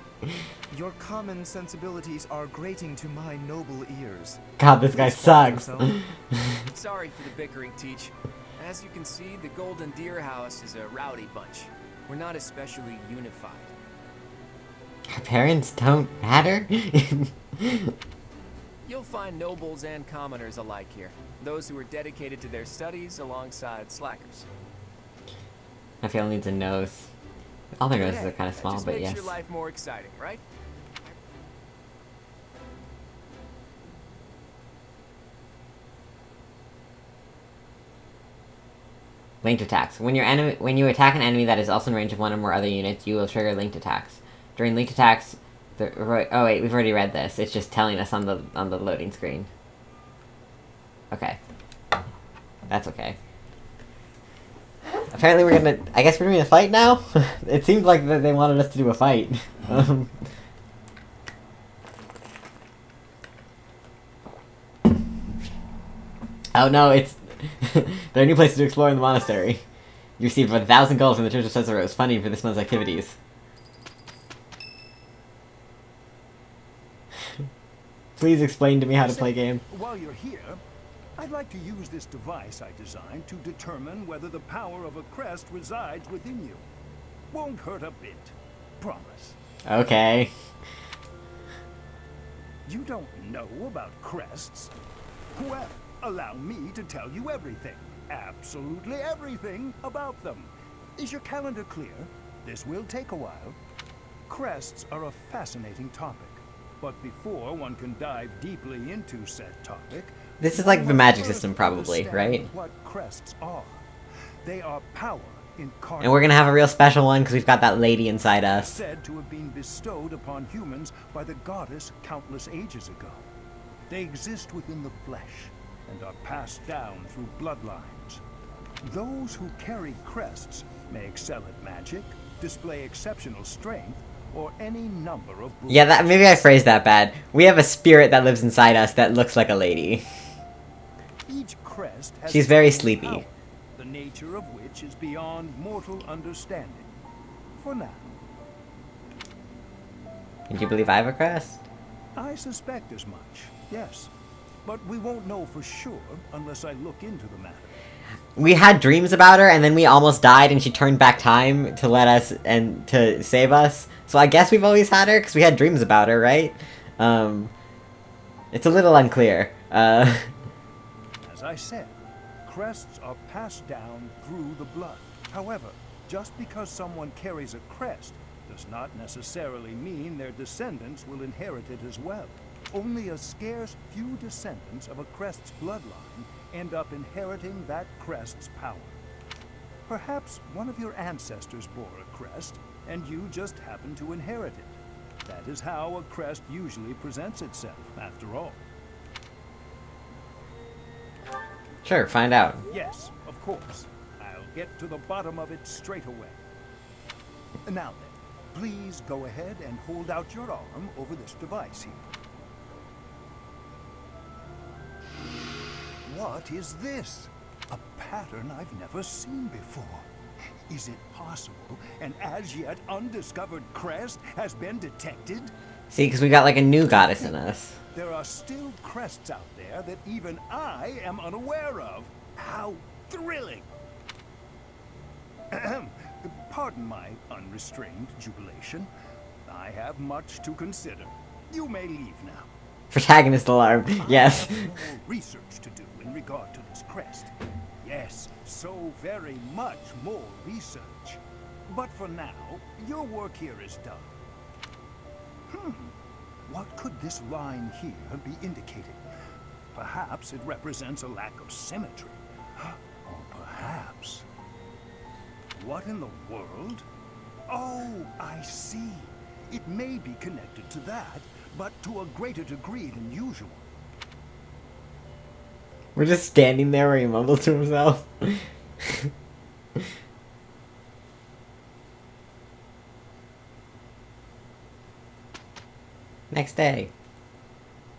Your common sensibilities are grating to my noble ears. God, this guy sucks. Sorry for the bickering, Teach. As you can see, the Golden Deer House is a rowdy bunch. We're not especially unified. Our parents don't matter? You'll find nobles and commoners alike here. Those who are dedicated to their studies alongside slackers. I feel needs a nose. All their noses Hey, are kind of that small, just but makes yes. your life more exciting, right? Linked attacks. When you attack an enemy that is also in range of one or more other units, you will trigger linked attacks. During linked attacks, oh wait, we've already read this. It's just telling us on the loading screen. Okay. That's okay. Apparently I guess we're doing a fight now? It seemed like that they wanted us to do a fight. Oh no, it's... There are new places to explore in the monastery. You received 1,000 gold from the Church of Cesaros, funding for this month's activities. Please explain to me how to play game. While you're here, I'd like to use this device I designed to determine whether the power of a crest resides within you. Won't hurt a bit. Promise. Okay. You don't know about crests? Well, allow me to tell you everything. Absolutely everything about them. Is your calendar clear? This will take a while. Crests are a fascinating topic. But before one can dive deeply into said topic, This is like the magic system, probably, right? what crests are. They are power incarnate. And we're gonna have a real special one because we've got that lady inside us. Said to have been bestowed upon humans by the goddess countless ages ago. They exist within the flesh and are passed down through bloodlines. Those who carry crests may excel at magic, display exceptional strength, or any number of... Yeah, that maybe I phrased that bad. We have a spirit that lives inside us that looks like a lady. Each crest has She's its very own sleepy. power. The nature of which is beyond mortal understanding. For now. Do you believe I have a crest? I suspect as much, yes. But we won't know for sure unless I look into the matter. We had dreams about her, and then we almost died, and she turned back time to let us and to save us. So I guess we've always had her because we had dreams about her, right? It's a little unclear. As I said, crests are passed down through the blood. However, just because someone carries a crest does not necessarily mean their descendants will inherit it as well. Only a scarce few descendants of a crest's bloodline end up inheriting that crest's power. Perhaps one of your ancestors bore a crest, and you just happen to inherit it. That is how a crest usually presents itself, after all. Sure, find out. Yes, of course. I'll get to the bottom of it straight away. Now then, please go ahead and hold out your arm over this device here. What is this? A pattern I've never seen before. Is it possible an as yet undiscovered crest has been detected? See, because we got like a new goddess in us. There are still crests out there that even I am unaware of. How thrilling! Pardon my unrestrained jubilation. I have much to consider. You may leave now. Protagonist alarm. Yes. I have more research to do in regard to this crest. Yes, so very much more research. But for now, your work here is done. What could this line here be indicating? Perhaps it represents a lack of symmetry. Or perhaps... What in the world? Oh, I see. It may be connected to that, but to a greater degree than usual. We're just standing there where he mumbles to himself. Next day.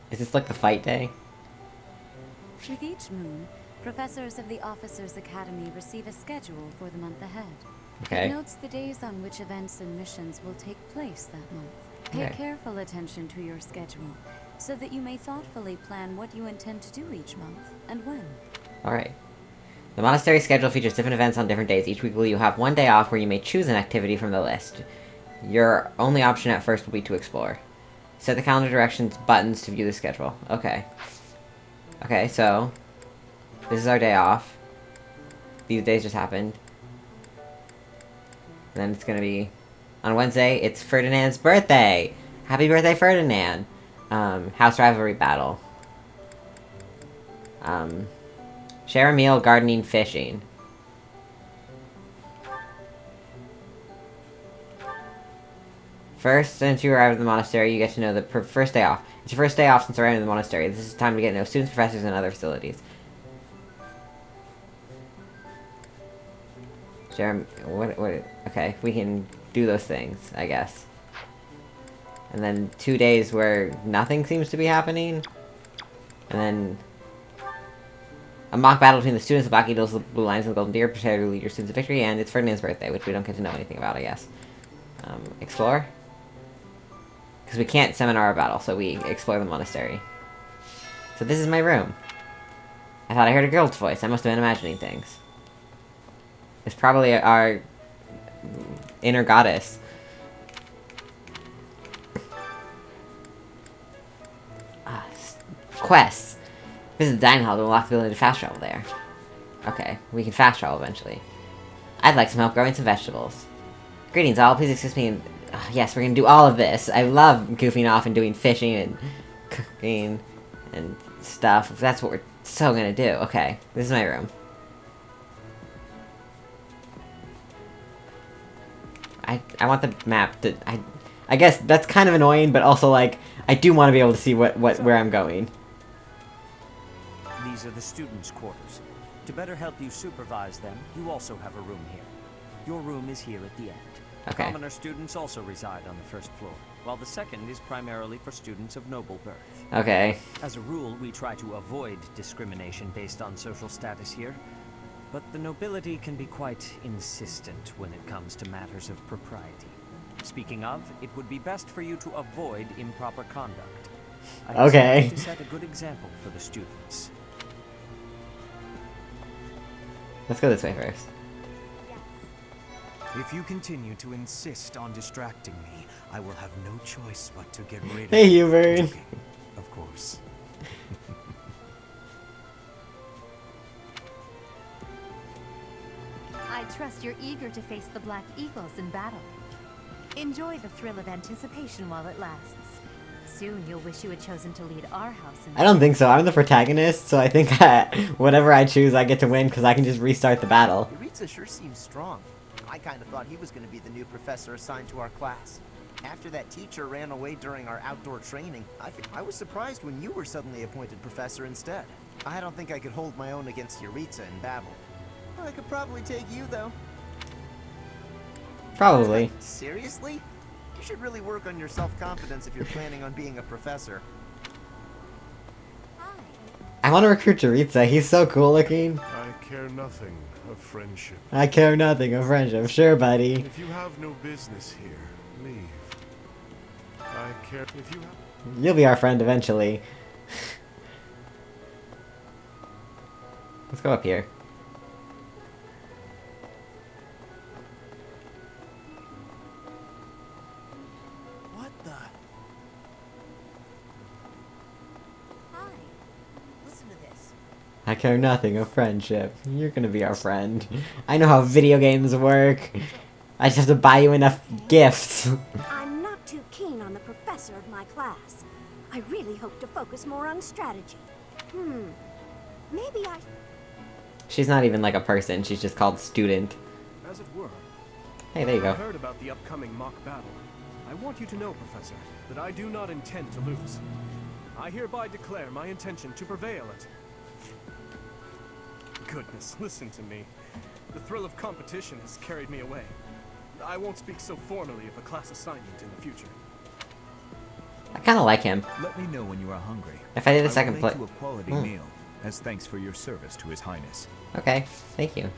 Is this like the fight day? With each moon, professors of the Officers' Academy receive a schedule for the month ahead. Okay. It notes the days on which events and missions will take place that month. Pay Okay. careful attention to your schedule, so that you may thoughtfully plan what you intend to do each month, and when. Alright. The monastery schedule features different events on different days. Each week you have one day off where you may choose an activity from the list. Your only option at first will be to explore. Set the calendar directions buttons to view the schedule. Okay. Okay, so... this is our day off. These days just happened. And then it's gonna be... on Wednesday, it's Ferdinand's birthday! Happy birthday, Ferdinand! House rivalry battle. Share a meal, gardening, fishing. First, since you arrived at the monastery, you get to know the first day off. It's your first day off since arriving at the monastery. This is time to get to know students, professors, and other facilities. Share... okay, we can do those things, I guess. And then 2 days where nothing seems to be happening. And then... a mock battle between the students, the Black Eagles, the Blue Lions, and the Golden Deer. Prepare to lead your students to victory, and it's Ferdinand's birthday, which we don't get to know anything about, I guess. Explore? Because we can't seminar a battle, so we explore the monastery. So this is my room. I thought I heard a girl's voice. I must have been imagining things. It's probably our... inner goddess. Quests. Visit the dining hall to unlock the ability to fast travel there. Okay, we can fast travel eventually. I'd like some help growing some vegetables. Greetings all, please excuse me and... yes, we're gonna do all of this. I love goofing off and doing fishing and cooking and stuff. That's what we're so gonna do. Okay, this is my room. I want the map to... I guess that's kind of annoying, but also, like, I do want to be able to see where I'm going. These are the students' quarters. To better help you supervise them, you also have a room here. Your room is here at the end. Okay. Commoner students also reside on the first floor, while the second is primarily for students of noble birth. Okay. As a rule, we try to avoid discrimination based on social status here. but the nobility can be quite insistent when it comes to matters of propriety. Speaking of, it would be best for you to avoid improper conduct. I Okay. expect to set a good example for the students. Let's go this way first. If you continue to insist on distracting me, I will have no choice but to get rid of Hey, you. Hubert. Joking, of course. I trust you're eager to face the Black Eagles in battle. Enjoy the thrill of anticipation while it lasts. Soon you'll wish you had chosen to lead our house in I don't think so. I'm the protagonist, so I think that whatever I choose, I get to win because I can just restart the battle. Yuritsa sure seems strong. I kind of thought he was going to be the new professor assigned to our class. After that teacher ran away during our outdoor training, I was surprised when you were suddenly appointed professor instead. I don't think I could hold my own against Yuritsa in battle. I could probably take you, though. Probably. Seriously? You should really work on your self-confidence if you're planning on being a professor. I want to recruit Yuritsa. He's so cool looking. I care nothing of friendship. I care nothing of friendship. Sure, buddy. If you have no business here, leave. I care if you have... You'll be our friend eventually. Let's go up here. What the? Hi. Listen to this. I care nothing of friendship. You're gonna be our friend. I know how video games work. I just have to buy you enough gifts. I'm not too keen on the professor of my class. I really hope to focus more on strategy. Maybe I... She's not even like a person. She's just called student. As it were. Hey, there you I go. heard about the upcoming mock battle. I want you to know, Professor, that I do not intend to lose. I hereby declare my intention to prevail at... Goodness, listen to me. The thrill of competition has carried me away. I won't speak so formally of a class assignment in the future. I kind of like him. Let me know when you are hungry. If I did a will second make play... you a quality meal, as thanks for your service to His Highness. Okay, thank you.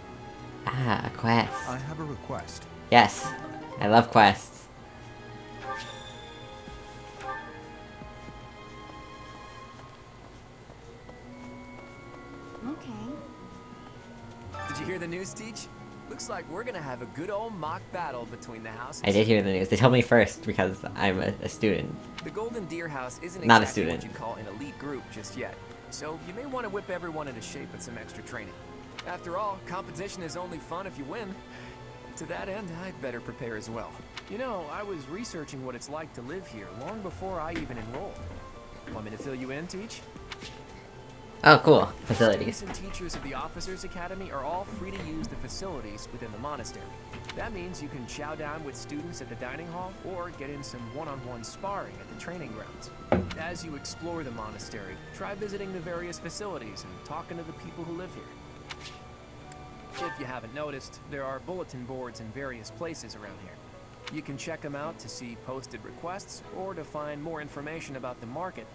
Ah, a quest. I have a request. Yes, I love quests. Okay. Did you hear the news, Teach? Looks like we're gonna have a good old mock battle between the houses. I did hear the news. They told me first because I'm a student. The Golden Deer House isn't Not a exactly student. what you'd call an elite group just yet, so you may want to whip everyone into shape with some extra training. After all, competition is only fun if you win. To that end, I'd better prepare as well. You know, I was researching what it's like to live here long before I even enrolled. Want me to fill you in, Teach? Oh, cool. Facilities. Students and teachers of the Officers Academy are all free to use the facilities within the monastery. That means you can chow down with students at the dining hall or get in some one-on-one sparring at the training grounds. As you explore the monastery, try visiting the various facilities and talking to the people who live here. If you haven't noticed, there are bulletin boards in various places around here. You can check them out to see posted requests or to find more information about the market.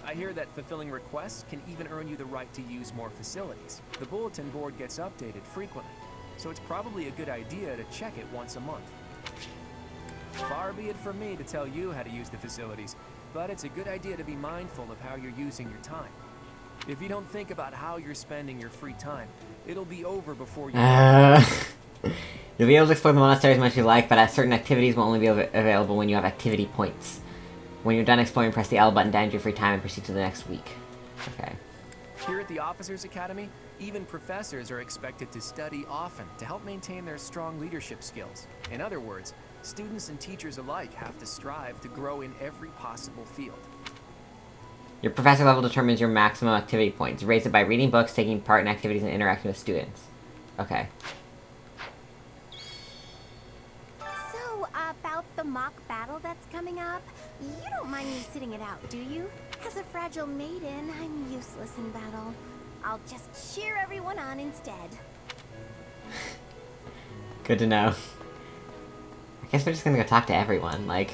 I hear that fulfilling requests can even earn you the right to use more facilities. The bulletin board gets updated frequently, so it's probably a good idea to check it once a month. Far be it from me to tell you how to use the facilities, but it's a good idea to be mindful of how you're using your time. If you don't think about how you're spending your free time, it'll be over before you You'll be able to explore the monastery as much as you like, but certain activities will only be available when you have activity points. When you're done exploring, press the L button to end your free time and proceed to the next week. Okay. Here at the Officers Academy, even professors are expected to study often to help maintain their strong leadership skills. In other words, students and teachers alike have to strive to grow in every possible field. Your professor level determines your maximum activity points. Raise it by reading books, taking part in activities, and interacting with students. Okay. So, about the mock battle that's coming up, you don't mind me sitting it out, do you? As a fragile maiden, I'm useless in battle. I'll just cheer everyone on instead. Good to know. I guess we're just gonna go talk to everyone, like...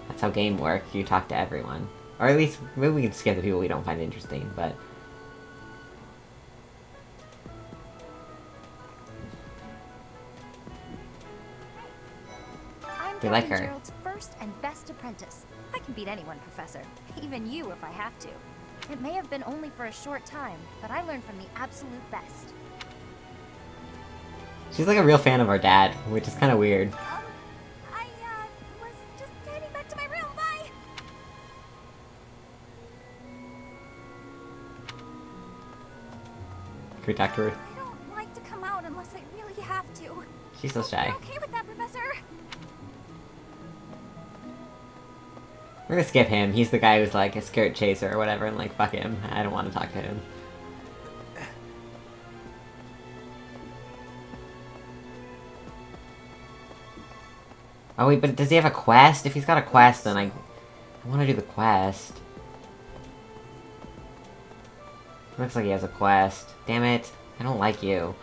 That's how game work, you talk to everyone. Or at least, maybe we can skip the people we don't find interesting, but... I'm We like Captain her. Gerald's first and best apprentice. I can beat anyone, Professor. Even you if I have to. It may have been only for a short time, but I learned from the absolute best. She's like a real fan of our dad, which is kind of weird. I, was just heading back to my room. Bye! Can we talk to her? I don't like to come out unless I really have to. She's so shy. You're okay with that, Professor? We're gonna skip him. He's the guy who's like a skirt chaser or whatever, and like, fuck him. I don't want to talk to him. Oh wait, but does he have a quest? If he's got a quest, then I want to do the quest. Looks like he has a quest. Damn it. I don't like you.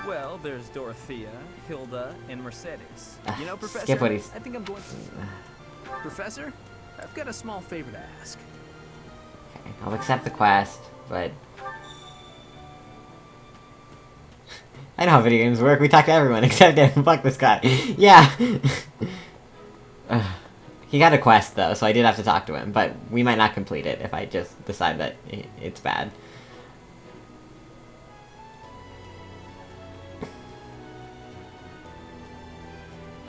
Well, there's Dorothea, Hilda, and Mercedes. You know, Professor, skip what he's... I think I'm going to... Professor, I've got a small favor to ask. Okay, I'll accept the quest, but... I know how video games work. We talk to everyone except him. Fuck this guy. Yeah. He got a quest though, so I did have to talk to him, but we might not complete it if I just decide that it's bad.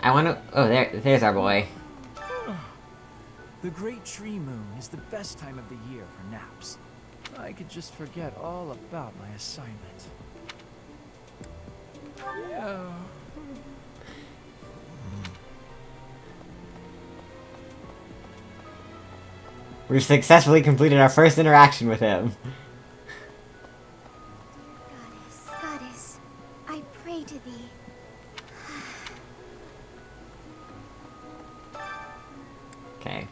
I want to... Oh, there's our boy. The Great Tree Moon is the best time of the year for naps. I could just forget all about my assignment. Yeah. We've successfully completed our first interaction with him. Goddess, I pray to thee. Okay.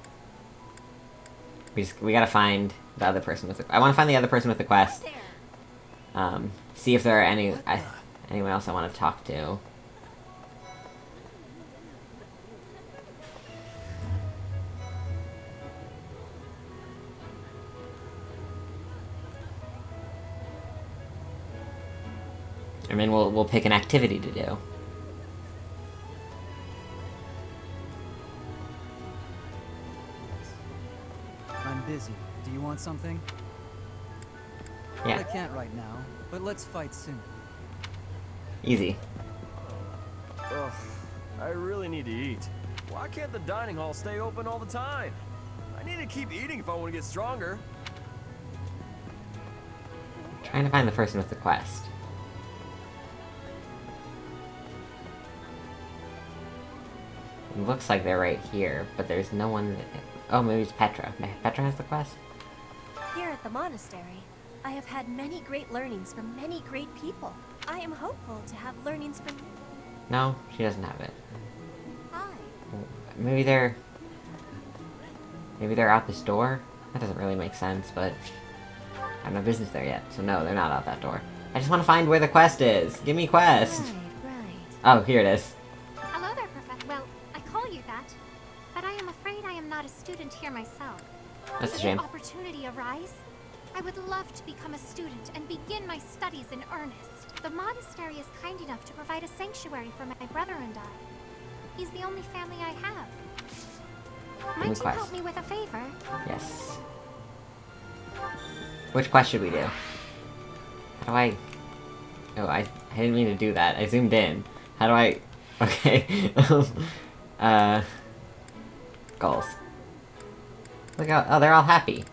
We gotta find the other person with the... I want to find the other person with the quest. See if there are anyone else I want to talk to. And then we'll pick an activity to do. I'm busy. Do you want something? Yeah. I can't right now, but let's fight soon. Easy. Ugh, I really need to eat. Why can't the dining hall stay open all the time? I need to keep eating if I want to get stronger. Trying to find the person with the quest. It looks like they're right here, but there's no one that... Oh, maybe it's Petra. Petra has the quest? Here at the monastery, I have had many great learnings from many great people. I am hopeful to have learnings from you. No, she doesn't have it. Hi. Maybe they're... Maybe they're out this door? That doesn't really make sense, but... I have no business there yet, so no, they're not out that door. I just want to find where the quest is! Give me quest! Oh, here it is. Hello there, Professor. Well, I call you that, but I am afraid I am not a student here myself. That's a Should shame. the opportunity arise, I would love to become a student and begin my studies in earnest. The monastery is kind enough to provide a sanctuary for my brother and I. He's the only family I have. Might you quest. help me with a favor? Yes. Which quest should we do? How do I... Oh, I didn't mean to do that. I zoomed in. How do I... Okay. Goals. Look out. Oh, they're all happy.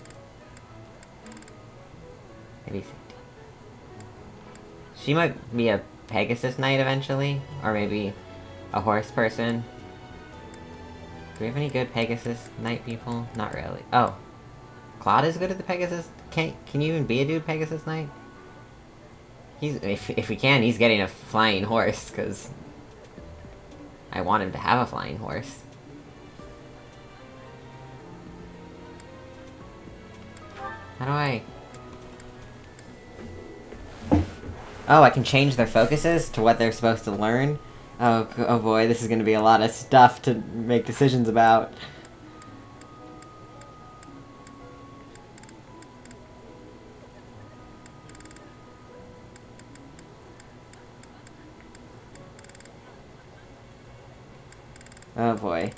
Maybe... She might be a Pegasus Knight eventually. Or maybe a horse person. Do we have any good Pegasus Knight people? Not really. Oh. Claude is good at the Pegasus? Can you even be a dude Pegasus Knight? He's... If we can, he's getting a flying horse, because... I want him to have a flying horse. How do I... Oh, I can change their focuses to what they're supposed to learn? Oh boy, this is gonna be a lot of stuff to make decisions about. Oh boy.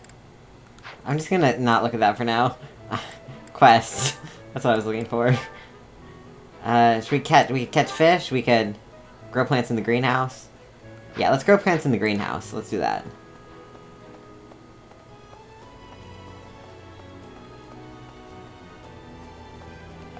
I'm just gonna not look at that for now. Quests. That's what I was looking for. Should we catch fish? We could grow plants in the greenhouse. Yeah, let's grow plants in the greenhouse. Let's do that.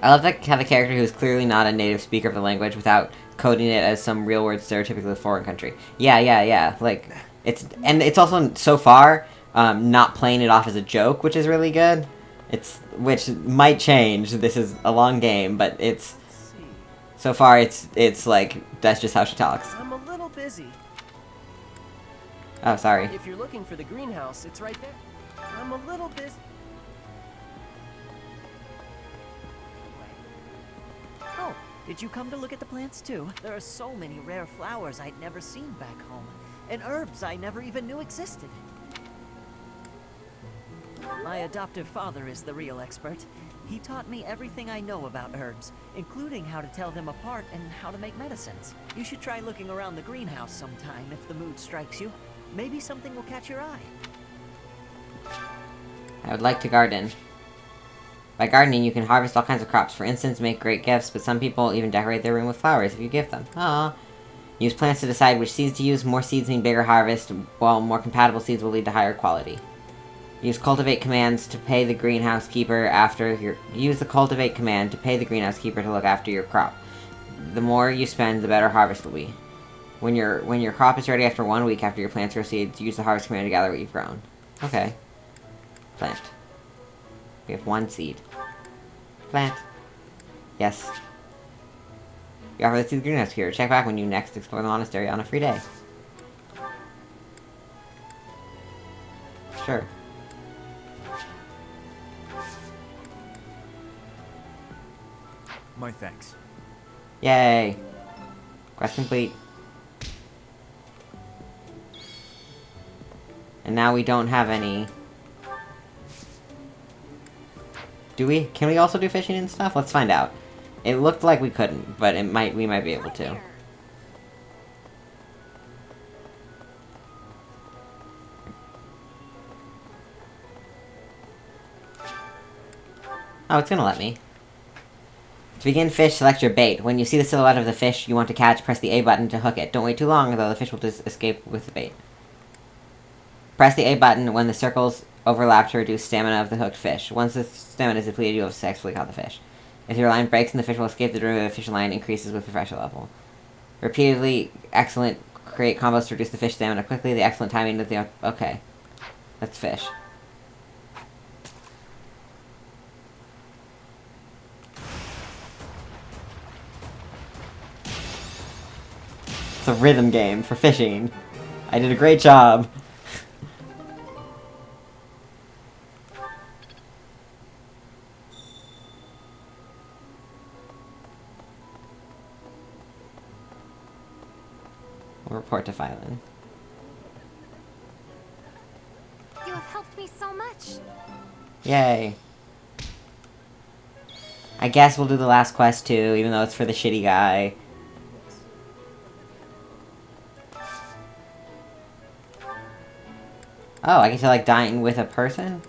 I love that how the character who is clearly not a native speaker of the language without coding it as some real word stereotypically of a foreign country. Yeah. Like, it's also, so far, not playing it off as a joke, which is really good. Which might change. This is a long game, but so far it's like, that's just how she talks. I'm a little busy. Oh, sorry. If you're looking for the greenhouse, it's right there. I'm a little busy. Oh, did you come to look at the plants too? There are so many rare flowers I'd never seen back home, and herbs I never even knew existed. My adoptive father is the real expert. He taught me everything I know about herbs, including how to tell them apart and how to make medicines. You should try looking around the greenhouse sometime if the mood strikes you. Maybe something will catch your eye. I would like to garden. By gardening, you can harvest all kinds of crops. For instance, make great gifts, but some people even decorate their room with flowers if you gift them. Aww. Use plants to decide which seeds to use. More seeds mean bigger harvest, while more compatible seeds will lead to higher quality. Use cultivate commands to pay the greenhouse keeper after your... Use the cultivate command to pay the greenhouse keeper to look after your crop. The more you spend, the better harvest will be. When your crop is ready after 1 week after your plants grow seeds, use the harvest command to gather what you've grown. Okay. Plant. We have 1 seed. Plant. Yes. You offer the seed greenhouse here. Check back when you next explore the monastery on a free day. Sure. My thanks. Yay! Quest complete. And now we don't have any... Do we? Can we also do fishing and stuff? Let's find out. It looked like we couldn't, but we might be able to. Oh, it's gonna let me. To begin fish, select your bait. When you see the silhouette of the fish you want to catch, press the A button to hook it. Don't wait too long, though the fish will just escape with the bait. Press the A button when the circles overlap to reduce stamina of the hooked fish. Once the stamina is depleted, you have successfully caught the fish. If your line breaks and the fish will escape, the durability of the fishing line increases with the pressure level. Repeatedly excellent create combos to reduce the fish stamina quickly. The excellent timing with the... Okay. Let's fish. It's a rhythm game for fishing. I did a great job. We'll report to Phylon. You have helped me so much. Yay. I guess we'll do the last quest too, even though it's for the shitty guy. Oh, I get to, like, dine with a person?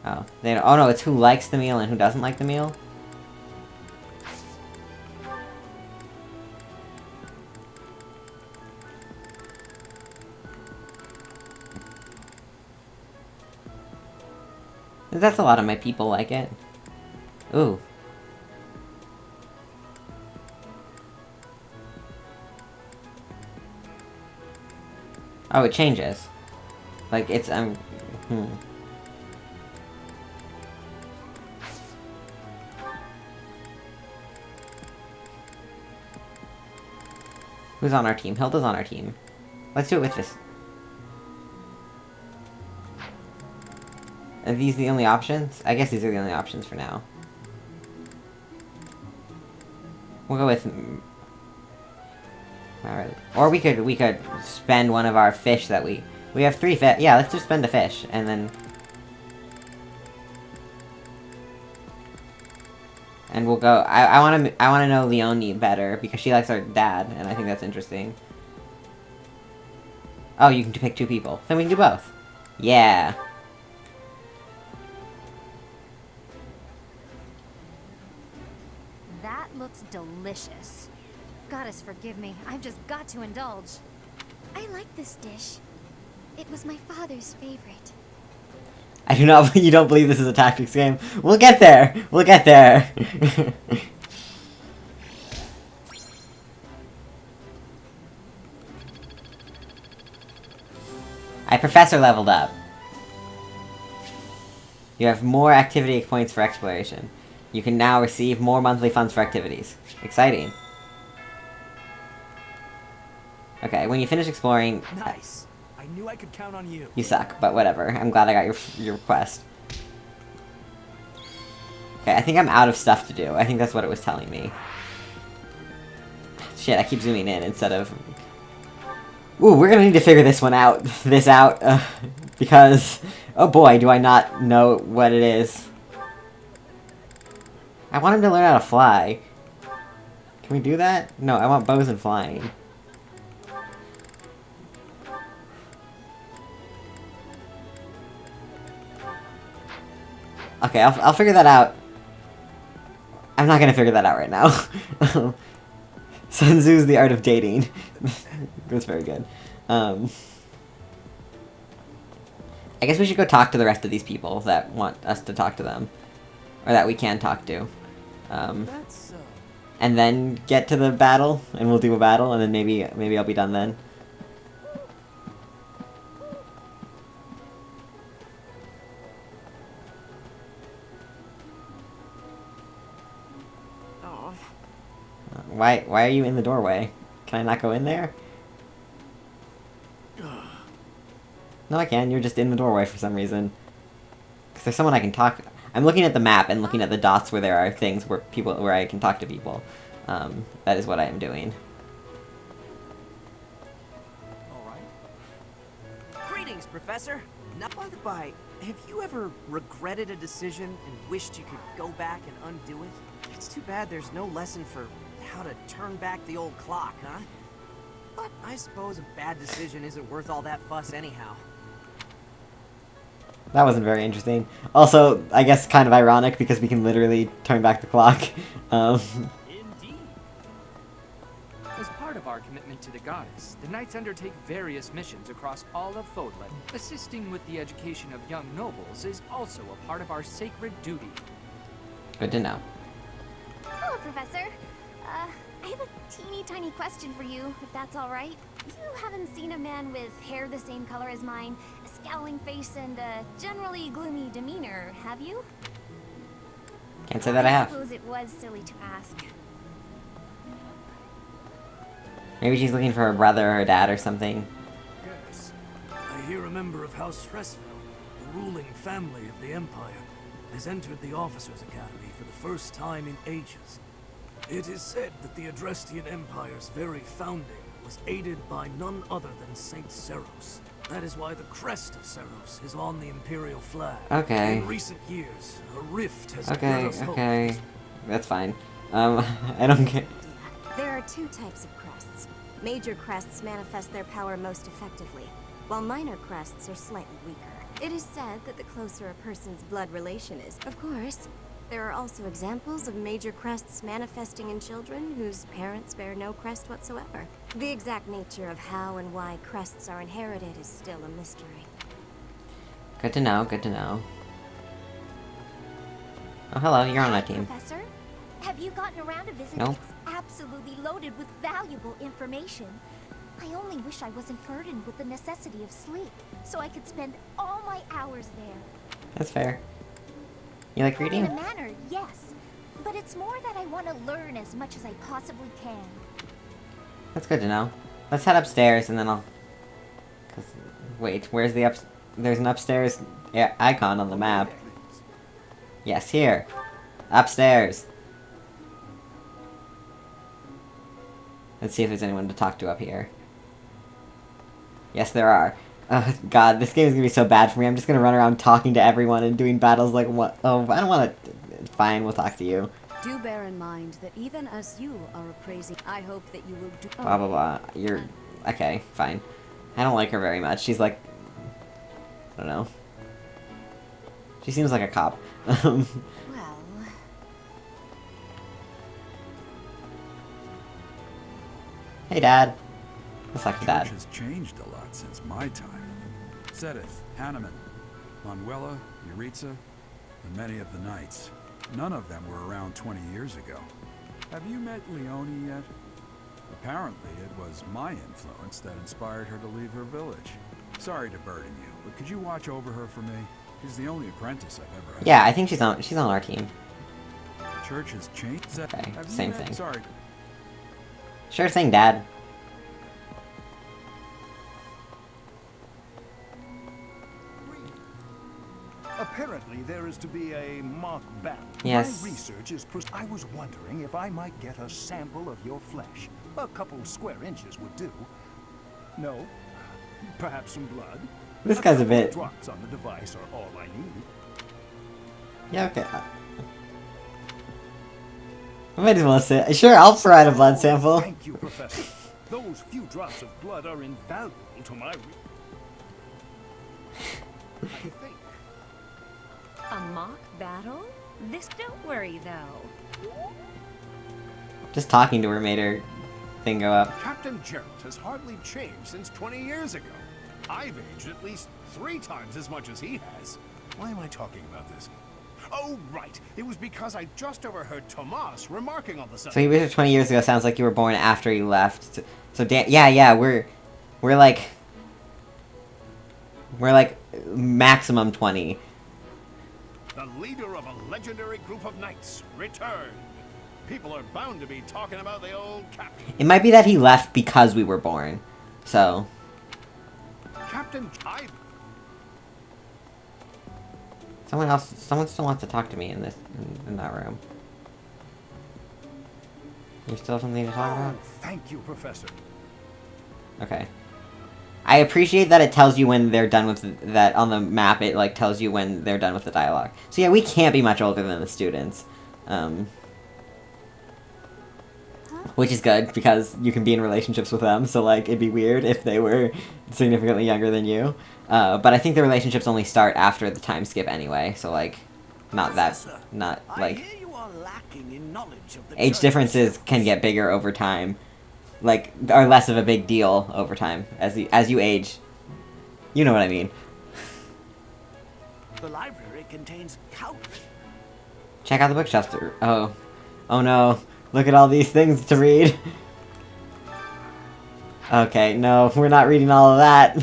Oh. Oh no, it's who likes the meal and who doesn't like the meal? That's a lot of my people like it. Ooh. Oh, it changes. Like, it's, Who's on our team? Hilda's on our team. Let's do it with this. Are these the only options? I guess these are the only options for now. We'll go with... Alright. Or we could spend one of our fish that we have 3 fish. Yeah, let's just spend a fish, and then... And we'll go... I wanna know Leonie better, because she likes our dad, and I think that's interesting. Oh, you can pick 2 people. Then we can do both. Yeah. That looks delicious. Goddess forgive me, I've just got to indulge. I like this dish. It was my father's favorite. I do not. You don't believe this is a tactics game? We'll get there. We'll get there. Professor leveled up. You have more activity points for exploration. You can now receive more monthly funds for activities. Exciting. Okay, when you finish exploring... Nice. I knew I could count on you. You suck, but whatever. I'm glad I got your request. Okay, I think I'm out of stuff to do. I think that's what it was telling me. Shit, I keep zooming in instead of... Ooh, we're gonna need to figure this one out. Because... Oh boy, do I not know what it is. I want him to learn how to fly. Can we do that? No, I want bows and flying. Okay, I'll figure that out. I'm not gonna figure that out right now. Sun Tzu's The Art of Dating. That's very good. I guess we should go talk to the rest of these people that want us to talk to them. Or that we can talk to. And then get to the battle, and we'll do a battle, and then maybe I'll be done then. Why are you in the doorway? Can I not go in there? No, I can. You're just in the doorway for some reason. Because there's someone I can talk... I'm looking at the map and looking at the dots where there are things where I can talk to people. That is what I am doing. Greetings, Professor. Now, by the by, have you ever regretted a decision and wished you could go back and undo it? It's too bad there's no lesson for how to turn back the old clock, huh? But I suppose a bad decision isn't worth all that fuss anyhow. That wasn't very interesting. Also, I guess kind of ironic because we can literally turn back the clock. Indeed. As part of our commitment to the goddess, the Knights undertake various missions across all of Fodlan. Assisting with the education of young nobles is also a part of our sacred duty. Good to know. Hello, Professor. I have a teeny tiny question for you, if that's alright. You haven't seen a man with hair the same color as mine, a scowling face, and a generally gloomy demeanor, have you? Can't say that I have. I suppose it was silly to ask. Maybe she's looking for her brother or her dad or something. Yes. I hear a member of House Stressville, the ruling family of the Empire, has entered the Officers' Academy for the first time in ages. It is said that the Adrestian Empire's very founding was aided by none other than Saint Seros. That is why the crest of Seros is on the Imperial flag. Okay. In recent years, a rift has Okay. That's fine. I don't care. There are two types of crests. Major crests manifest their power most effectively, while minor crests are slightly weaker. It is said that the closer a person's blood relation is, of course. There are also examples of major crests manifesting in children whose parents bear no crest whatsoever. The exact nature of how and why crests are inherited is still a mystery. Good to know, good to know. Oh, hello, you're on my team. Professor, have you gotten around to visiting? No. It's absolutely loaded with valuable information. I only wish I wasn't burdened with the necessity of sleep, so I could spend all my hours there. That's fair. You like reading? In a manner, yes. But it's more that I want to learn as much as I possibly can. That's good to know. Let's head upstairs and then I'll... Wait, where's the There's an upstairs icon on the map. Yes, here. Upstairs. Let's see if there's anyone to talk to up here. Yes, there are. Oh, God, this game is gonna be so bad for me. I'm just gonna run around talking to everyone and doing battles like what? Oh, I don't want to. Fine, we'll talk to you. Do bear in mind that even as you are appraising, I hope that you will do. Blah blah blah. You're okay. Fine. I don't like her very much. She's like I don't know. She seems like a cop. Well, Hey, Dad. Looks like Church Dad. has changed a lot since my time. Sedith, Hanneman, Manuela, Yuritsa, and many of the knights. None of them were around 20 years ago. Have you met Leonie yet? Apparently, it was my influence that inspired her to leave her village. Sorry to burden you, but could you watch over her for me? She's the only apprentice I've ever had. Yeah, I think she's on our team. Church has changed. Okay, Have you same met- thing. Sorry. Sure thing, Dad. Apparently, there is to be a mock battle. Yes. My research is. I was wondering if I might get a sample of your flesh. A couple square inches would do. No? Perhaps some blood? This guy's a couple of bit- drops on the device are all I need. Yeah, okay. I might as well say, sure, I'll provide a blood sample. Thank you, Professor. Those few drops of blood are invaluable to my. I think. a mock battle? Don't worry, though. Just talking to her made her thing go up. Captain Geralt has hardly changed since 20 years ago. I've aged at least 3 times as much as he has. Why am I talking about this? Oh, right. It was because I just overheard Tomas remarking on the subject. So he was here 20 years ago. Sounds like you were born after he left. So yeah, we're like maximum 20. The leader of a legendary group of knights returned. People are bound to be talking about the old captain. It might be that he left because we were born. So Captain, someone still wants to talk to me in that room. You still have something to talk about? Thank you, Professor. Okay. I appreciate that it tells you when they're done with that on the map. It like tells you when they're done with the dialogue. So yeah, we can't be much older than the students, which is good because you can be in relationships with them. So like it'd be weird if they were significantly younger than you. But I think the relationships only start after the time skip anyway. So like, not like age differences can get bigger over time. Like, are less of a big deal over time as you age. You know what I mean. The library contains countless. Check out the bookshelf. Oh no! Look at all these things to read. Okay, no, we're not reading all of that.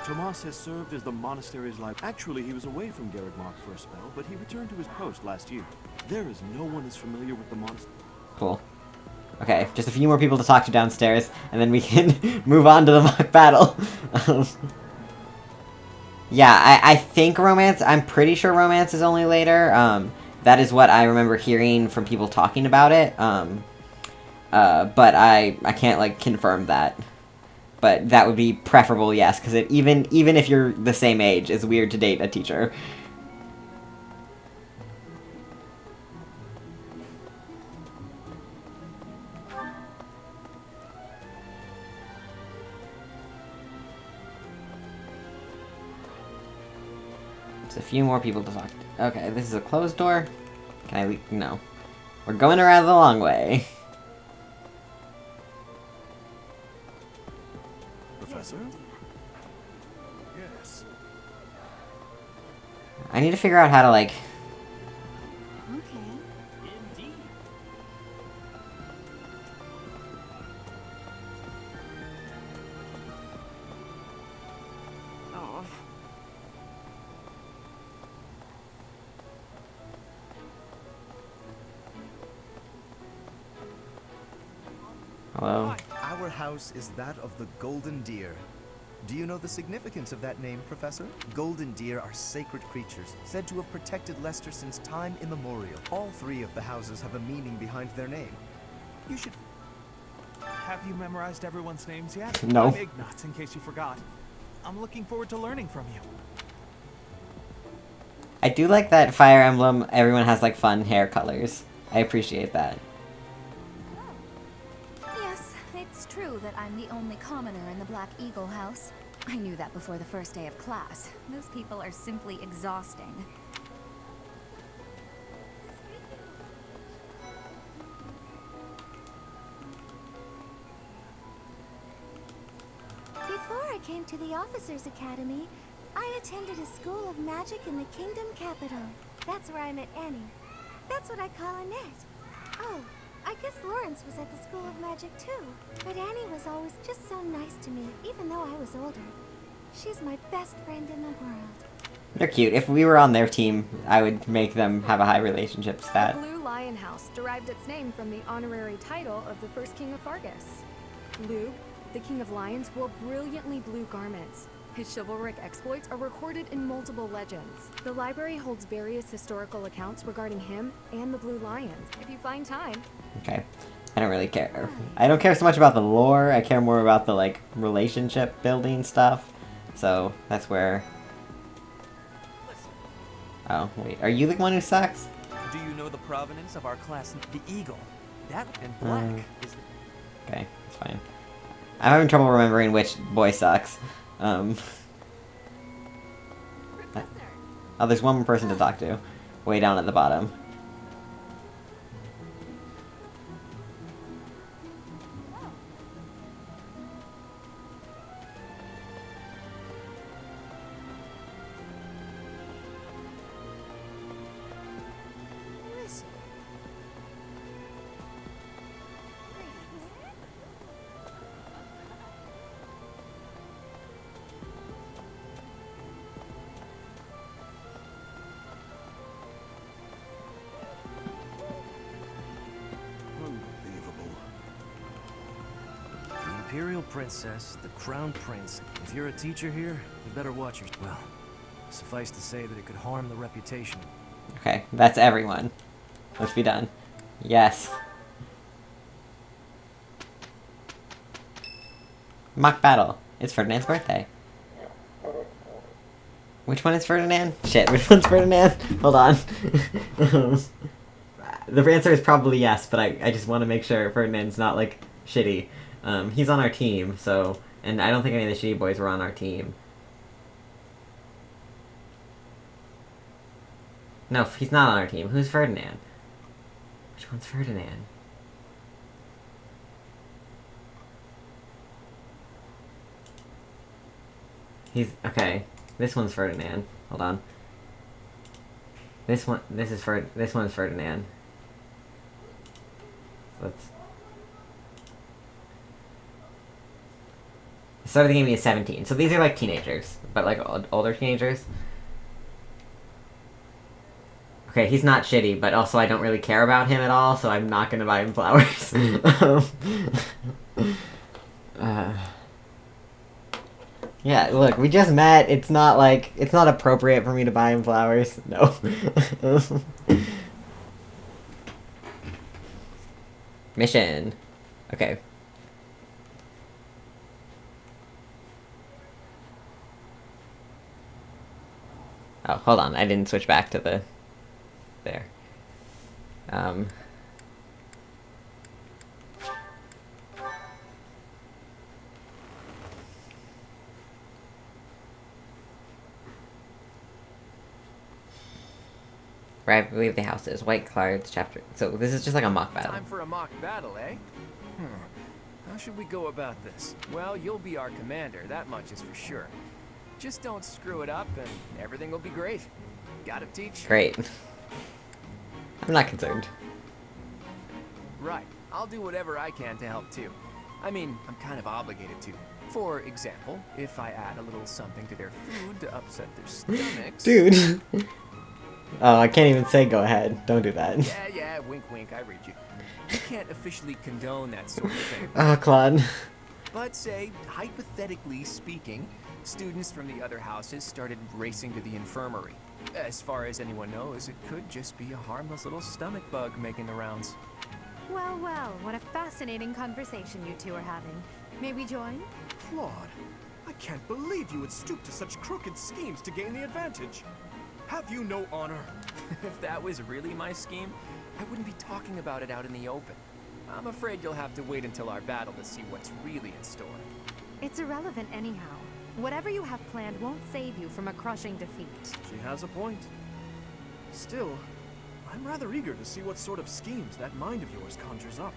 Tomas has served as the monastery's librarian. Actually, he was away from Garreg-Mach for a spell, but he returned to his post last year. There is no one as familiar with the monastery. Cool. Okay, just a few more people to talk to downstairs, and then we can move on to the mock battle. Yeah, I think romance, I'm pretty sure romance is only later. That is what I remember hearing from people talking about it. But I can't, like, confirm that. But that would be preferable, yes, because even if you're the same age, it's weird to date a teacher. There's a few more people to talk to. Okay, this is a closed door. Can I leave? No. We're going around the long way. Professor? Yes. I need to figure out how to, like... Oh. Hello? Our house is that of the Golden Deer. Do you know the significance of that name, Professor? Golden deer are sacred creatures, said to have protected Leicester since time immemorial. All 3 of the houses have a meaning behind their name. You should... Have you memorized everyone's names yet? No. I'm Ignatz, in case you forgot. I'm looking forward to learning from you. I do like that Fire Emblem, everyone has, like, fun hair colors. I appreciate that. Yes, it's It's true that I'm the only commoner in the Black Eagle house. I knew that before the first day of class. Those people are simply exhausting. Before I came to the Officers Academy, I attended a school of magic in the Kingdom Capital. That's where I met Annie. That's what I call Annette. Oh, I guess Lawrence was at the School of Magic too. But Annie was always just so nice to me, even though I was older. She's my best friend in the world. They're cute. If we were on their team, I would make them have a high relationship stat. The Blue Lion House derived its name from the honorary title of the first king of Fargus. Lugh, the King of Lions, wore brilliantly blue garments. His chivalric exploits are recorded in multiple legends. The library holds various historical accounts regarding him and the Blue Lions, if you find time. Okay. I don't really care. I don't care so much about the lore, I care more about the, like, relationship building stuff. So, that's where... Oh, wait. Are you the one who sucks? Do you know the provenance of our class? The eagle. That and black is... Okay, that's fine. I'm having trouble remembering which boy sucks. Oh, there's one more person to talk to. Way down at the bottom. Imperial Princess, the Crown Prince. If you're a teacher here, you better watch your... Well, suffice to say that it could harm the reputation. Okay, that's everyone. Let's be done. Yes. Mock battle. It's Ferdinand's birthday. Which one is Ferdinand? Shit, which one's Ferdinand? Hold on. The answer is probably yes, but I just want to make sure Ferdinand's not, like, shitty. He's on our team, so... And I don't think any of the shitty boys were on our team. No, he's not on our team. Who's Ferdinand? Which one's Ferdinand? He's... Okay. This one's Ferdinand. Hold on. This one's Ferdinand. So let's... The start of the game is 17. So these are like teenagers, but like older teenagers. Okay, he's not shitty, but also I don't really care about him at all, so I'm not gonna buy him flowers. Yeah, look, we just met. It's not like, it's not appropriate for me to buy him flowers. No. Mission. Okay. Oh, hold on. I didn't switch back to the... There. Where I believe the house is. White Clouds chapter... So this is just like a mock battle. Time for a mock battle, eh? How should we go about this? Well, you'll be our commander, that much is for sure. Just don't screw it up and everything will be great. Got it, Teach? Great. I'm not concerned. Right. I'll do whatever I can to help too. I mean, I'm kind of obligated to. For example, if I add a little something to their food to upset their stomachs... Dude! Oh, I can't even say go ahead. Don't do that. Yeah, wink wink, I read you. You can't officially condone that sort of thing. Oh, Claude. But say, hypothetically speaking, students from the other houses started racing to the infirmary. As far as anyone knows, it could just be a harmless little stomach bug making the rounds. Well, well, what a fascinating conversation you two are having. May we join? Claude, I can't believe you would stoop to such crooked schemes to gain the advantage. Have you no honor? If that was really my scheme, I wouldn't be talking about it out in the open. I'm afraid you'll have to wait until our battle to see what's really in store. It's irrelevant anyhow. Whatever you have planned won't save you from a crushing defeat. She has a point. Still, I'm rather eager to see what sort of schemes that mind of yours conjures up.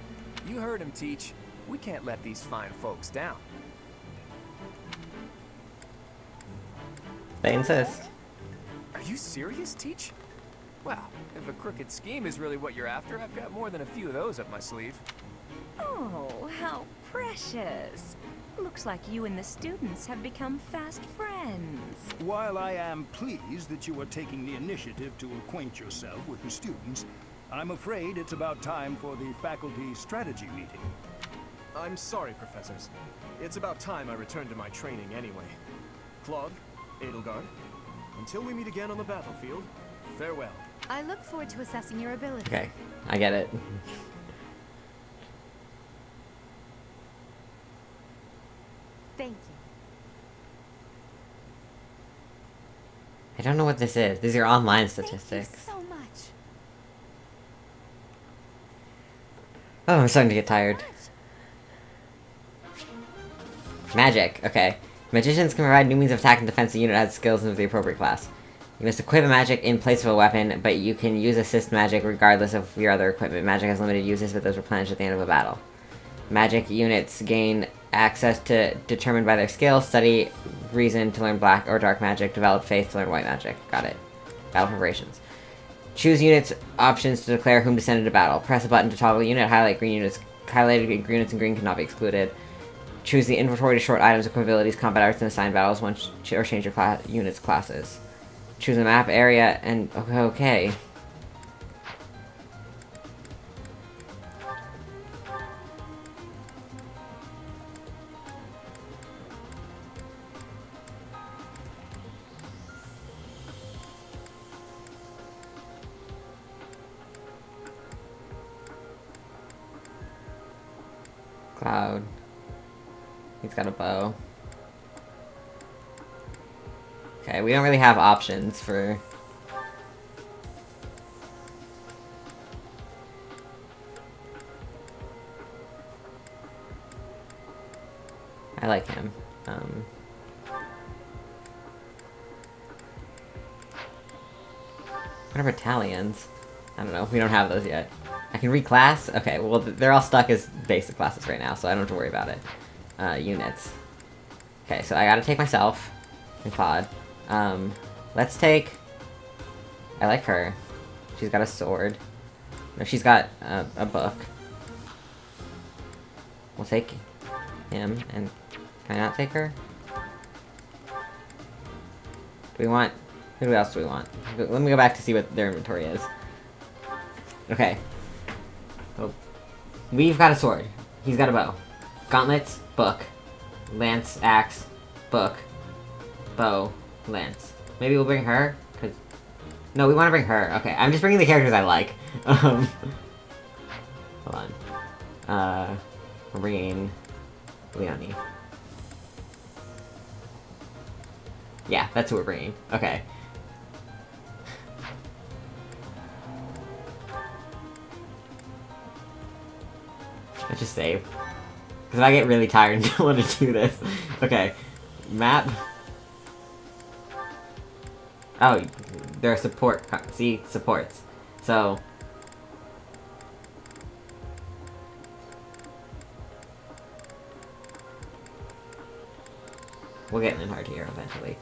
You heard him, Teach. We can't let these fine folks down. They insist. Are you serious, Teach? Well, if a crooked scheme is really what you're after, I've got more than a few of those up my sleeve. Oh, how precious. Looks like you and the students have become fast friends. While I am pleased that you are taking the initiative to acquaint yourself with the students, I'm afraid it's about time for the faculty strategy meeting. I'm sorry, professors. It's about time I returned to my training anyway. Claude, Edelgard, until we meet again on the battlefield, farewell. I look forward to assessing your ability. Okay, I get it. Thank you. I don't know what this is. These are online statistics. Thank you so much. Oh, I'm starting to get tired. Magic. Okay. Magicians can provide new means of attack and defense. The unit has skills of the appropriate class. You must equip a magic in place of a weapon, but you can use assist magic regardless of your other equipment. Magic has limited uses, but those replenish at the end of a battle. Magic units gain access to determined by their skill, study reason to learn black or dark magic, develop faith to learn white magic. Got it. Battle preparations. Choose units options to declare whom to send into battle. Press a button to toggle unit, highlight green units. Highlighted units in green cannot be excluded. Choose the inventory to short items, equip abilities, combat arts, and assign battles once or change your unit's classes. Choose a map area and okay. Cloud. He's got a bow. Okay, we don't really have options for... I like him. What are battalions? I don't know, we don't have those yet. I can reclass? Okay, well they're all stuck as basic classes right now, so I don't have to worry about it. Units. Okay, so I gotta take myself and Pod. Let's take... I like her. She's got a sword. No, she's got a book. We'll take him, and can I not take her? Do we want... Who else do we want? Let me go back to see what their inventory is. Okay. Oh. We've got a sword. He's got a bow. Gauntlets, book. Lance, axe, book. Bow, lance. Maybe we'll bring her? Cause... No, we want to bring her. Okay, I'm just bringing the characters I like. Hold on. We're bringing... Leonie. Yeah, that's who we're bringing. Okay. Let's just save. Because if I get really tired and don't want to do this. Okay. Map. Oh, there are support. See? Supports. So. We'll get in hard here eventually.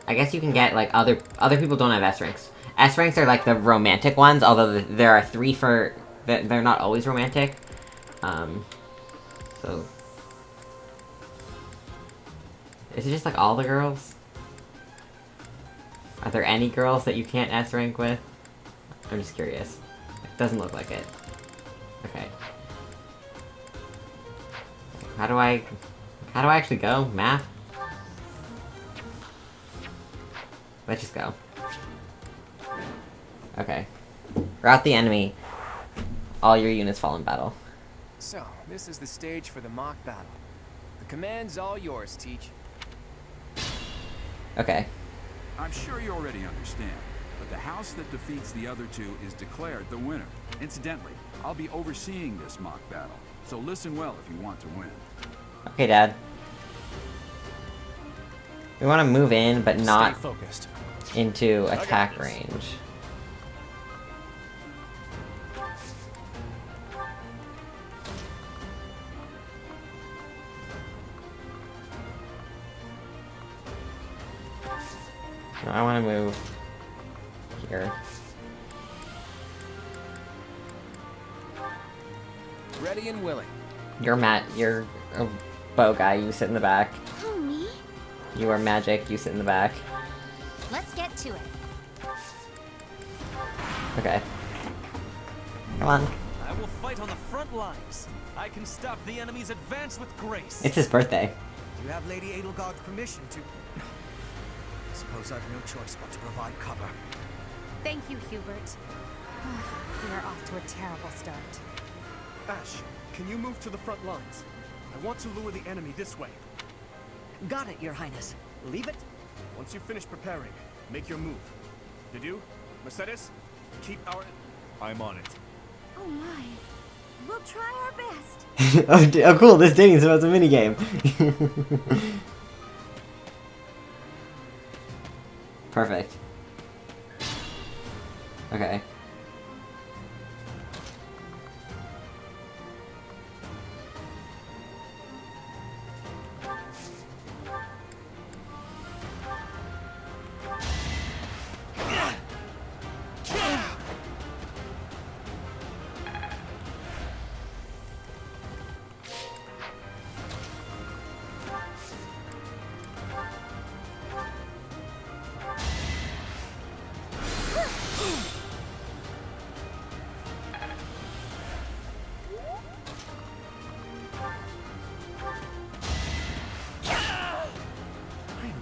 I guess you can get, like, other people don't have S ranks. S ranks are like the romantic ones, although there are 3 for... They're not always romantic. So... Is it just like all the girls? Are there any girls that you can't S rank with? I'm just curious. It doesn't look like it. Okay. How do I actually go? Map? Let's just go. Okay. Rout the enemy. All your units fall in battle. So, this is the stage for the mock battle. The command's all yours, Teach. Okay. I'm sure you already understand. but the house that defeats the other two is declared the winner. Incidentally, I'll be overseeing this mock battle, so listen well if you want to win. Okay, Dad. We want to move in, but not Stay focused. into attack range. No, I want to move here. Ready and willing. You're Matt. You're a bow guy. You sit in the back. Oh, me? You are magic. You sit in the back. Let's get to it. Okay. Come on. I will fight on the front lines. I can stop the enemy's advance with grace. It's his birthday. You have Lady Edelgard's permission to... I suppose I've no choice but to provide cover. Thank you, Hubert. We are off to a terrible start. Ash, can you move to the front lines? I want to lure the enemy this way. Got it, Your Highness. Leave it. Once you finish preparing, make your move. Dedu, Mercedes, keep our... I'm on it. Oh my. We'll try our best. Oh, cool. This dating so it's a minigame. Perfect. Okay.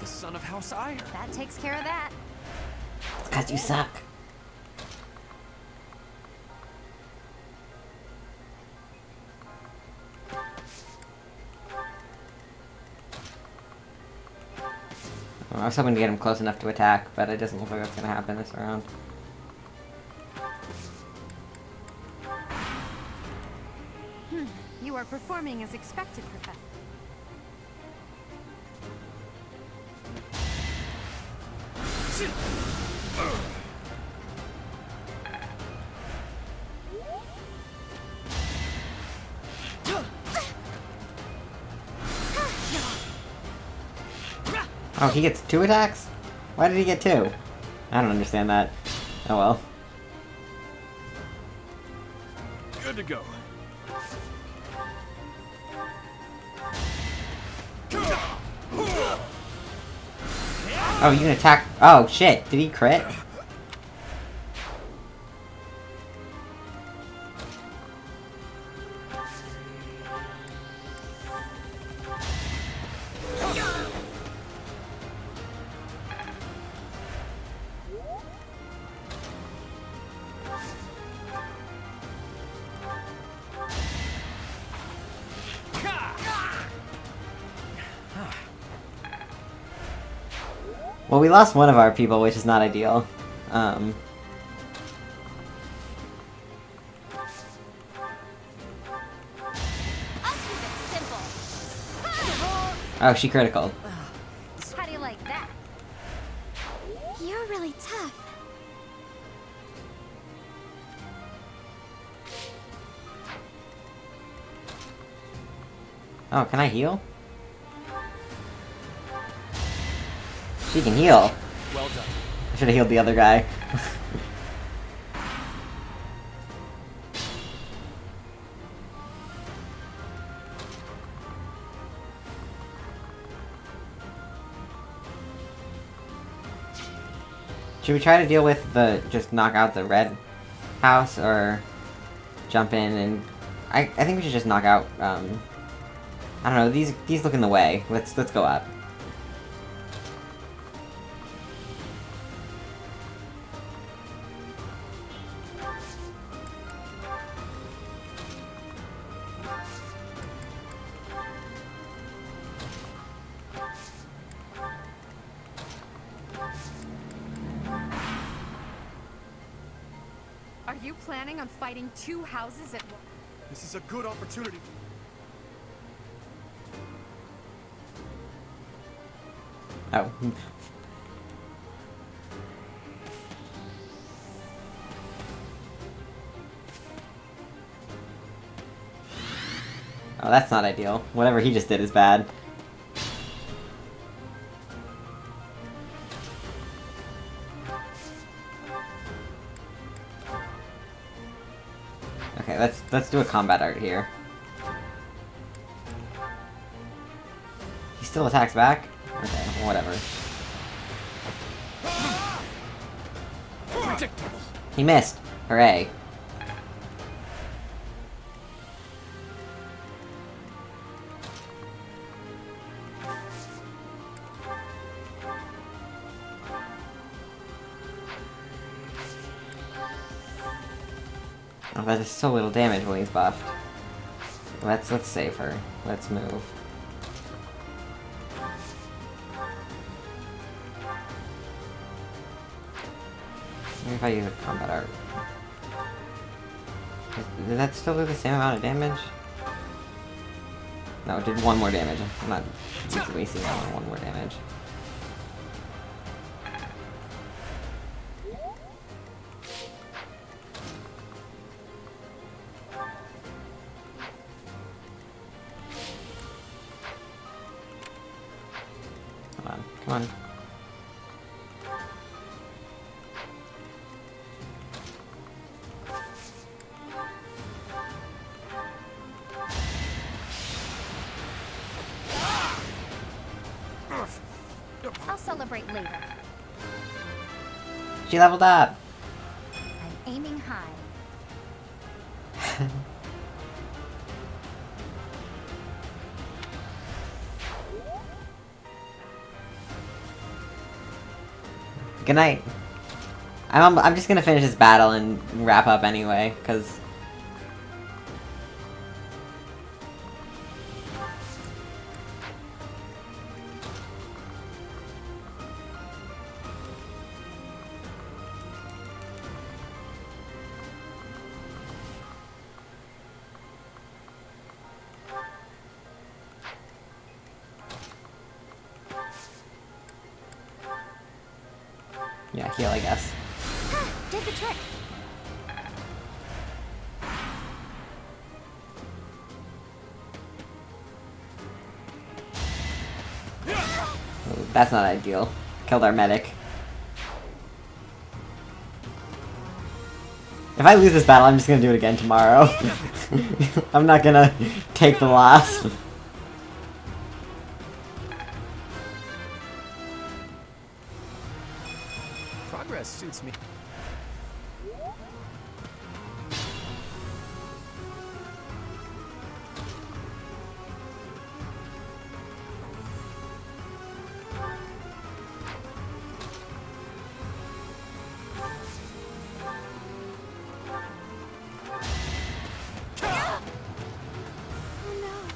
Son of House Iron. That takes care of that. It's 'cause you suck. I was hoping to get him close enough to attack, but it doesn't look like that's gonna happen this round. You are performing as expected, Professor. Oh, he gets 2 attacks? Why did he get 2? I don't understand that. Oh well. Good to go. Oh, you can attack. Oh shit, did he crit? Well, we lost one of our people, which is not ideal. Oh, she critical. How do you like that? You're really tough. Oh, can I heal? She can heal. Well done. I should have healed the other guy. Should we try to deal with the just knock out the red house, or jump in and I think we should just knock out I don't know, these look in the way. Let's go up. you planning on fighting two houses at once? This is a good opportunity. Oh. Oh, that's not ideal. Whatever he just did is bad. Okay, let's do a combat art here. He still attacks back? Okay, whatever. Predictable. He missed. Hooray. Oh, that is so little damage when he's buffed. Let's save her. Let's move. Maybe if I use a combat art. Did that still do the same amount of damage? No, it did one more damage. I'm not wasting on one more damage. Come on, come on. I'll celebrate later. She leveled up! I'm aiming high. Good night. I'm just gonna finish this battle and wrap up anyway, because... yeah, heal, I guess. Did the trick. Ooh, that's not ideal. Killed our medic. If I lose this battle, I'm just gonna do it again tomorrow. I'm not gonna take the loss. Progress suits me.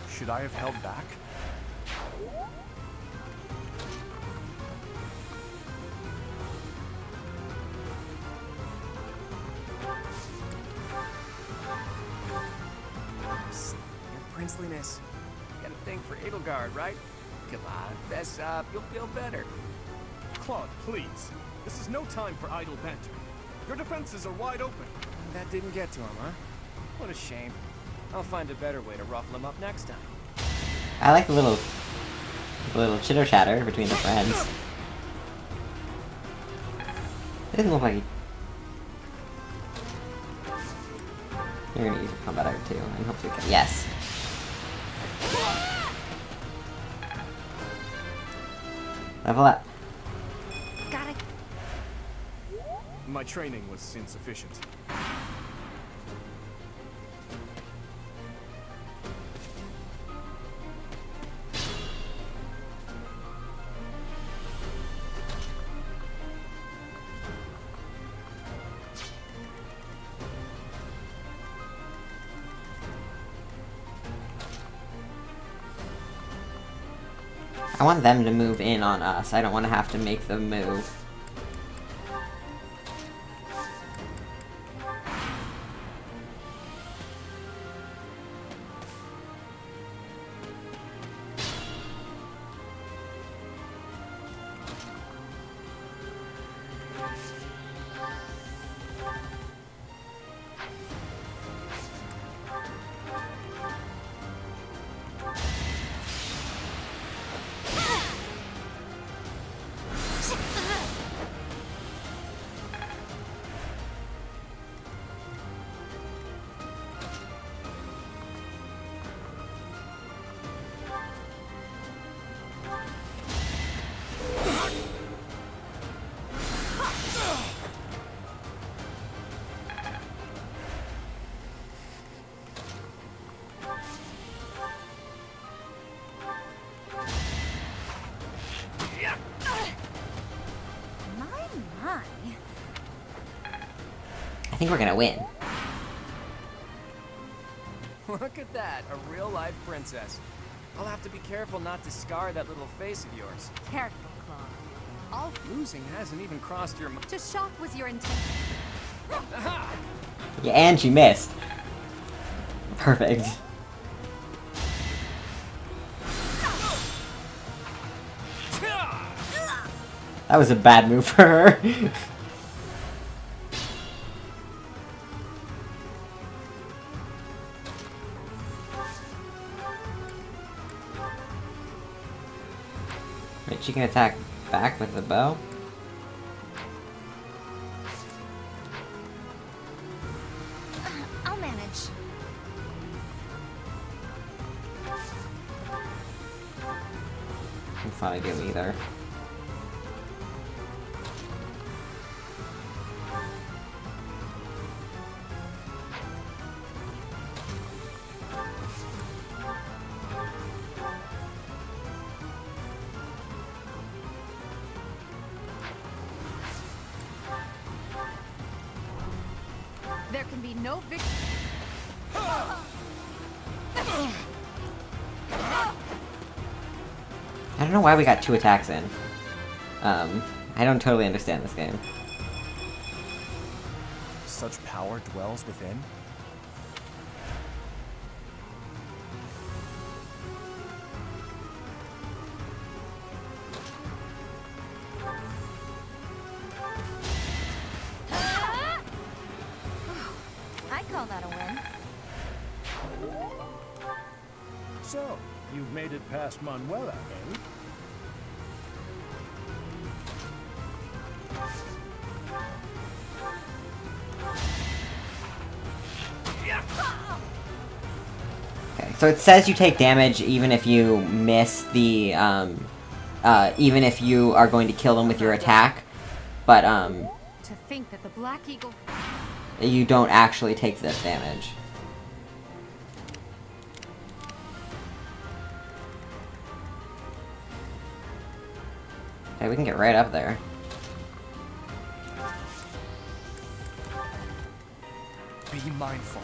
Should I have held back? Psst, your princeliness. You got a thing for Edelgard, right? Come on, fess up. You'll feel better. Claude, please. This is no time for idle banter. Your defenses are wide open. That didn't get to him, huh? What a shame. I'll find a better way to ruffle him up next time. I like the little chitter chatter between the friends. It doesn't look like he... You're gonna use a combat art too, and hopefully we can... Yes! Level up. Got it. My training was insufficient. I want them to move in on us. I don't want to have to make them move. think we're gonna win. Look at that, a real-life princess. I'll have to be careful not to scar that little face of yours. Careful, Claw. All losing hasn't even crossed your mind. To shock was your intention. Yeah, and she missed. Perfect. That was a bad move for her. Wait, she can attack back with the bow? I'll manage. I thought I do either. There can be no victory. I don't know why we got 2 attacks in. I don't totally understand this game. Such power dwells within? I call that a win. So, you've made it past Manuela, eh? Okay, so it says you take damage even if you miss the, even if you are going to kill them with your attack, but, To think that the Black Eagle... you don't actually take this damage. Okay, we can get right up there. Be mindful.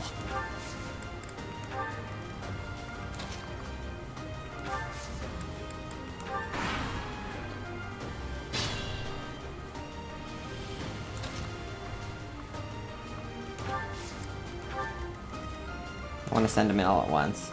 I want to send them in all at once.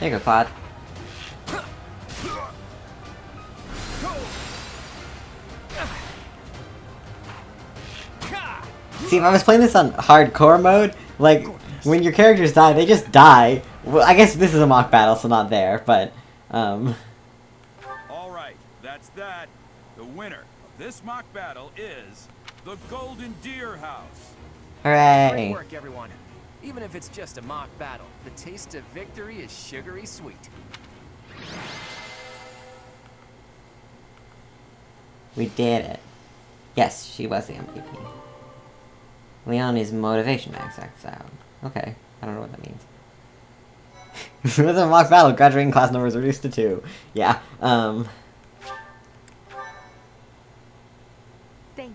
There you go, Pod. See, if I was playing this on hardcore mode, like, when your characters die, they just die. Well, I guess this is a mock battle, so not there, but, Alright, that's that. The winner of this mock battle is the Golden Deer House. Hooray! Great work, everyone. Even if it's just a mock battle, the taste of victory is sugary sweet. We did it. Yes, she was the MVP. Leon is motivation max out. Okay, I don't know what that means. With a mock battle, graduating class number is reduced to 2. Yeah, Thank you.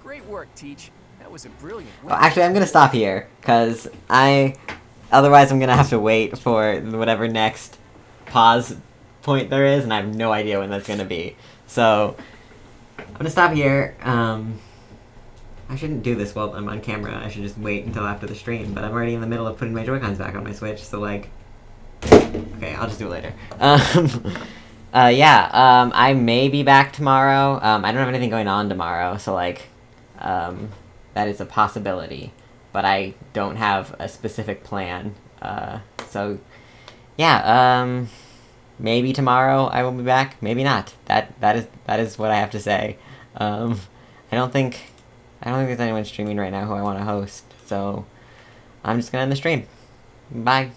Great work, Teach. That was a brilliant win. Oh, actually, I'm gonna stop here, because otherwise I'm gonna have to wait for whatever next pause point there is, and I have no idea when that's gonna be. So, I'm gonna stop here. I shouldn't do this while I'm on camera. I should just wait until after the stream, but I'm already in the middle of putting my Joy-Cons back on my Switch, so like... Okay, I'll just do it later. I may be back tomorrow. I don't have anything going on tomorrow, so like... that is a possibility, but I don't have a specific plan. So, yeah, maybe tomorrow I will be back, maybe not. That is what I have to say. I don't think there's anyone streaming right now who I want to host, so I'm just gonna end the stream. Bye.